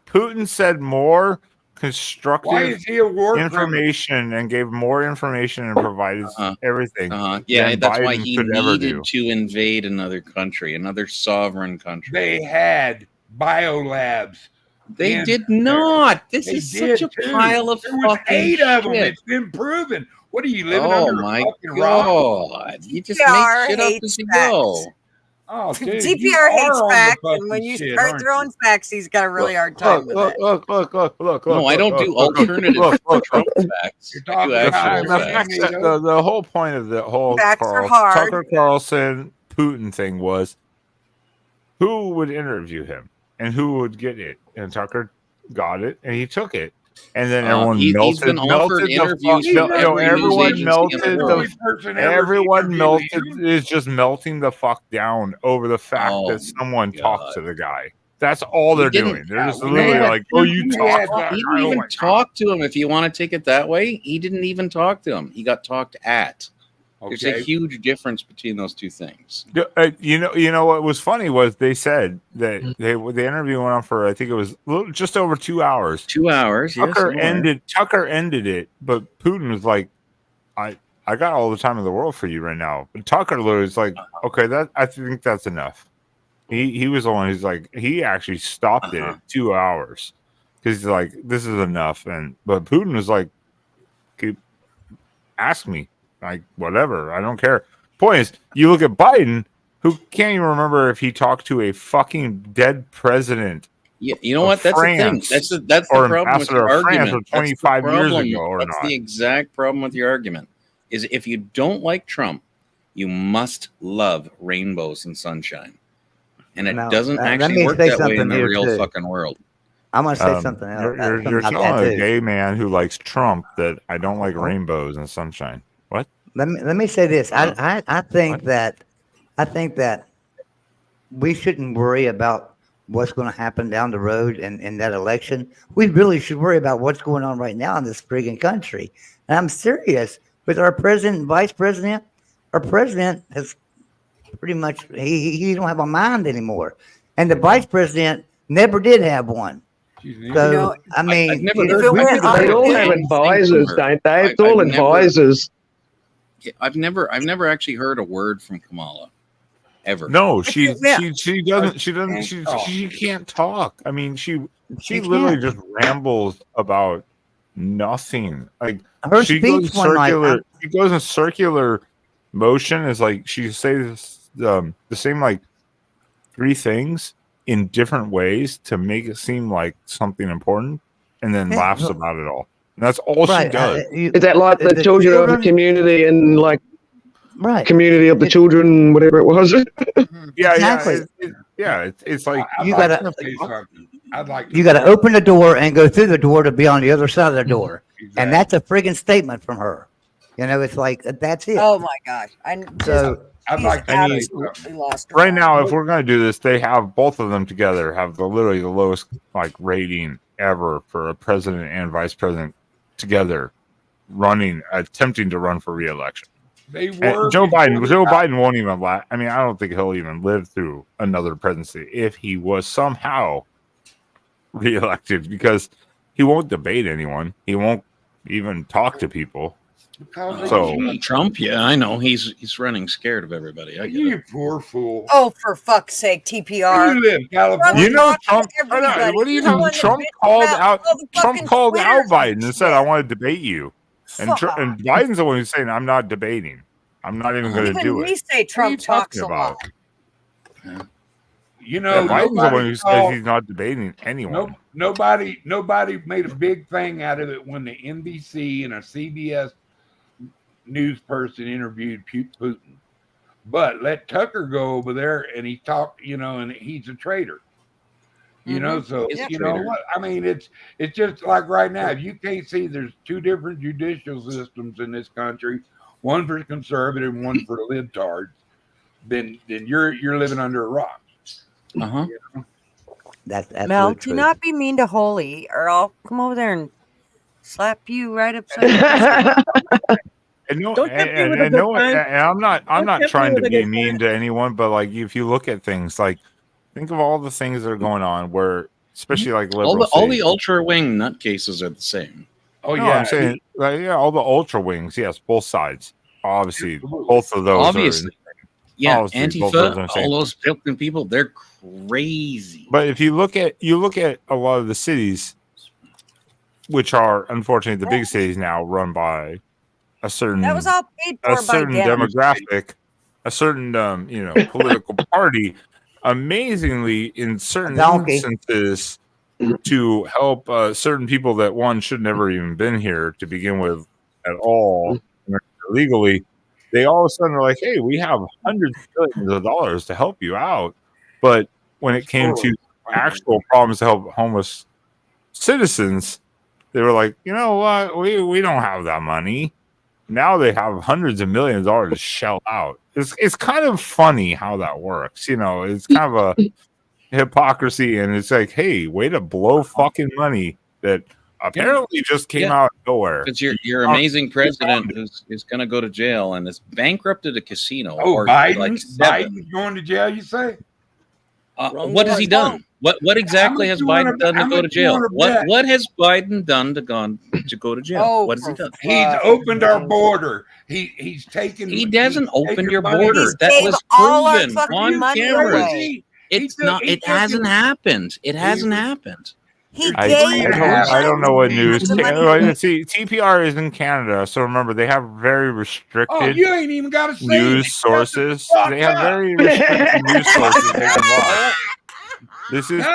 Putin said more Why constructive is he a war criminal? information and gave more information and provided everything. Yeah, than that's why Biden he could ever do. needed to invade another country, another sovereign country. They had biolabs. They in did there. not. This They is did such a too. pile of There was fucking 8 of them. shit. It's been proven. What are you living Oh under my a fucking rock? god! You just DPR make shit up hates as you facts. go. Oh, dude, you DPR are hates on the facts, fucking and when you shit, start aren't throwing facts, he's got a really hard time with it. Look. No, I don't do alternative Trump facts. You're I talking do about actual facts. facts. The whole point of the whole Facts are hard. Tucker Carlson Putin thing was who would interview him and who would get it. And Tucker got it and he took it. And then everyone he's melted, been offered melted the interviews fuck. from Everyone every news melted agency in the world. everyone melted is just melting the fuck down over the fact Oh, that someone God. talked to the guy. That's all they're didn't- doing. They're just Yeah, literally man. like, "Oh, you He talk." had- to He the didn't guy." Oh even my God. talk to him. If you want to take it that way, he didn't even talk to him. He got talked at. There's a Okay. huge difference between those two things. You know what was funny was they said that the interview went on for I think it was just over 2 hours. 2 hours. Yes, Tucker somewhere. ended it, but Putin was like, I got all the time in the world for you right now. But Tucker literally was like, okay, I think that's enough. He was the one who's like, he actually stopped it at 2 hours because he's like, this is enough. But Putin was like, ask me, like, whatever, I don't care. Point is, you look at Biden, who can't even remember if he talked to a fucking dead president. Yeah, you know what? That's France, the thing. That's the or problem with your ambassador of France argument. or 25 That's the years problem. ago or That's not. the exact problem with your argument. Is if you don't like Trump, you must love rainbows and sunshine. and it Now, doesn't let actually me work say that way in something the here, real too. fucking world. I'm going to say something else. You're about telling that, a too. gay man who likes Trump that I don't like rainbows and sunshine. What? Let me say this. I think that we shouldn't worry about what's going to happen down the road in that election. We really should worry about what's going on right now in this friggin' country. And I'm serious. With our president and vice president, our president has pretty much he don't have a mind anymore, and the vice president never did have one. So I mean, I've never we heard- we I've should never They heard all the have same thing advisors, from her. don't they? It's I've all never- advisors. I've never actually heard a word from Kamala, ever. No, she Yeah. she can't talk. I mean, she She literally can't. just rambles about nothing. Like Her she speech goes one night, circular. She goes in circular motion. Is like she says the same like 3 things in different ways to make it seem like something important, and then Yeah, laughs no. about it all. And that's all she right? does. Is that like the children of the community and like right? community of the children, whatever it was? Yeah, Exactly. It's like You I'd like gotta- to say something. I'd like to You got to say- open the door and go through the door to be on the other side of the door, and that's a friggin' statement from her. You know, it's like that's it. Oh my gosh! I So I'd like to I say mean, absolutely lost her right mind. now, if we're going to do this, they have both of them together have literally the lowest like rating ever for a president and vice president together attempting to run for re-election. they And were Joe before Biden won't even I mean, I don't think he'll even live through another presidency if he was somehow re-elected, because he won't debate anyone. He won't even talk to people. because they So cheat. Trump, yeah, I know he's running scared of everybody. I get it. You poor fool. Oh, for fuck's sake, Where TPR. you live, California? you know, Trump Trump. talks to everybody. What do you You're the know? one that Trump bitches called about out. all the Trump fucking called out Twitters Biden and and said, shit. "I want to debate you." And Fuck. and Biden's the one who's saying, "I'm not debating. I'm not even going to Even do we it." say Trump talks a lot. You know, Biden's the one nobody who says called- he's not debating anyone. nobody made a big thing out of it when the NBC and a CBS news person interviewed Putin. But let Tucker go over there and he talked, and he's a traitor. You know, so He's a you know traitor. what I mean. It's just like right now. If you can't see, there's 2 different judicial systems in this country, one for conservative, and one for libtards. Then you're living under a rock. Uh-huh. that's Mel, absolute do truth. not be mean to Holy, or I'll come over there and slap you right upside the head. And no, Don't tempt me and, with a and good no, time. and I'm not Don't tempt me trying to with a be good mean time. to anyone, but like if you look at things, like think of all the things that are going on, where especially like All liberal the cities. ultra wing nutcases are the same. Oh No, yeah, I'm saying all the ultra wings, yes, both sides. Obviously, both of those Obviously. are. Yeah, Obviously, both those Antifa, are insane. all those fucking people, they're crazy. But if you look at a lot of the cities, which are unfortunately the big cities now, run by a certain That was all paid for by them. demographic, a certain political party. Amazingly, in certain donkey. instances, to help certain people that one should never even been here to begin with at all legally, they all of a sudden are like, "Hey, we have hundreds of billions of dollars to help you out." But when it came to actual problems to help homeless citizens, they were like, "You know what? We don't have that money." Now they have hundreds of millions of dollars to shell out. It's kind of funny how that works. It's kind of a hypocrisy, and it's like, hey, way to blow fucking money that apparently just came out of nowhere. Because your amazing president is going to go to jail and has bankrupted a casino. Oh, or Biden, like 7. Biden's going to jail. You say? What has he done? What exactly has Biden done to go to jail? What has Biden done to go to jail? Oh, What has he done? He's opened our border. He's taken. He doesn't open taken your money. border. He's That gave was all our proven fucking on money cameras. away. It's not. It hasn't happened. It hasn't happened. He I gave don't know what news. hundreds of money. See, TPR is in Canada, so remember they have very Oh, restricted you ain't even got to say news it. sources. Fuck They have up. very restricted news sources they can watch. This is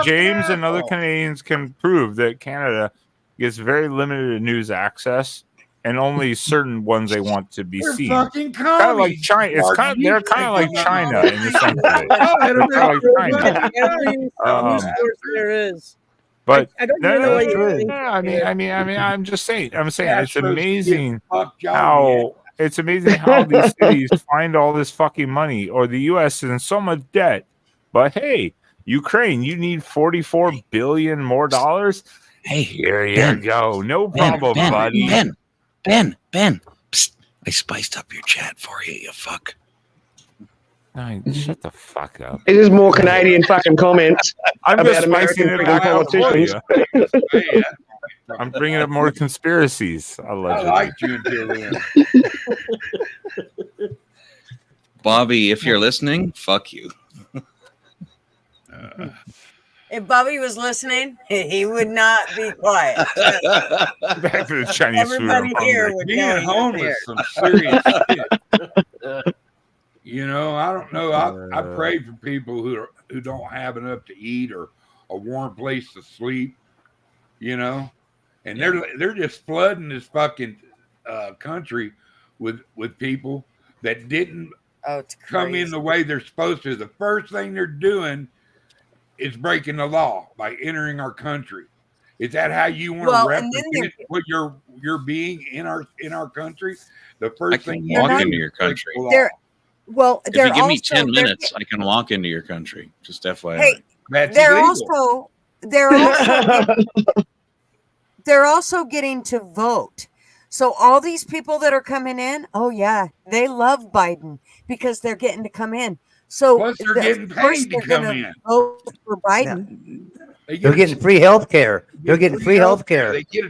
James and other Canadians can prove that Canada gets very limited news access and only certain ones they want to be They're seen. fucking Kind of like commies. China. It's kind of, they're kind of like China in the sense of it. They're kind of like China. Every news source there is. But I don't even know what you think. I mean, I'm just saying. I'm saying it's Castro's amazing fuck y'all how it's amazing how these cities find all this fucking money, or the U.S. is in so much debt. But hey, Ukraine, you need $44 billion more dollars. Hey, Here you Ben. go. No problem, buddy. Ben. Psst, I spiced up your chat for you, you fuck. Ay, shut the fuck up. It is more Canadian fucking comments I'm about just spicing American it freaking back up for politicians. you. Hey, I'm bringing up more conspiracies. I Allegedly. liked you until then. Bobby, if you're listening, fuck you. If Bobby was listening, he would not be quiet. Back to the Chinese food. Everybody I'm here hungry. would Being know he was homeless here. is some serious shit. You know, I don't know. I pray for people who don't have enough to eat or a warm place to sleep. You know, and they're just flooding this fucking country with people that didn't it's come in crazy. the way they're supposed to. The first thing they're doing is breaking the law by entering our country. Is that how you want Well, to and then represent what your being in our country? The I first can thing walk you do into is your break country. the law. They're well, If they're you give me also 10 they're- minutes, I can walk into your country. Just FYI. Hey, That's they're illegal. they're also getting to vote. So all these people that are coming in, oh yeah, they love Biden because they're getting to come in. So Plus, they're of getting course paid to they're come gonna in. vote for Biden. They're getting free health care. They're getting free health care. They get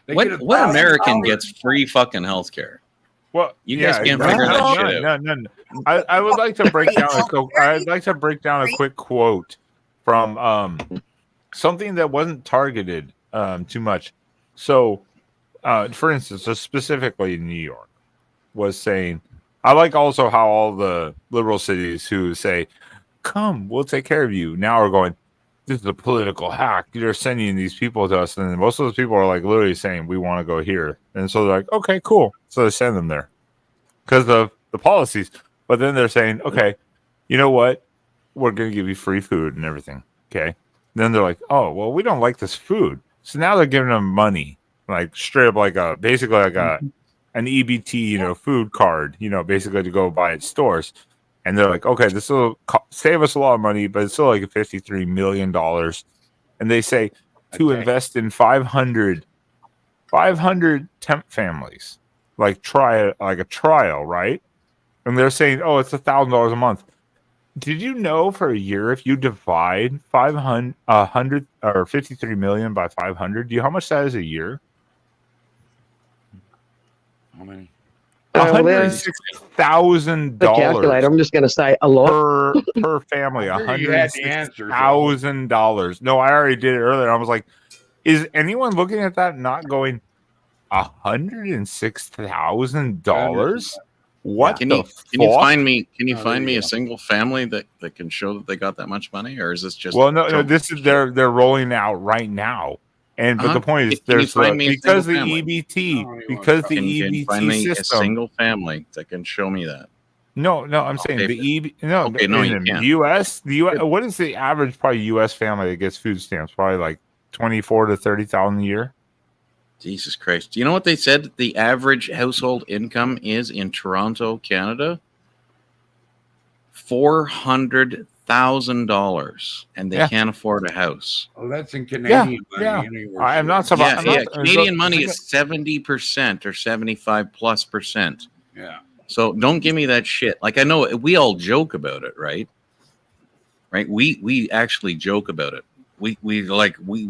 What $1,000 American gets free fucking health care? Well, You guys can't no, figure that no, shit out. No. I would like to break down I'd like to break down a quick quote from something that wasn't targeted too much. So, for instance, just specifically in New York, was saying, I like also how all the liberal cities who say, "Come, we'll take care of you," now are going, "This is a political hack. You're sending these people to us," and most of those people are like literally saying, "We want to go here," and so they're like, "Okay, cool." So they send them there because of the policies. But then they're saying, "Okay, you know what? We're going to give you free food and everything." Okay. Then they're like, "Oh, well, we don't like this food." So now they're giving them money, like straight up, like basically like an EBT, food card, basically to go buy at stores. And they're like, "Okay, this will save us a lot of money, but it's still like $53 million." And they say to invest in 500 temp families, like a trial, right? And they're saying, "Oh, it's $1,000 a month." Did you know for a year, if you divide 100 or 53 million by 500, do you know how much that is a year? How many? $106,000 The calculator. I'm just going to say a lot per family. I'm sure you had the answers, $106,000. No, I already did it earlier. I was like, is anyone looking at that not going $106,000? What Can the you fuck? find me a single family that can show that they got that much money, or is this just no, this is they're rolling out right now. And but the point is, there's because the EBT can you find me system. a single family that can show me that? No, I'm saying the EBT. No, okay, no, you in can't. the U.S. What is the average probably U.S. family that gets food stamps? Probably like 24 to 30,000 a year. Jesus Christ! Do you know what they said the average household income is in Toronto, Canada? $400,000, and they can't afford a house. Well, that's in Canadian money. Anyway. I am not surprised. Canadian money is 70% or 75+%. Yeah. So don't give me that shit. Like, I know we all joke about it, right? Right? We actually joke about it. We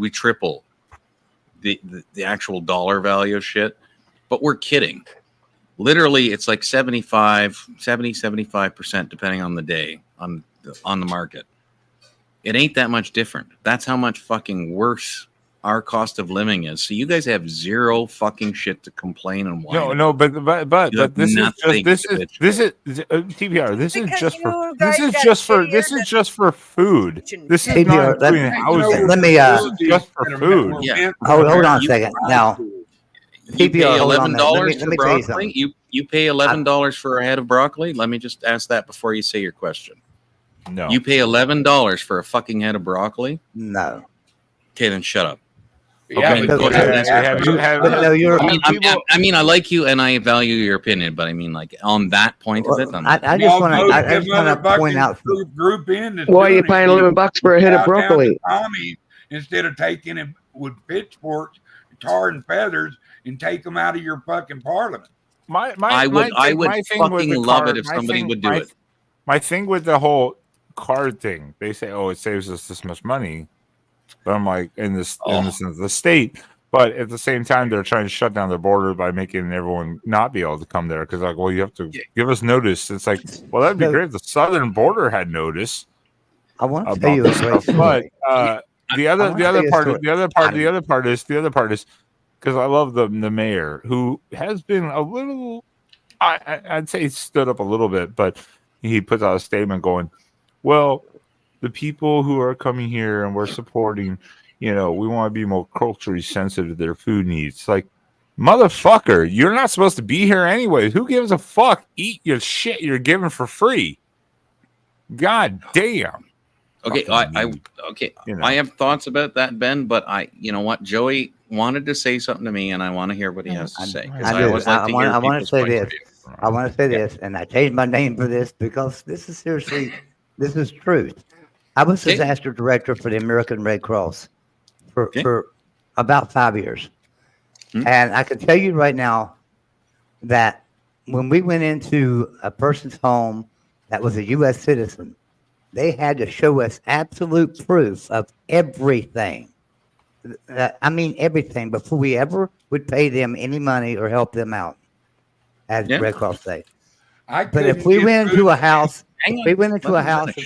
triple the actual dollar value of shit, but we're kidding. Literally, it's like 75% depending on the day on the market. It ain't that much different. That's how much fucking worse our cost of living is. So you guys have zero fucking shit to complain and whine. No, but this is TBR. This is just for food. This is not including housing. Let me just for food. Yeah. Hold on a second. Now, You pay PPR, hold on a minute. $11 Let for me tell you broccoli. something. You pay $11 for a head of broccoli. Let me just ask that before you say your question. No. You pay $11 for a fucking head of broccoli? No. Okay, then shut up. Yeah, Okay, but go ahead and answer your have question. you have, But no, you're. I mean, I like you and I value your opinion, but I mean, like on that point of it, I'm not. I just want to. most I of them just want to point motherfucking out. group in. that's Why are you doing it paying would $11 for a head of bow down to broccoli? Tommy instead of taking it with pitchforks, tar and feathers, and take them out of your fucking parliament. I would fucking love it if somebody would do it. My thing with the whole card thing, they say, "Oh, it saves us this much money," but I'm like, in the state. But at the same time, they're trying to shut down their border by making everyone not be able to come there. Because like, well, you have to give us notice. It's like, well, that'd be great if the southern border had notice. I want to tell you a great story. But the other part is because I love the mayor, who has been a little, I'd say stood up a little bit, but he puts out a statement going, well, the people who are coming here and we're supporting, we want to be more culturally sensitive to their food needs. Like, motherfucker, you're not supposed to be here anyway. Who gives a fuck? Eat your shit you're given for free. God damn. Okay, I have thoughts about that, Ben, but you know what? Joey wanted to say something to me, and I want to hear what he has to say. I want to say this. I want to say this, and I changed my name for this because this is seriously, this is truth. I was disaster director for the American Red Cross for about 5 years. And I can tell you right now that when we went into a person's home that was a U.S. citizen, they had to show us absolute proof of everything. I mean, everything before we ever would pay them any money or help them out, as Red Cross say. But if we went into a house, of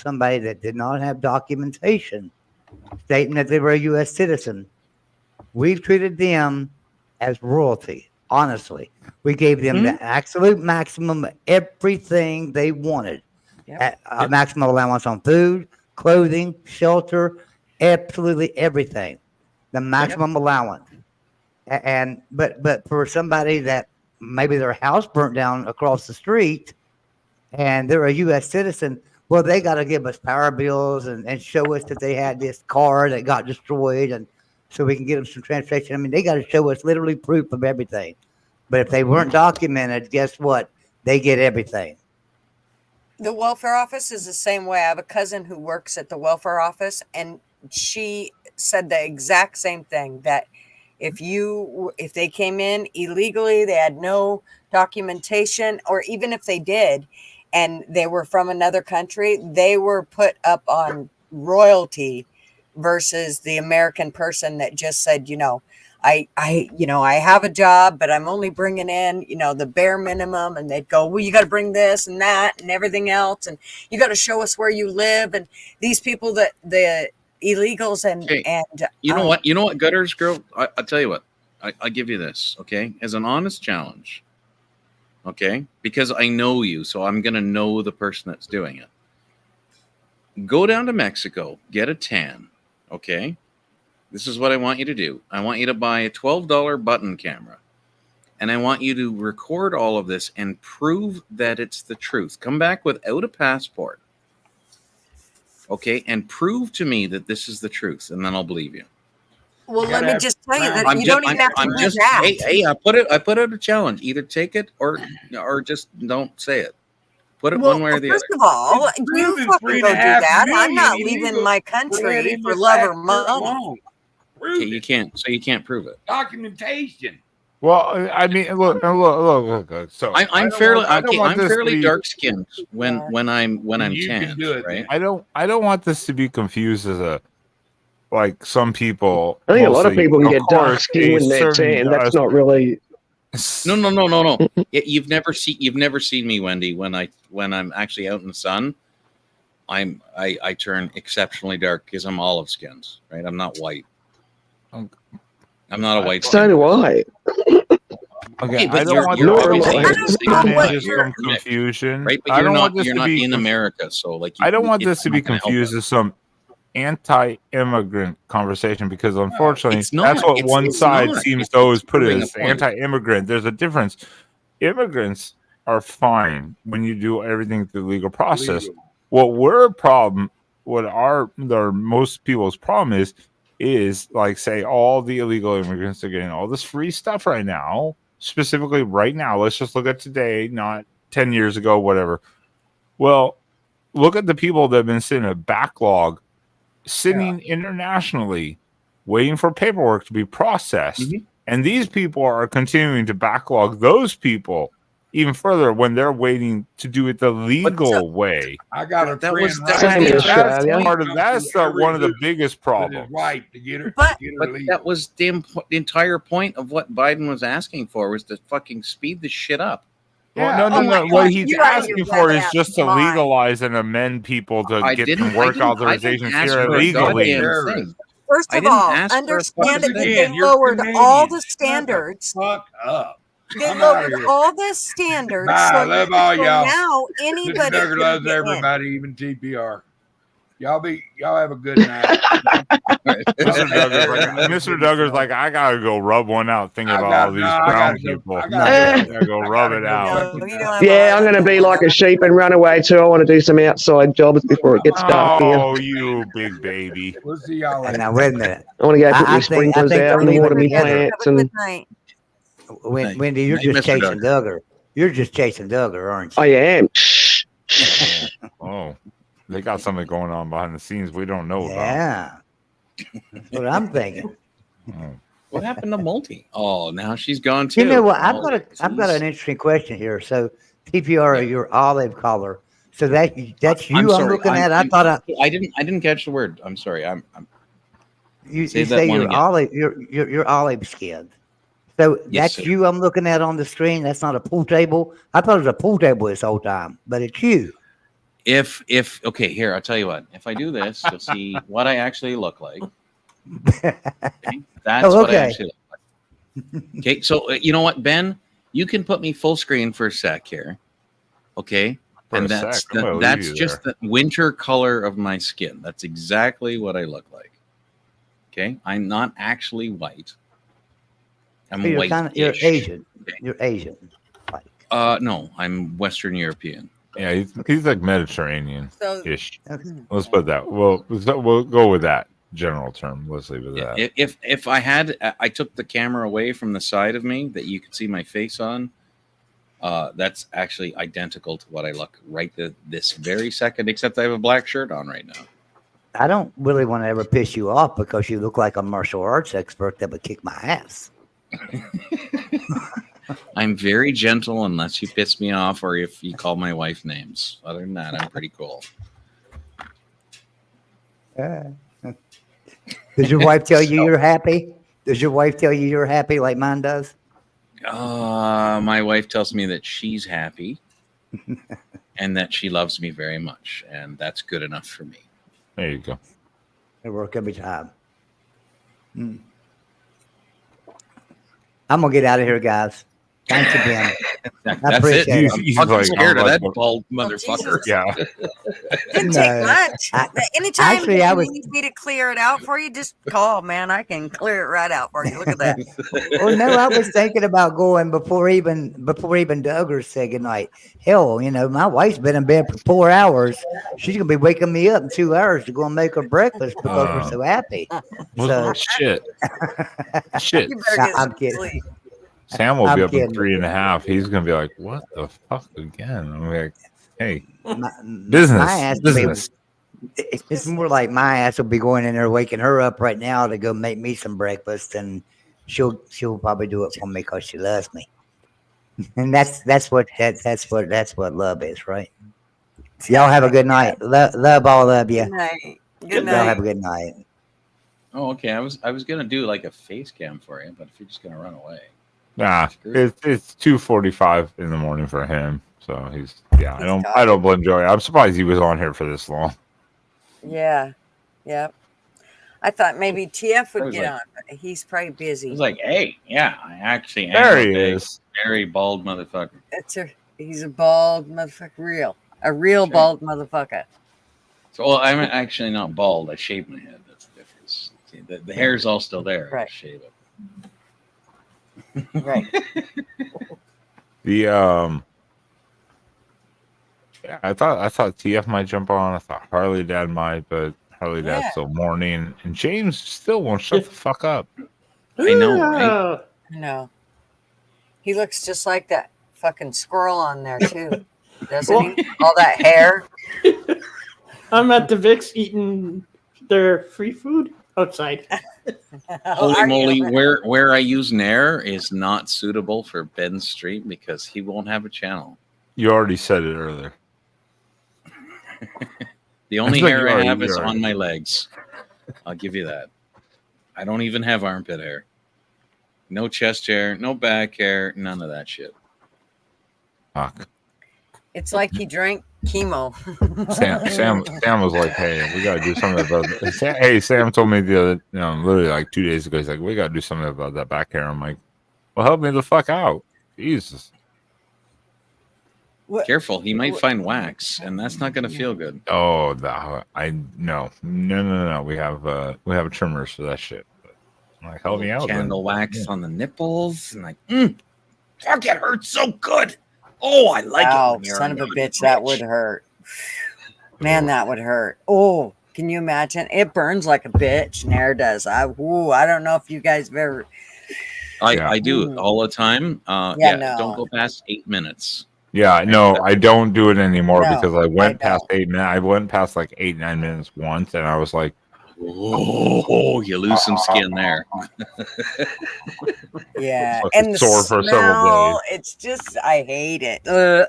somebody that did not have documentation stating that they were a U.S. citizen, we treated them as royalty. Honestly, we gave them the absolute maximum of everything they wanted. Maximum allowance on food, clothing, shelter, absolutely everything. The maximum allowance. But for somebody that maybe their house burnt down across the street and they're a U.S. citizen, well, they got to give us power bills and show us that they had this car that got destroyed, and so we can get them some transportation. I mean, they got to show us literally proof of everything. But if they weren't documented, guess what? They get everything. The welfare office is the same way. I have a cousin who works at the welfare office, and she said the exact same thing, that if they came in illegally, they had no documentation, or even if they did and they were from another country, they were put up on royalty versus the American person that just said, I have a job, but I'm only bringing in, the bare minimum. And they'd go, well, you got to bring this and that and everything else. And you got to show us where you live. And these people the illegals and you know what, Gutters girl, I'll tell you what, I give you this, okay, as an honest challenge, okay, because I know you, so I'm gonna know the person that's doing it. Go down to Mexico, get a tan, okay. This is what I want you to do. I want you to buy a $12 button camera, and I want you to record all of this and prove that it's the truth. Come back without a passport. Okay, and prove to me that this is the truth, and then I'll believe you. Well, let me just tell you that you don't even have to do that. Hey, I put out a challenge. Either take it or just don't say it. Put it one way or the other. First of all, you fucking go do that. I'm not leaving my country for love or money. Okay, you can't. So you can't prove it. Documentation. Well, I mean, look. So I'm fairly dark skinned when I'm tan, right? I don't want this to be confused as like some people. I think a lot of people can get dark skin when they're tan. That's not really. No. You've never seen me, Wendy. When I'm actually out in the sun, I turn exceptionally dark because I'm olive skinned, right? I'm not white. I'm not a white. So do I. Okay, I don't want some confusion, right? But you're not in America, so like I don't want this to be confused as some anti-immigrant conversation because unfortunately it's not. that's what It's- one it's side not. seems It's to always put it proving a as point. anti-immigrant. There's a difference. Immigrants are fine when you do everything through the legal process. Legal. What our most people's problem is like, say, all the illegal immigrants are getting all this free stuff right now, specifically right now. Let's just look at today, not 10 years ago, whatever. Well, look at the people that have been sitting in a backlog, sitting internationally, waiting for paperwork to be processed. Mhm. And these people are continuing to backlog those people even further when they're waiting to do it the legal way. I got a That friend was- right Same in now. Australia. Part of that's one of the biggest With his problems. wife to get her, But- get her But legal. that was the entire point of what Biden was asking for, was to fucking speed this shit up. Well, Oh no. my What God, he's you're out of asking your for is goddamn just to mind. legalize and amend people to I get didn't- them work I didn't authorizations ask here for a illegally. goddamn thing. First I of didn't all, ask for a understand fucking that thing. they You're lowered Canadian. all the Shut the standards. Fuck up. They I'm outta lowered here. all the standards. Bye. So Love all so y'all. now Mr. anybody Duggar can loves get in. everybody, even TPR. Y'all have a good night. Mr. Duggar's like, I gotta go rub one out thinking about all these I brown gotta go- people. I I gotta gotta go rub it out. No, he don't have Yeah, a I'm heart going to be attack. like a sheep and run away too. I want to do some outside jobs before it gets dark here. Oh, you big baby. We'll see y'all And later. now wait a minute. I want to go put I my think sprinklers they're out and leaving water my together. plants. Have a And good night. Wendy, you're Night, just Mr. chasing Duggar. You're just chasing Duggar, aren't you? I am. Oh, they got something going on behind the scenes we don't know Yeah. That's what I'm thinking. about. Oh. What happened to Multi? Oh, now she's gone too. You know what? I've Oh, got an jeez. interesting question here. So TPR, your olive color. So that's you I'm sorry, looking at. I thought I didn't catch the word. I'm sorry. I'm you say that say one you're again. olive. You're olive skinned. So Yes, that's sir. you I'm looking at on the screen. That's not a pool table. I thought it was a pool table this whole time, but it's you. If okay, here I'll tell you what. If I do this, you'll see what I actually look like. Okay? That's Oh, what I okay. actually look like. Okay, so you know what, Ben? You can put me full screen for a sec here. Okay, For and a that's sec, I'm gonna leave that's you just there. the winter color of my skin. That's exactly what I look like. Okay, I'm not actually white. I'm You're white. you're Asian. You're Asian. No, I'm Western European. Yeah, he's like Mediterranean-ish. Okay. Let's put that. Well, we'll go with that general term. Let's leave it at that. If I had, I took the camera away from the side of me that you could see my face on. That's actually identical to what I look right this very second, except I have a black shirt on right now. I don't really want to ever piss you off because you look like a martial arts expert that would kick my ass. I'm very gentle unless you piss me off or if you call my wife names. Other than that, I'm pretty cool. Does your wife tell you you're happy? Does your wife tell you you're happy like mine does? My wife tells me that she's happy and that she loves me very much, and that's good enough for me. There you go. It work every time. I'm gonna get out of here, guys. Thanks again. That's appreciate it. it. I'm He's fucking like, scared of I'm that like, bald Oh, motherfucker. Jesus. Yeah. Didn't No, take much. Anytime actually, you I was- need me to clear it out for you, just call, man. I can clear it right out for you. Look at that. Well, no, I was thinking about going before even Duggar said goodnight. Hell, my wife's been in bed for 4 hours. She's gonna be waking me up in 2 hours to go and make her breakfast because we're so happy. So Shit. Shit. You better Nah, get I'm some kidding. sleep. Sam will I'm be up kidding. in 3.5. He's gonna be like, "What the fuck again?" I'm like, "Hey, my business, ass will be- business." it's more like my ass will be going in there waking her up right now to go make me some breakfast, and she'll probably do it for me because she loves me. And that's what love is, right? Y'all have a good night. Love all of you. Good night. Good Y'all night. have a good night. Oh, okay. I was gonna do like a face cam for you, but if you're just gonna run away. Nah, it's 2:45 in the morning for him. So I don't blame Joey. I'm surprised he was on here for this long. Yeah. Yep. I thought maybe TF I would was get like- on, but he's probably busy. It's like, hey, yeah, I actually am There a he big, is. very bald motherfucker. He's a bald motherfucker. A real bald motherfucker. So, well, I'm actually not bald. I shaved my head. That's the difference. See, the hair's all still there. I Right. just shave it. Right. The yeah, I thought TF might jump on. I thought Harley Dad might, but Harley Dad's Yeah. still mourning, and James still won't shut the fuck up. I know, right? No. He looks just like that fucking squirrel on there too, doesn't he? All that hair. I'm at the Vicks eating their free food outside. Holy moly, where I use Nair is not suitable for Ben's stream because he won't have a channel. You already said it earlier. The only Like hair you I already- have you is already- on my legs. I'll give you that. I don't even have armpit hair. No chest hair, no back hair, none of that shit. Fuck. It's like he drank chemo. Sam was like, "Hey, we gotta do something about this." Hey, Sam told me the other, literally like 2 days ago. He's like, "We gotta do something about that back hair." I'm like, "Well, help me the fuck out, Jesus." Careful, he might find wax, and that's not going to feel good. Oh, no. We have trimmers for that shit. But I'm like, help me out. Candle then. wax on the nipples, and like, fuck, it hurts so good. Oh, I like it. Oh, when you're son of a on bitch, that would hurt. Man, that would hurt. Oh, can you imagine? It burns like a bitch. Nair does. I don't know if you guys have ever. I do it all the time. No. Don't go past 8 minutes. Yeah, no, I don't do it anymore No, because I went I past 8 minutes. I went past like 8-9 minutes once, and I was like, "Oh, you lose some skin there." Yeah, Fucking and the sore for several smell, it's just, I hate it. Ugh.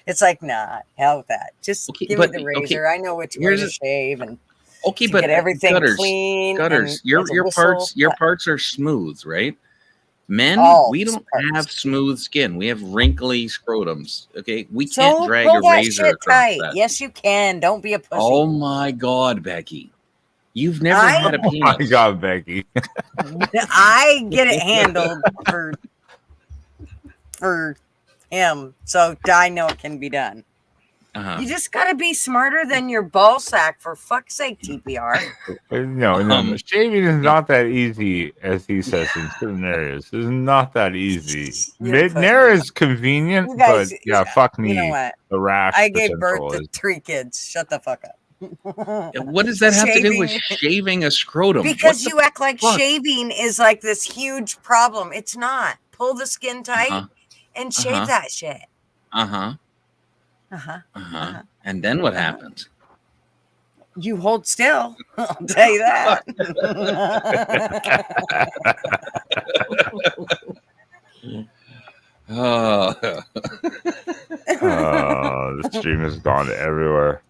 It's like, nah, hell with that. Just give me the razor. I know which way to shave and Okay, to but get everything gutters, clean. Gutters, and your with a your whistle, parts your parts are smooth, right? Men, we don't have smooth skin. We have wrinkly scrotums. Okay, we can't So drag pull a that razor shit across tight. that. Yes, you can. Don't be a pussy. Oh my God, Becky, you've never had a "Oh penis. my god, Becky." I get it handled for him, so I know it can be done. You just got to be smarter than your ball sack, for fuck's sake, TPR. No, shaving is not that easy, as he says in certain areas. It's not that easy. Nair is convenient, You guys- but yeah, fuck me. You know what? The rash. I gave birth potential to is- 3 kids. Shut the fuck up. What does that have to do with shaving a scrotum? Because What you the act like fuck? shaving is like this huge problem. It's not. Pull the skin tight Uh-huh. and shave Uh-huh. that shit. Uh-huh. Uh-huh. Uh-huh. And then what happens? You hold still. I'll tell you that. Oh. The stream has gone everywhere.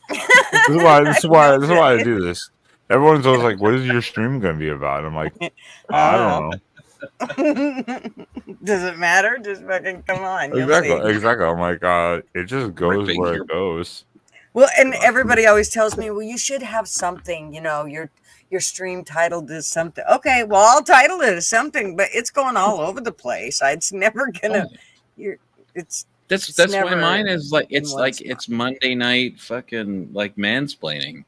This is why I do this. Everyone's always like, "What is your stream going to be about?" I'm like, I don't know. Does it matter? Just fucking come on. You'll see. Exactly. I'm like, it just goes where it goes. Well, and everybody always tells me, well, you should have something, your stream titled as something. Okay, well, I'll title it as something, but it's going all over the place. It's never gonna. That's why never mine is like in one it's Monday night fucking like mansplaining.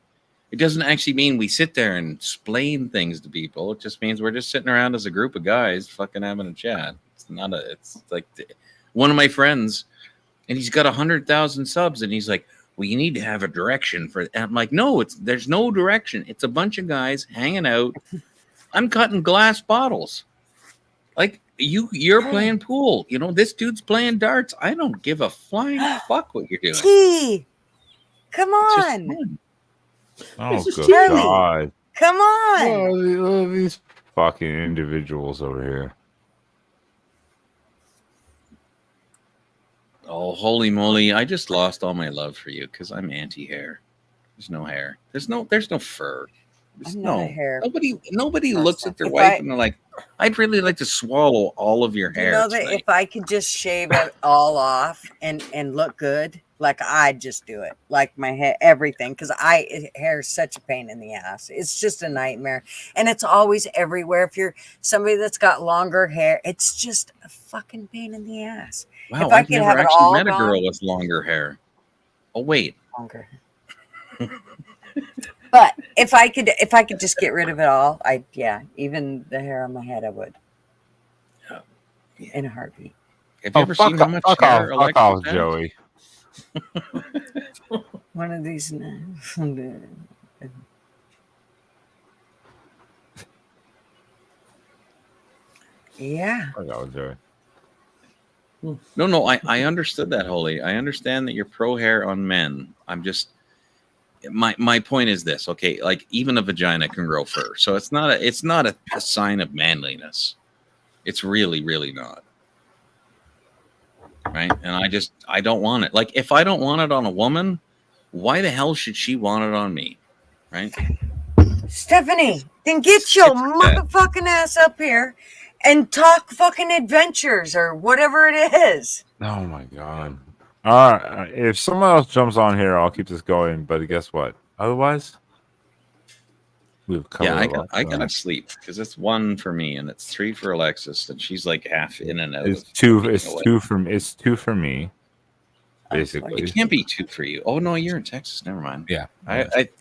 It doesn't actually mean we sit there and explain things to people. It just means we're just sitting around as a group of guys fucking having a chat. It's like one of my friends, and he's got 100,000 subs, and he's like, "Well, you need to have a direction for." And I'm like, "No, there's no direction. It's a bunch of guys hanging out. I'm cutting glass bottles. Like you're playing pool. This dude's playing darts. I don't give a flying fuck what you're doing. T, come It's just on. fun. Oh, This is good Charlie. God. Come on. Oh, these fucking individuals over here. Oh, holy moly! I just lost all my love for you because I'm anti-hair. There's no hair. There's no fur. There's I'm not a hair Nobody person. looks at their If wife I- and they're like, "I'd really like to swallow all of your You hair." know that tonight." if I could just shave it all off and look good, like I'd just do it, like my hair, everything, because hair is such a pain in the ass. It's just a nightmare, and it's always everywhere. If you're somebody that's got longer hair, it's just a fucking pain in the ass. Wow, if I I've could never have it actually all met a girl gone- with longer hair. Oh wait, longer. But if I could just get rid of it all, even the hair on my head, I would. In a heartbeat. Have you ever seen how much hair fuck Alexis off, has? Joey. One of these. Yeah. Fuck off, Joey. No, I understood that, Holy. I understand that you're pro hair on men. I'm just my point is this, okay? Like even a vagina can grow fur, so it's not a sign of manliness. It's really, really not. Right? And I don't want it. Like if I don't want it on a woman, why the hell should she want it on me? Right? Stephanie, then get your motherfucking ass up here and talk fucking adventures or whatever it is. Oh my god. All right. If someone else jumps on here, I'll keep this going. But guess what? Otherwise, we've covered. Yeah, I gotta sleep because it's 1 for me and it's 3 for Alexis, and she's like half in and out. It's two. It's two for me. Basically, it can't be 2 for you. Oh no, you're in Texas. Never mind. Yeah.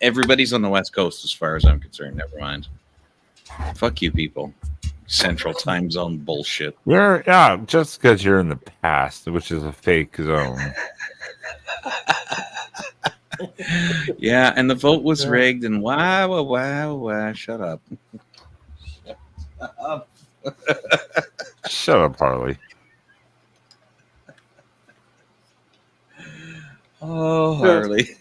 Everybody's on the West Coast as far as I'm concerned. Never mind. Fuck you, people. Central time zone bullshit. Just because you're in the past, which is a fake zone. Yeah, and the vote was rigged, and wow. Shut up. Shut up, Harley. Oh, Harley.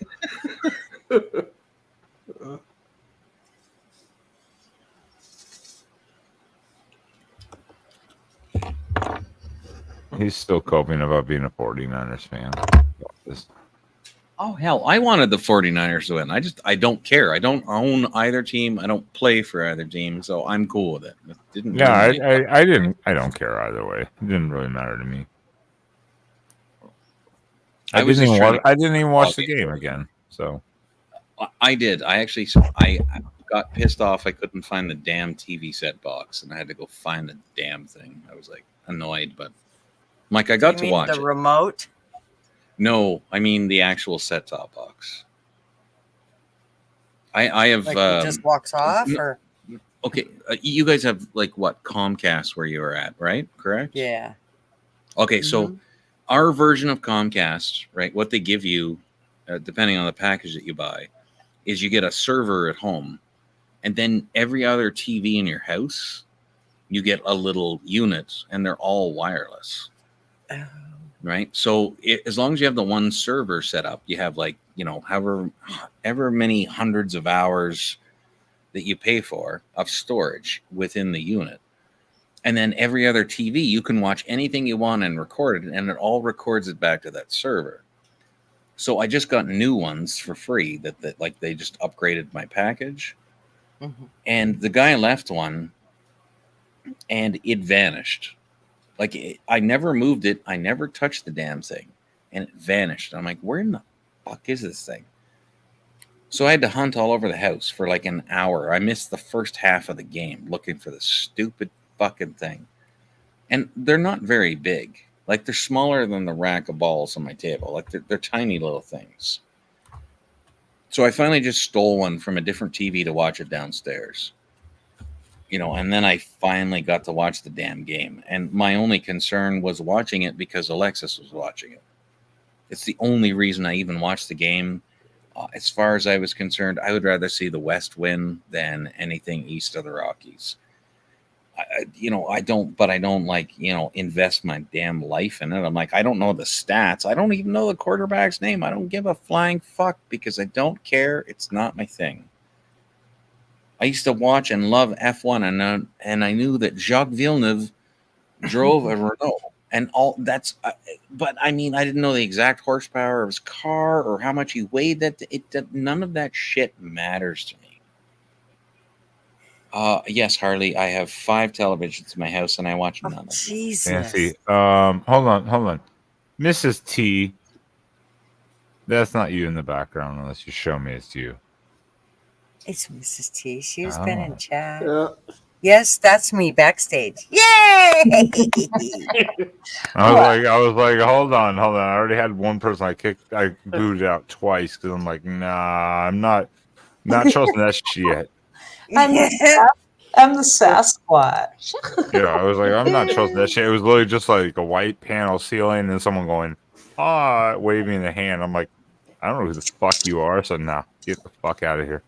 He's still coping about being a 49ers fan. Oh hell, I wanted the 49ers to win. I don't care. I don't own either team. I don't play for either team, so I'm cool with it. I don't care either way. It didn't really matter to me. I didn't even watch the game again. So I did. I got pissed off. I couldn't find the damn TV set box, and I had to go find the damn thing. I was like annoyed, but Mike, I got to watch the remote. No, I mean the actual set-top box. I have. Like it just walks off, or okay, you guys have like what Comcast where you are at, right? Correct. Yeah. Okay, so our version of Comcast, right? What they give you, depending on the package that you buy, is you get a server at home, and then every other TV in your house, you get a little unit, and they're all wireless. Right. So as long as you have the one server set up, you have like, however many hundreds of hours that you pay for of storage within the unit. And then every other TV, you can watch anything you want and record it, and it all records it back to that server. So I just got new ones for free that like they just upgraded my package. And the guy left one and it vanished. Like I never moved it. I never touched the damn thing, and it vanished. I'm like, where in the fuck is this thing? So I had to hunt all over the house for like an hour. I missed the first half of the game looking for the stupid fucking thing. And they're not very big. Like they're smaller than the rack of balls on my table. Like they're tiny little things. So I finally just stole one from a different TV to watch it downstairs. And then I finally got to watch the damn game. And my only concern was watching it because Alexis was watching it. It's the only reason I even watched the game. As far as I was concerned, I would rather see the West win than anything east of the Rockies. I don't like, invest my damn life in it. I'm like, I don't know the stats. I don't even know the quarterback's name. I don't give a flying fuck because I don't care. It's not my thing. I used to watch and love F1, and I knew that Jacques Villeneuve drove a Renault, and all that's. But I mean, I didn't know the exact horsepower of his car or how much he weighed. None of that shit matters to me. Yes, Harley, I have 5 televisions in my house, and I watch none of them. Jesus. Nancy, hold on, Mrs. T. That's not you in the background, unless you show me it's you. It's Mrs. T. She's been in chat. Yeah. Yes, that's me backstage. Yay! I was like, hold on. I already had one person I booted out twice because I'm like, nah, I'm not trusting that shit. I'm the Sasquatch. Yeah, I was like, I'm not trusting that shit. It was literally just like a white panel ceiling and someone going, waving the hand. I'm like, I don't know who the fuck you are, so nah, get the fuck out of here.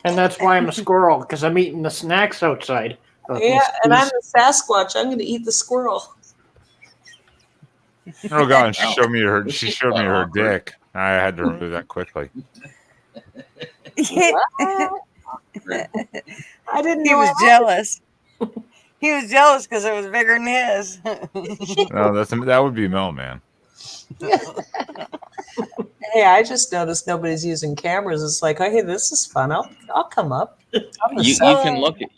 And that's why I'm a squirrel, because I'm eating the snacks outside. Yeah, and I'm the Sasquatch. I'm going to eat the squirrel. Oh god, and she showed me her dick. I had to remove that quickly. I didn't know. He was jealous. He was jealous because it was bigger than his. No, that would be Mel, man. Hey, I just noticed nobody's using cameras. It's like, hey, this is fun. I'll come up. You can look at.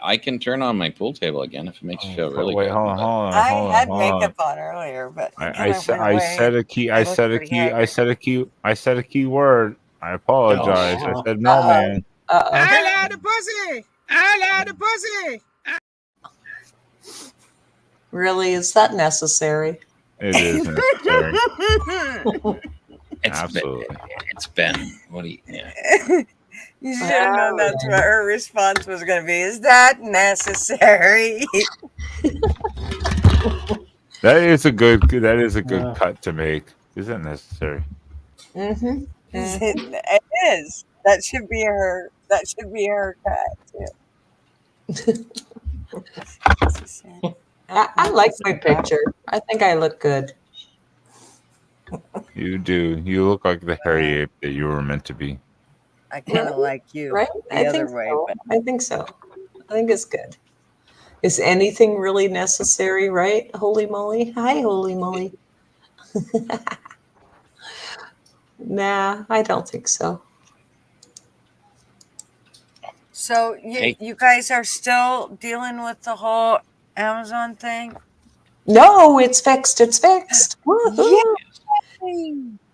I can turn on my pool table again if it makes you feel really good. Hold on. I had makeup on earlier, but I said a key word. I apologize. I said Mel, man. I love the pussy. I love the pussy. Really? Is that necessary? It is necessary. Absolutely. It's Ben. What do you? Yeah. You should have known that's what her response was going to be. Is that necessary? That is a good cut to make. Is it necessary? Mm-hmm. It is. That should be her. That should be her cut too. I like my picture. I think I look good. You do. You look like the hairy ape that you were meant to be. I kind of like you, right? The other way. So. But I think so. I think it's good. Is anything really necessary, right? Holy moly. Hi, holy moly. Nah, I don't think so. So you guys are still dealing with the whole Amazon thing? No, it's fixed. It's fixed. Woohoo.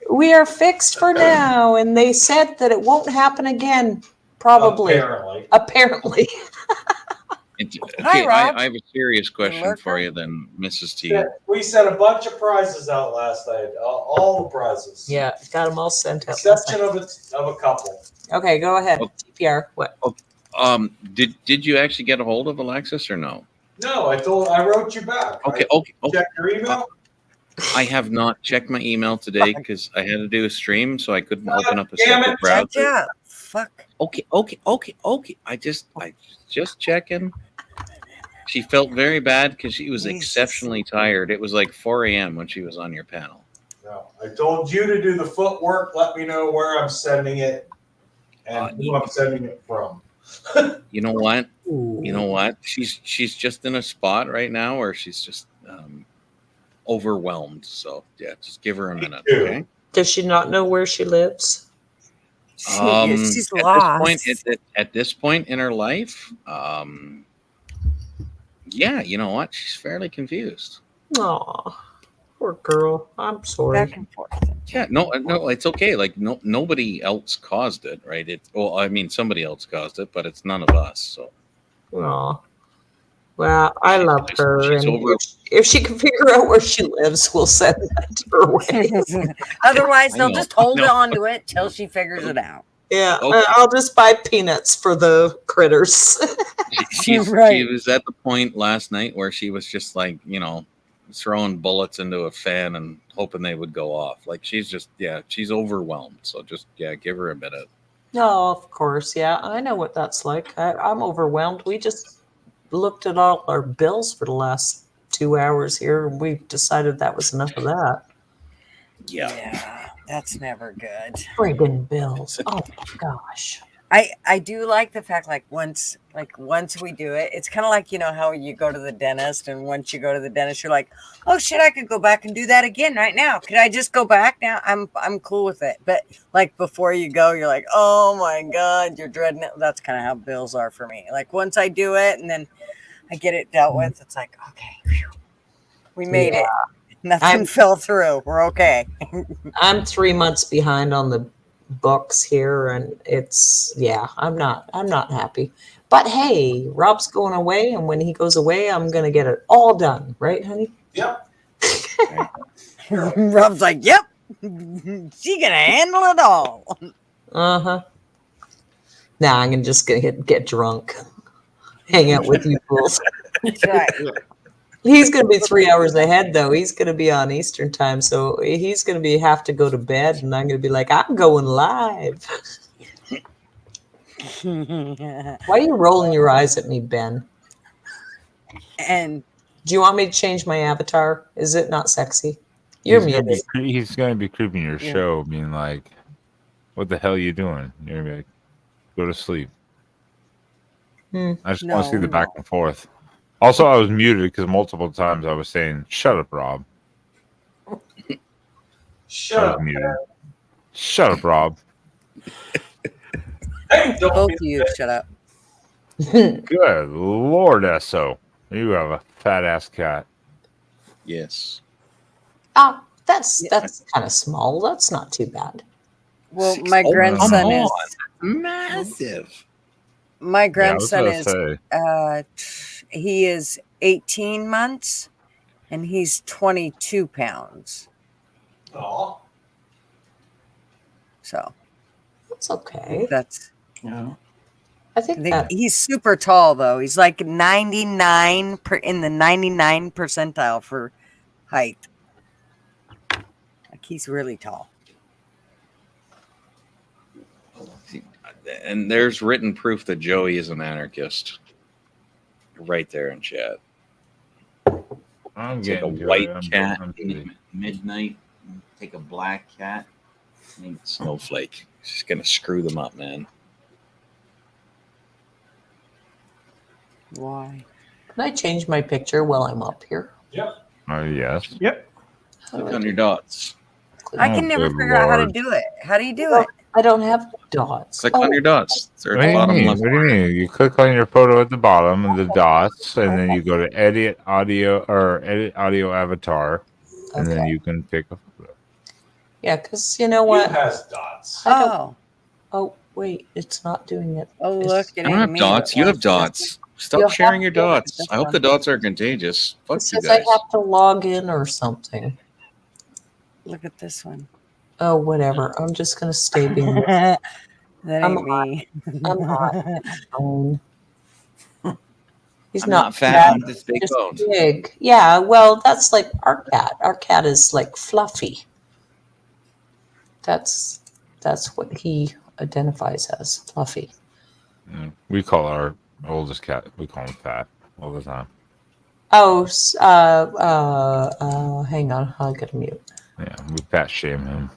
We are fixed for now, and they said that it won't happen again. Probably. Apparently. Okay, I have a serious question for you then, Mrs. T. We sent a bunch of prizes out last night. All the prizes. Yeah, got them all sent out. Exception of a couple. Okay, go ahead. TPR. What? Did you actually get a hold of Alexis or no? No, I wrote you back. Okay. Check your email. I have not checked my email today because I had to do a stream, so I couldn't open up a separate browser. Yeah, fuck. Okay. I just checking. She felt very bad because she was exceptionally tired. It was like 4 a.m. when she was on your panel. No, I told you to do the footwork. Let me know where I'm sending it and who I'm sending it from. You know what? You know what? She's just in a spot right now where she's just overwhelmed. So yeah, just give her a minute. Okay. Does she not know where she lives? She's lost. At this point in her life, yeah, you know what? She's fairly confused. Aw, poor girl. I'm sorry. Back and forth. Yeah, no, it's okay. Like nobody else caused it, right? Somebody else caused it, but it's none of us. So. Aw. Well, I love her. She's And over. if she can figure out where she lives, we'll send that her way. Otherwise, I they'll know, just hold I know. on to it till she figures it out. Yeah, Okay. I'll just buy peanuts for the critters. She Right. was at the point last night where she was just like, throwing bullets into a fan and hoping they would go off. Like she's overwhelmed. So just give her a minute. No, of course. Yeah, I know what that's like. I'm overwhelmed. We just looked at all our bills for the last 2 hours here, and we decided that was enough of that. Yeah, that's never good. Friggin' bills. Oh my gosh. I do like the fact once we do it, it's kind of like how you go to the dentist, and once you go to the dentist, you're like, oh shit, I could go back and do that again right now. Could I just go back now? I'm cool with it. But before you go, you're like, oh my god, you're dreading it. That's kind of how bills are for me. Like once I do it and then I get it dealt with, it's like, okay, whew, we made it. Nothing fell through. We're okay. I'm 3 months behind on the books here, and I'm not happy. But hey, Rob's going away, and when he goes away, I'm gonna get it all done, right, honey? Yep. Rob's like, yep, she can handle it all. Uh-huh. Nah, I'm just gonna get drunk, hang out with you fools. That's right. He's gonna be 3 hours ahead though. He's gonna be on Eastern time, so he's gonna have to go to bed, and I'm gonna be like, I'm going live. Why are you rolling your eyes at me, Ben? And do you want me to change my avatar? Is it not sexy? You're muted. He's gonna be creeping your show, being like, "What the hell are you doing?" You're gonna be like, "Go to sleep." I just want to see the back and forth. Also, I was muted because multiple times I was saying, "Shut up, Rob." Shut up. Muted. Shut up, Rob. Hey, both of you shut up. Good Lord, Esso. You have a fat ass cat. Yes. Oh, that's kind of small. That's not too bad. Well, my grandson is massive. My grandson is he is 18 months and he's 22 pounds. Aw. So that's okay. That's I think he's super tall though. He's like 99 in the 99 percentile for height. Like he's really tall. And there's written proof that Joey is an anarchist. Right there in chat. I'm Take a getting white Joey. cat I'm in midnight. Take a black cat. Name it Snowflake. It's just gonna screw them up, man. Why? Can I change my picture while I'm up here? Yep. Yes. Yep. Click on your dots. I can never figure out how to do it. How do you do it? I don't have dots. Click on your dots. They're What at do the you bottom mean? left. What do you mean? You click on your photo at the bottom and the dots, and then you go to edit audio avatar, and then you can pick a photo. Yeah, because you know what? It has dots. Oh, wait, it's not doing it. Oh, look, I don't have dots. You have dots. Stop sharing your dots. I hope the dots are contagious. Fuck It you says I guys. have to log in or something. Look at this one. Oh, whatever. I'm just gonna stay being. That I'm ain't me. I'm hot. He's I'm not not fat, fat, I'm just big just boned. big. Yeah, well, that's like our cat. Our cat is like fluffy. That's what he identifies as, fluffy. Yeah. We call our oldest cat. We call him fat all the time. Oh, hang on. I'll get a mute. Yeah, we fat shame him.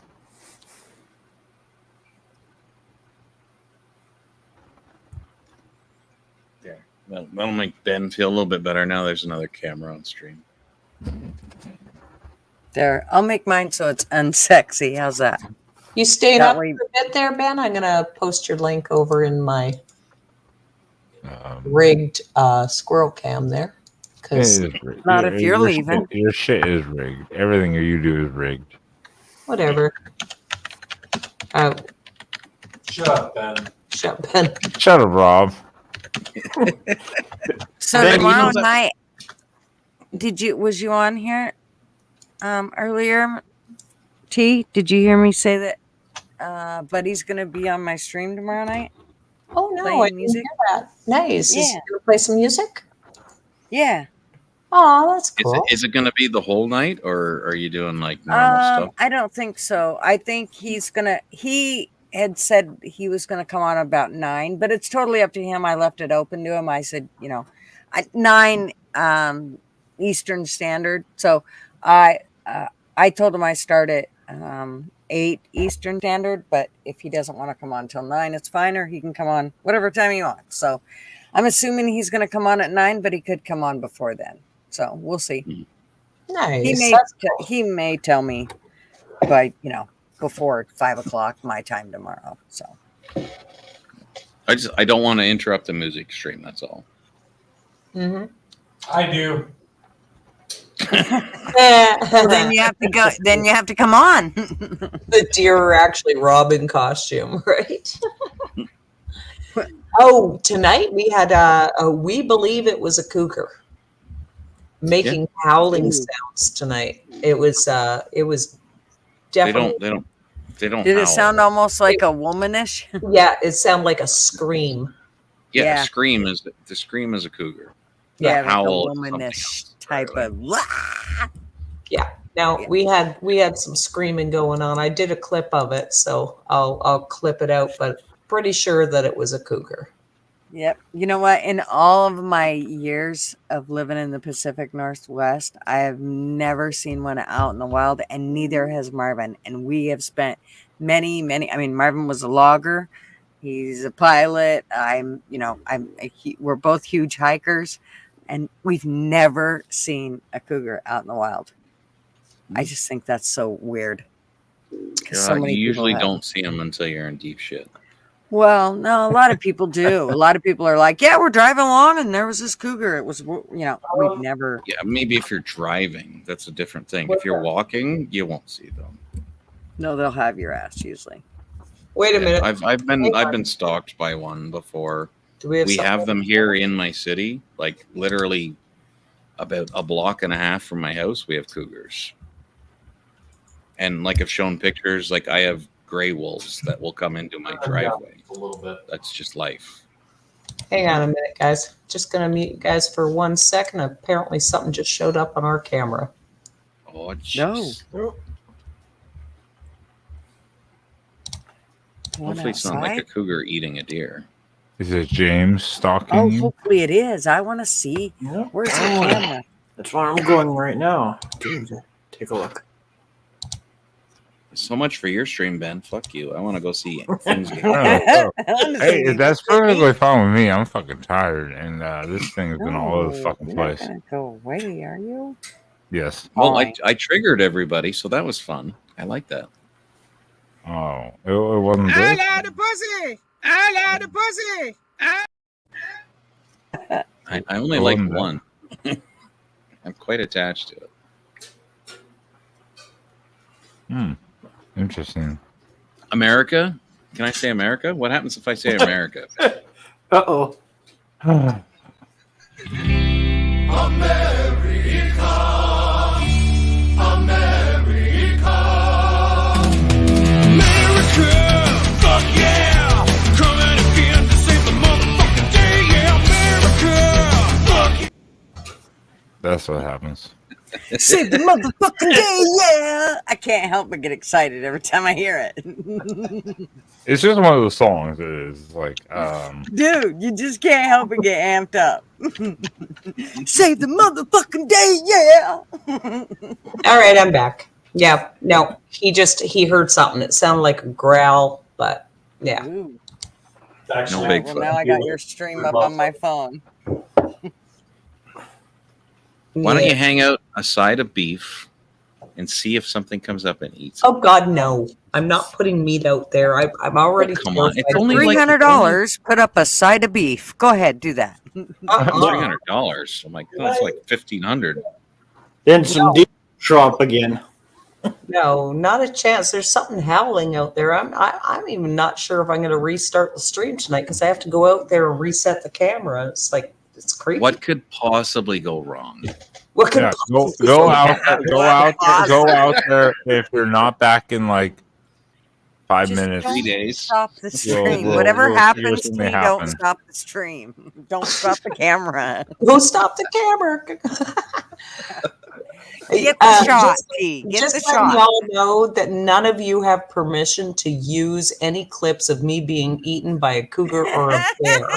There. That'll make Ben feel a little bit better. Now there's another camera on stream. There. I'll make mine so it's unsexy. How's that? You stayed That up way- for a bit there, Ben. I'm gonna post your link over in my rigged squirrel cam there. It is rigged. Not if you're your leaving. Your shit is rigged. Everything you do is rigged. Whatever. Oh, Shut up, Ben. shut up, Ben. Shut up, Rob. So Ben, you know tomorrow that- night, was you on here earlier? T, did you hear me say that Buddy's gonna be on my stream tomorrow night? Oh no, Playing I didn't music? hear that. Nice. Is Yeah. he gonna play some music? Yeah. Oh, that's cool. Is it going to be the whole night, or are you doing like normal stuff? I don't think so. I think he had said he was gonna come on about 9, but it's totally up to him. I left it open to him. I said, 9 Eastern Standard. So I told him I start at 8 Eastern Standard, but if he doesn't want to come on till 9, it's fine, or he can come on whatever time he wants. So I'm assuming he's going to come on at 9, but he could come on before then. So we'll see. Nice. He may tell me by before 5 o'clock my time tomorrow. So I don't want to interrupt the music stream. That's all. Mm-hmm. I do. Well, then you have to go. Then you have to come on. The deer are actually Rob in costume, right? Oh, tonight we had we believe it was a cougar making howling sounds tonight. It was definitely. They don't. Did howl. it sound almost like a womanish? Yeah, it sounded like a scream. Yeah, the scream is a cougar. Yeah, Howl like a womanish type of. Yeah. Now we had some screaming going on. I did a clip of it, so I'll clip it out, but pretty sure that it was a cougar. Yep. You know what? In all of my years of living in the Pacific Northwest, I have never seen one out in the wild, and neither has Marvin. And we have spent many. I mean, Marvin was a logger. He's a pilot. We're both huge hikers, and we've never seen a cougar out in the wild. I just think that's so weird. You usually don't see them until you're in deep shit. Well, no, a lot of people do. A lot of people are like, yeah, we're driving along and there was this cougar. It was, we've never. Yeah, maybe if you're driving, that's a different thing. If you're walking, you won't see them. No, they'll have your ass usually. Wait a minute. I've been stalked by one before. Do we have them here in my city, like literally about a block and a half from my house. We have cougars, and like I've shown pictures. Like I have gray wolves that will come into my driveway. A little bit. That's just life. Hang on a minute, guys. Just gonna mute you guys for 1 second. Apparently, something just showed up on our camera. Oh, jeez. No. Hopefully, it's not like a cougar eating a deer. Is it James stalking Oh, you? hopefully it is. I want to see. Where's the camera? That's where I'm going right now. Dude, take a look. So much for your stream, Ben. Fuck you. I want to go see things. Hey, that's perfectly fine with me. I'm fucking tired, and this thing has been all over the fucking place. You're not gonna go away, are you? Yes. Well, I triggered everybody, so that was fun. I like that. Oh, it wasn't I good. love the pussy. I love the pussy. I only like one. I'm quite attached to it. Interesting. America? Can I say America? What happens if I say America? Uh-oh. That's what happens. Save the motherfucking day, yeah! I can't help but get excited every time I hear it. It's just one of those songs. It's like, Dude, you just can't help but get amped up. Save the motherfucking day, yeah! All right, I'm back. Yeah, no, he heard something. It sounded like a growl, but yeah. No Well, now I got your stream up on my phone. Why don't you hang out a side of beef and see if something comes up and eats? Oh God, no! I'm not putting meat out there. I'm already. Come on, it's only $300. Put up a side of beef. Go ahead, do that. $300. I'm like, that's like $1,500. Then some deer show up again. No, not a chance. There's something howling out there. I'm even not sure if I'm going to restart the stream tonight because I have to go out there and reset the camera. It's like it's creepy. What could possibly go wrong? What could go out there. If you're not back in like 5 minutes, 3 days. Stop the stream. we'll Whatever figure happens to something me, happen. don't stop the stream. Don't stop the camera. Don't stop the camera. Get the shot, just, T. Get just the letting shot. y'all know that none of you have permission to use any clips of me being eaten by a cougar or a bear.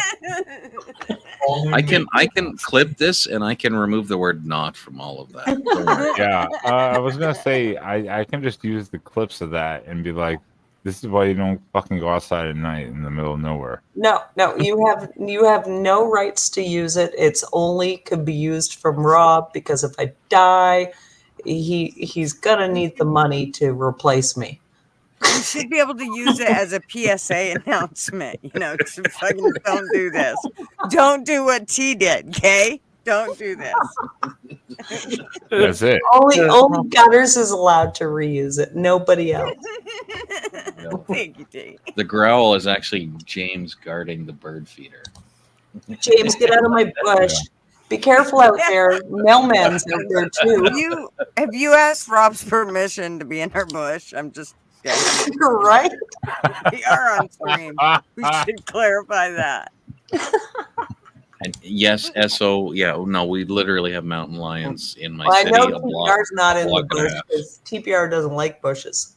I can clip this and I can remove the word "not" from all of that. Don't worry. Yeah, I was gonna say I can just use the clips of that and be like, this is why you don't fucking go outside at night in the middle of nowhere. No, you have no rights to use it. It's only could be used from Rob because if I die, he's gonna need the money to replace me. You should be able to use it as a PSA announcement. To fucking don't do this. Don't do what T did, okay? Don't do this. That's it. Only Gutters is allowed to reuse it. Nobody else. Thank you, Dave. The growl is actually James guarding the bird feeder. James, get out of my bush. Be careful out there. Mailman's out there too. Have you asked Rob's permission to be in our bush? I'm just guessing. Right? We are on stream. We should clarify that. And yes, SO. Yeah, no, we literally have mountain lions in my Well, I city. know a block- TPR's not in the block and a bush half. because TPR doesn't like bushes.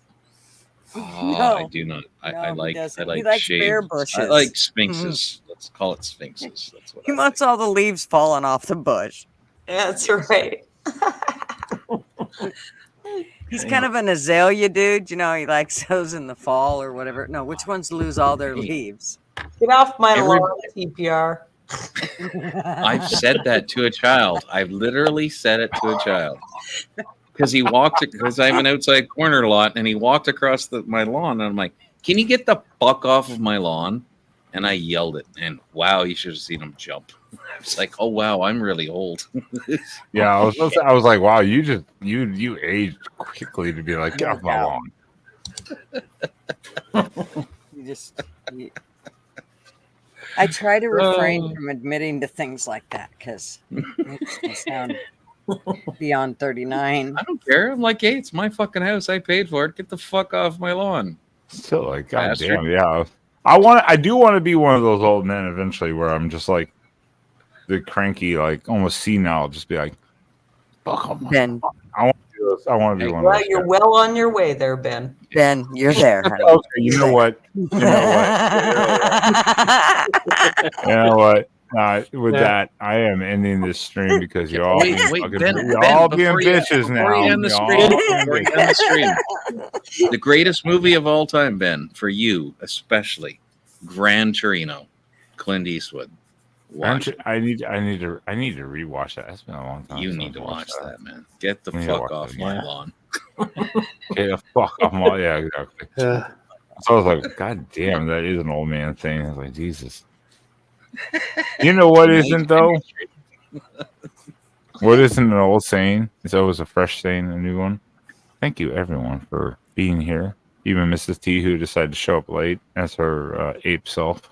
Oh, No. I do not. I No, he like. I doesn't. like He likes shade. bare I bushes. like sphinxes. Let's call it sphinxes. That's what He wants all the leaves falling off the bush. That's right. He's kind of an azalea dude. You know, he likes those in the fall or whatever. No, which ones lose all their leaves? Get off my Every- lawn, TPR. I've said that to a child. I've literally said it to a child because he walked. Because I have an outside corner lot, and he walked across my lawn, and I'm like, "Can you get the fuck off of my lawn?" And I yelled it, and wow, you should have seen him jump. I was like, "Oh wow, I'm really old." Yeah, I was like, wow, you aged quickly to be like, get off my lawn. I try to refrain from admitting to things like that because it makes me sound beyond 39. I don't care. I'm like, hey, it's my fucking house. I paid for it. Get the fuck off my lawn. Still like, god Bastard. damn, yeah. I do want to be one of those old men eventually where I'm just like the cranky, like almost senile, just be like, fuck off my Ben. I want to do this. I want to be one of Well, those. you're well on your way there, Ben. Ben, you're there. Honey. Okay, you know what? You know what? With that, I am ending this stream because you're all being fucking, you're all being bitches now. Before you end the You're stream, all before being you end the stream, the greatest movie of all time, Ben, for you especially, Gran Torino, Clint Eastwood. Watch it. I need to rewatch that. It's been a long time. You since need I've to watched watch that, man. Get the I need to fuck watch off that my again. lawn. Get the fuck off my, yeah, exactly. So I was like, god damn, that is an old man thing. I was like, Jesus. You know what isn't though? What isn't an old saying? It's always a fresh saying, a new one. Thank you everyone for being here. Even Mrs. T, who decided to show up late as her ape self.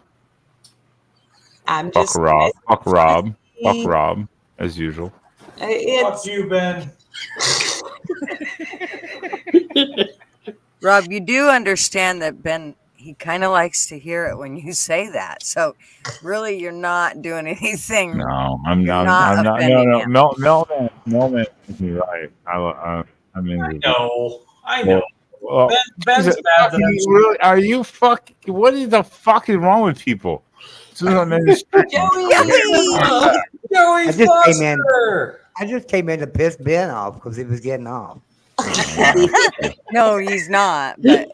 I'm Fuck just Rob. Fuck Rob, as usual. Fuck you, Ben. Rob, you do understand that Ben, he kind of likes to hear it when you say that. So really, you're not doing anything. No, I'm You're not. I'm not. No, offending no. him. Melman is me right. I'm in. I know. Well, Ben's Jesus, bad that fucking really, are you fucking? What is the fuck is wrong with people? As soon as I'm in the street, I just came in to piss Ben off because he was getting off. No, he's not. But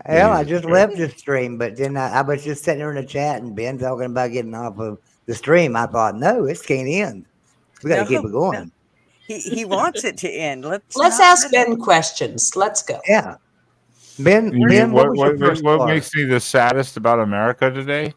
Hell, I just left the stream, but then I was just sitting there in the chat and Ben talking about getting off of the stream. I thought, no, it can't end. We got to keep it going. he wants it to end. Let's ask Ben questions. Let's go. Yeah. Ben, You Ben, mean what was your first what car? makes me the saddest about America today?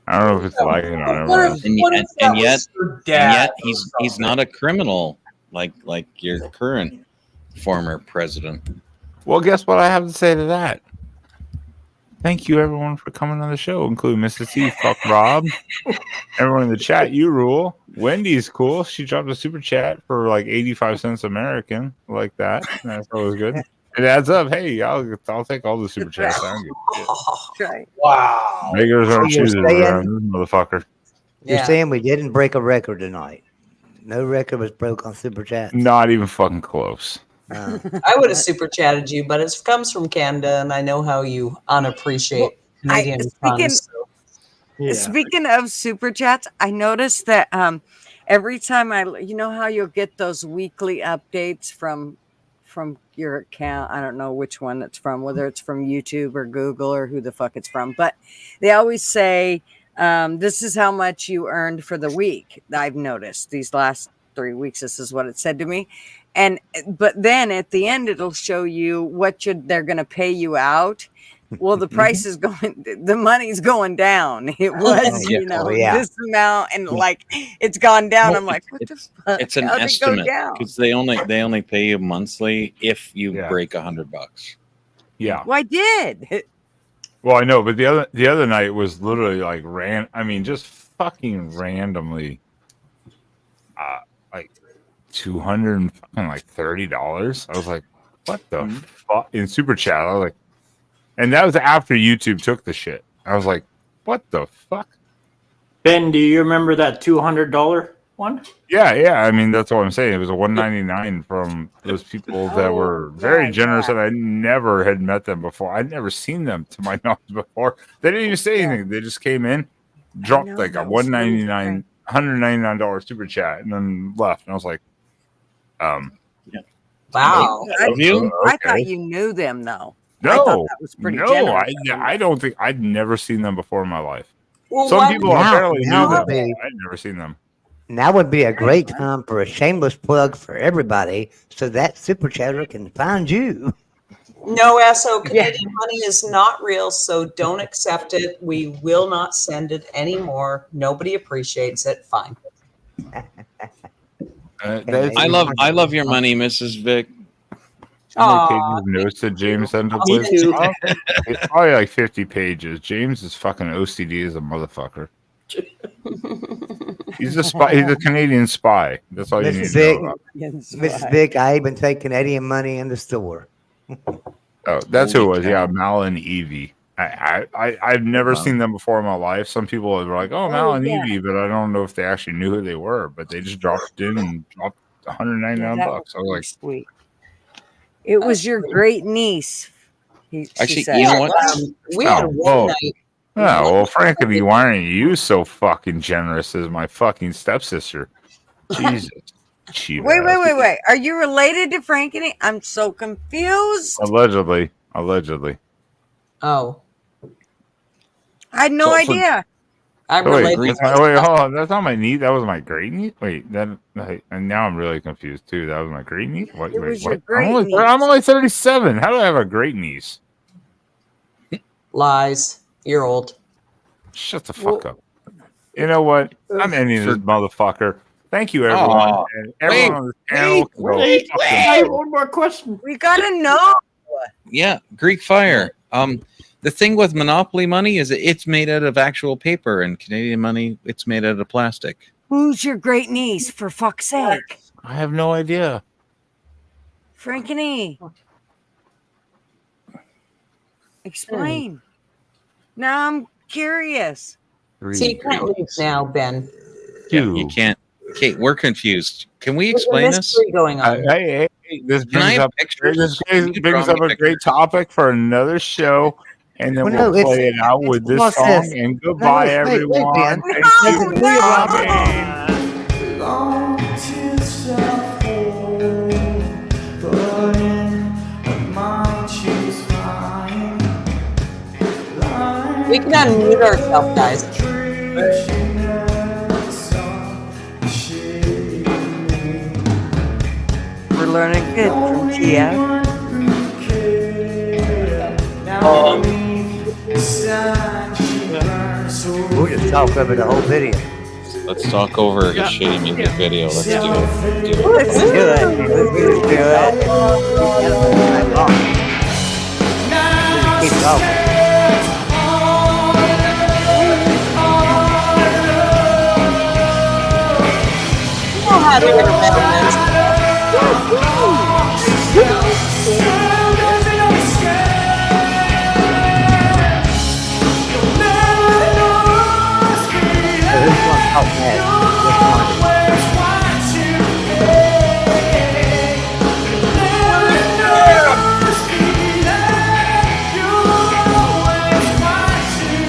I don't know if it's like it or not. And yet he's not a criminal like your current former president. Well, guess what I have to say to that? Thank you, everyone, for coming on the show, including Mrs. T. Fuck Rob. Everyone in the chat, you rule. Wendy's cool. She dropped a super chat for like 85 cents American, like that. That's always good. It adds up. Hey, I'll take all the super chats. I don't give a shit. Right. Wow. Beggars So aren't you're choosers saying- around this motherfucker. You're saying we didn't break a record tonight. No record was broke on Super Chat. Not even fucking close. I would have super chatted you, but it comes from Canada, and I know how you unappreciate Canadian puns. Speaking of super chats, I noticed that every time you know how you'll get those weekly updates from your account. I don't know which one it's from, whether it's from YouTube or Google or who the fuck it's from, but they always say, this is how much you earned for the week. I've noticed these last 3 weeks, this is what it said to me. But then at the end, it'll show you they're going to pay you out. Well, the price is the money's going down. It was, this amount, and like it's gone down. I'm like, what the fuck? It's an estimate because they only pay you monthly if you break $100. Yeah. Well, I did. Well, I know, but the other night was literally like just fucking randomly, like $230. I was like, what the fuck? In super chat, I was like, and that was after YouTube took the shit. I was like, what the fuck? Ben, do you remember that $200 one? Yeah. I mean, that's what I'm saying. It was a $199 from those people that were very generous, and I never had met them before. I'd never seen them to my knowledge before. They didn't even say anything. They just came in, dropped like a $199 super chat, and then left. And I was like, Wow. Okay. I thought you knew them though. No, I thought that was pretty generous. I don't think I'd never seen them before in my life. Well, some people apparently knew them. be- I'd never seen them. Now would be a great time for a shameless plug for everybody, so that super chatter can find you. No, SO Canadian money is not real, so don't accept it. We will not send it anymore. Nobody appreciates it. Fine. I love your money, Mrs. Vic. How many pages of notes did James end up with? It's probably like 50 pages. James is fucking OCD as a motherfucker. He's a spy. He's a Canadian spy. That's all you need to know about. Mrs. Vic, I even take Canadian money in the store. Oh, that's who it was. Yeah, Mal and Evie. I've never seen them before in my life. Some people were like, "Oh, Mal and Evie," but I don't know if they actually knew who they were. But they just dropped in and dropped $199. I was like, sweet. It was your great niece. Actually, you know what? We had one night. Oh, well, frankly, why aren't you so fucking generous as my fucking stepsister? Jesus. Wait. Are you related to Frankie? I'm so confused. Allegedly. Oh. I had no idea. I'm wait, related. hold on. That's not my niece. That was my great niece. Wait, and now I'm really confused too. That was my great niece. Wait, what? I'm only 37. How do I have a great niece? Lies. You're old. Shut the fuck up. You know what? I'm ending this motherfucker. Thank you, everyone. And everyone on this panel. Wait. I have one more question. We gotta know. Yeah, Greek Fire. The thing with Monopoly money is it's made out of actual paper, and Canadian money, it's made out of plastic. Who's your great niece, for fuck's sake? I have no idea. Frankie. Explain. Now I'm curious. See, you can't leave now, Ben. Yeah, you can't. Kate, we're confused. Can we explain this? Going on. Hey, this brings up a great topic for another show, and then we'll play it out with this song. And goodbye, everyone. Thank you for We can unmute ourselves, guys. We're learning good from Tia. We'll just talk over the whole video. Let's talk over a shitty music video. Let's do it. Let's do it. Keep talking. You know how to get around this.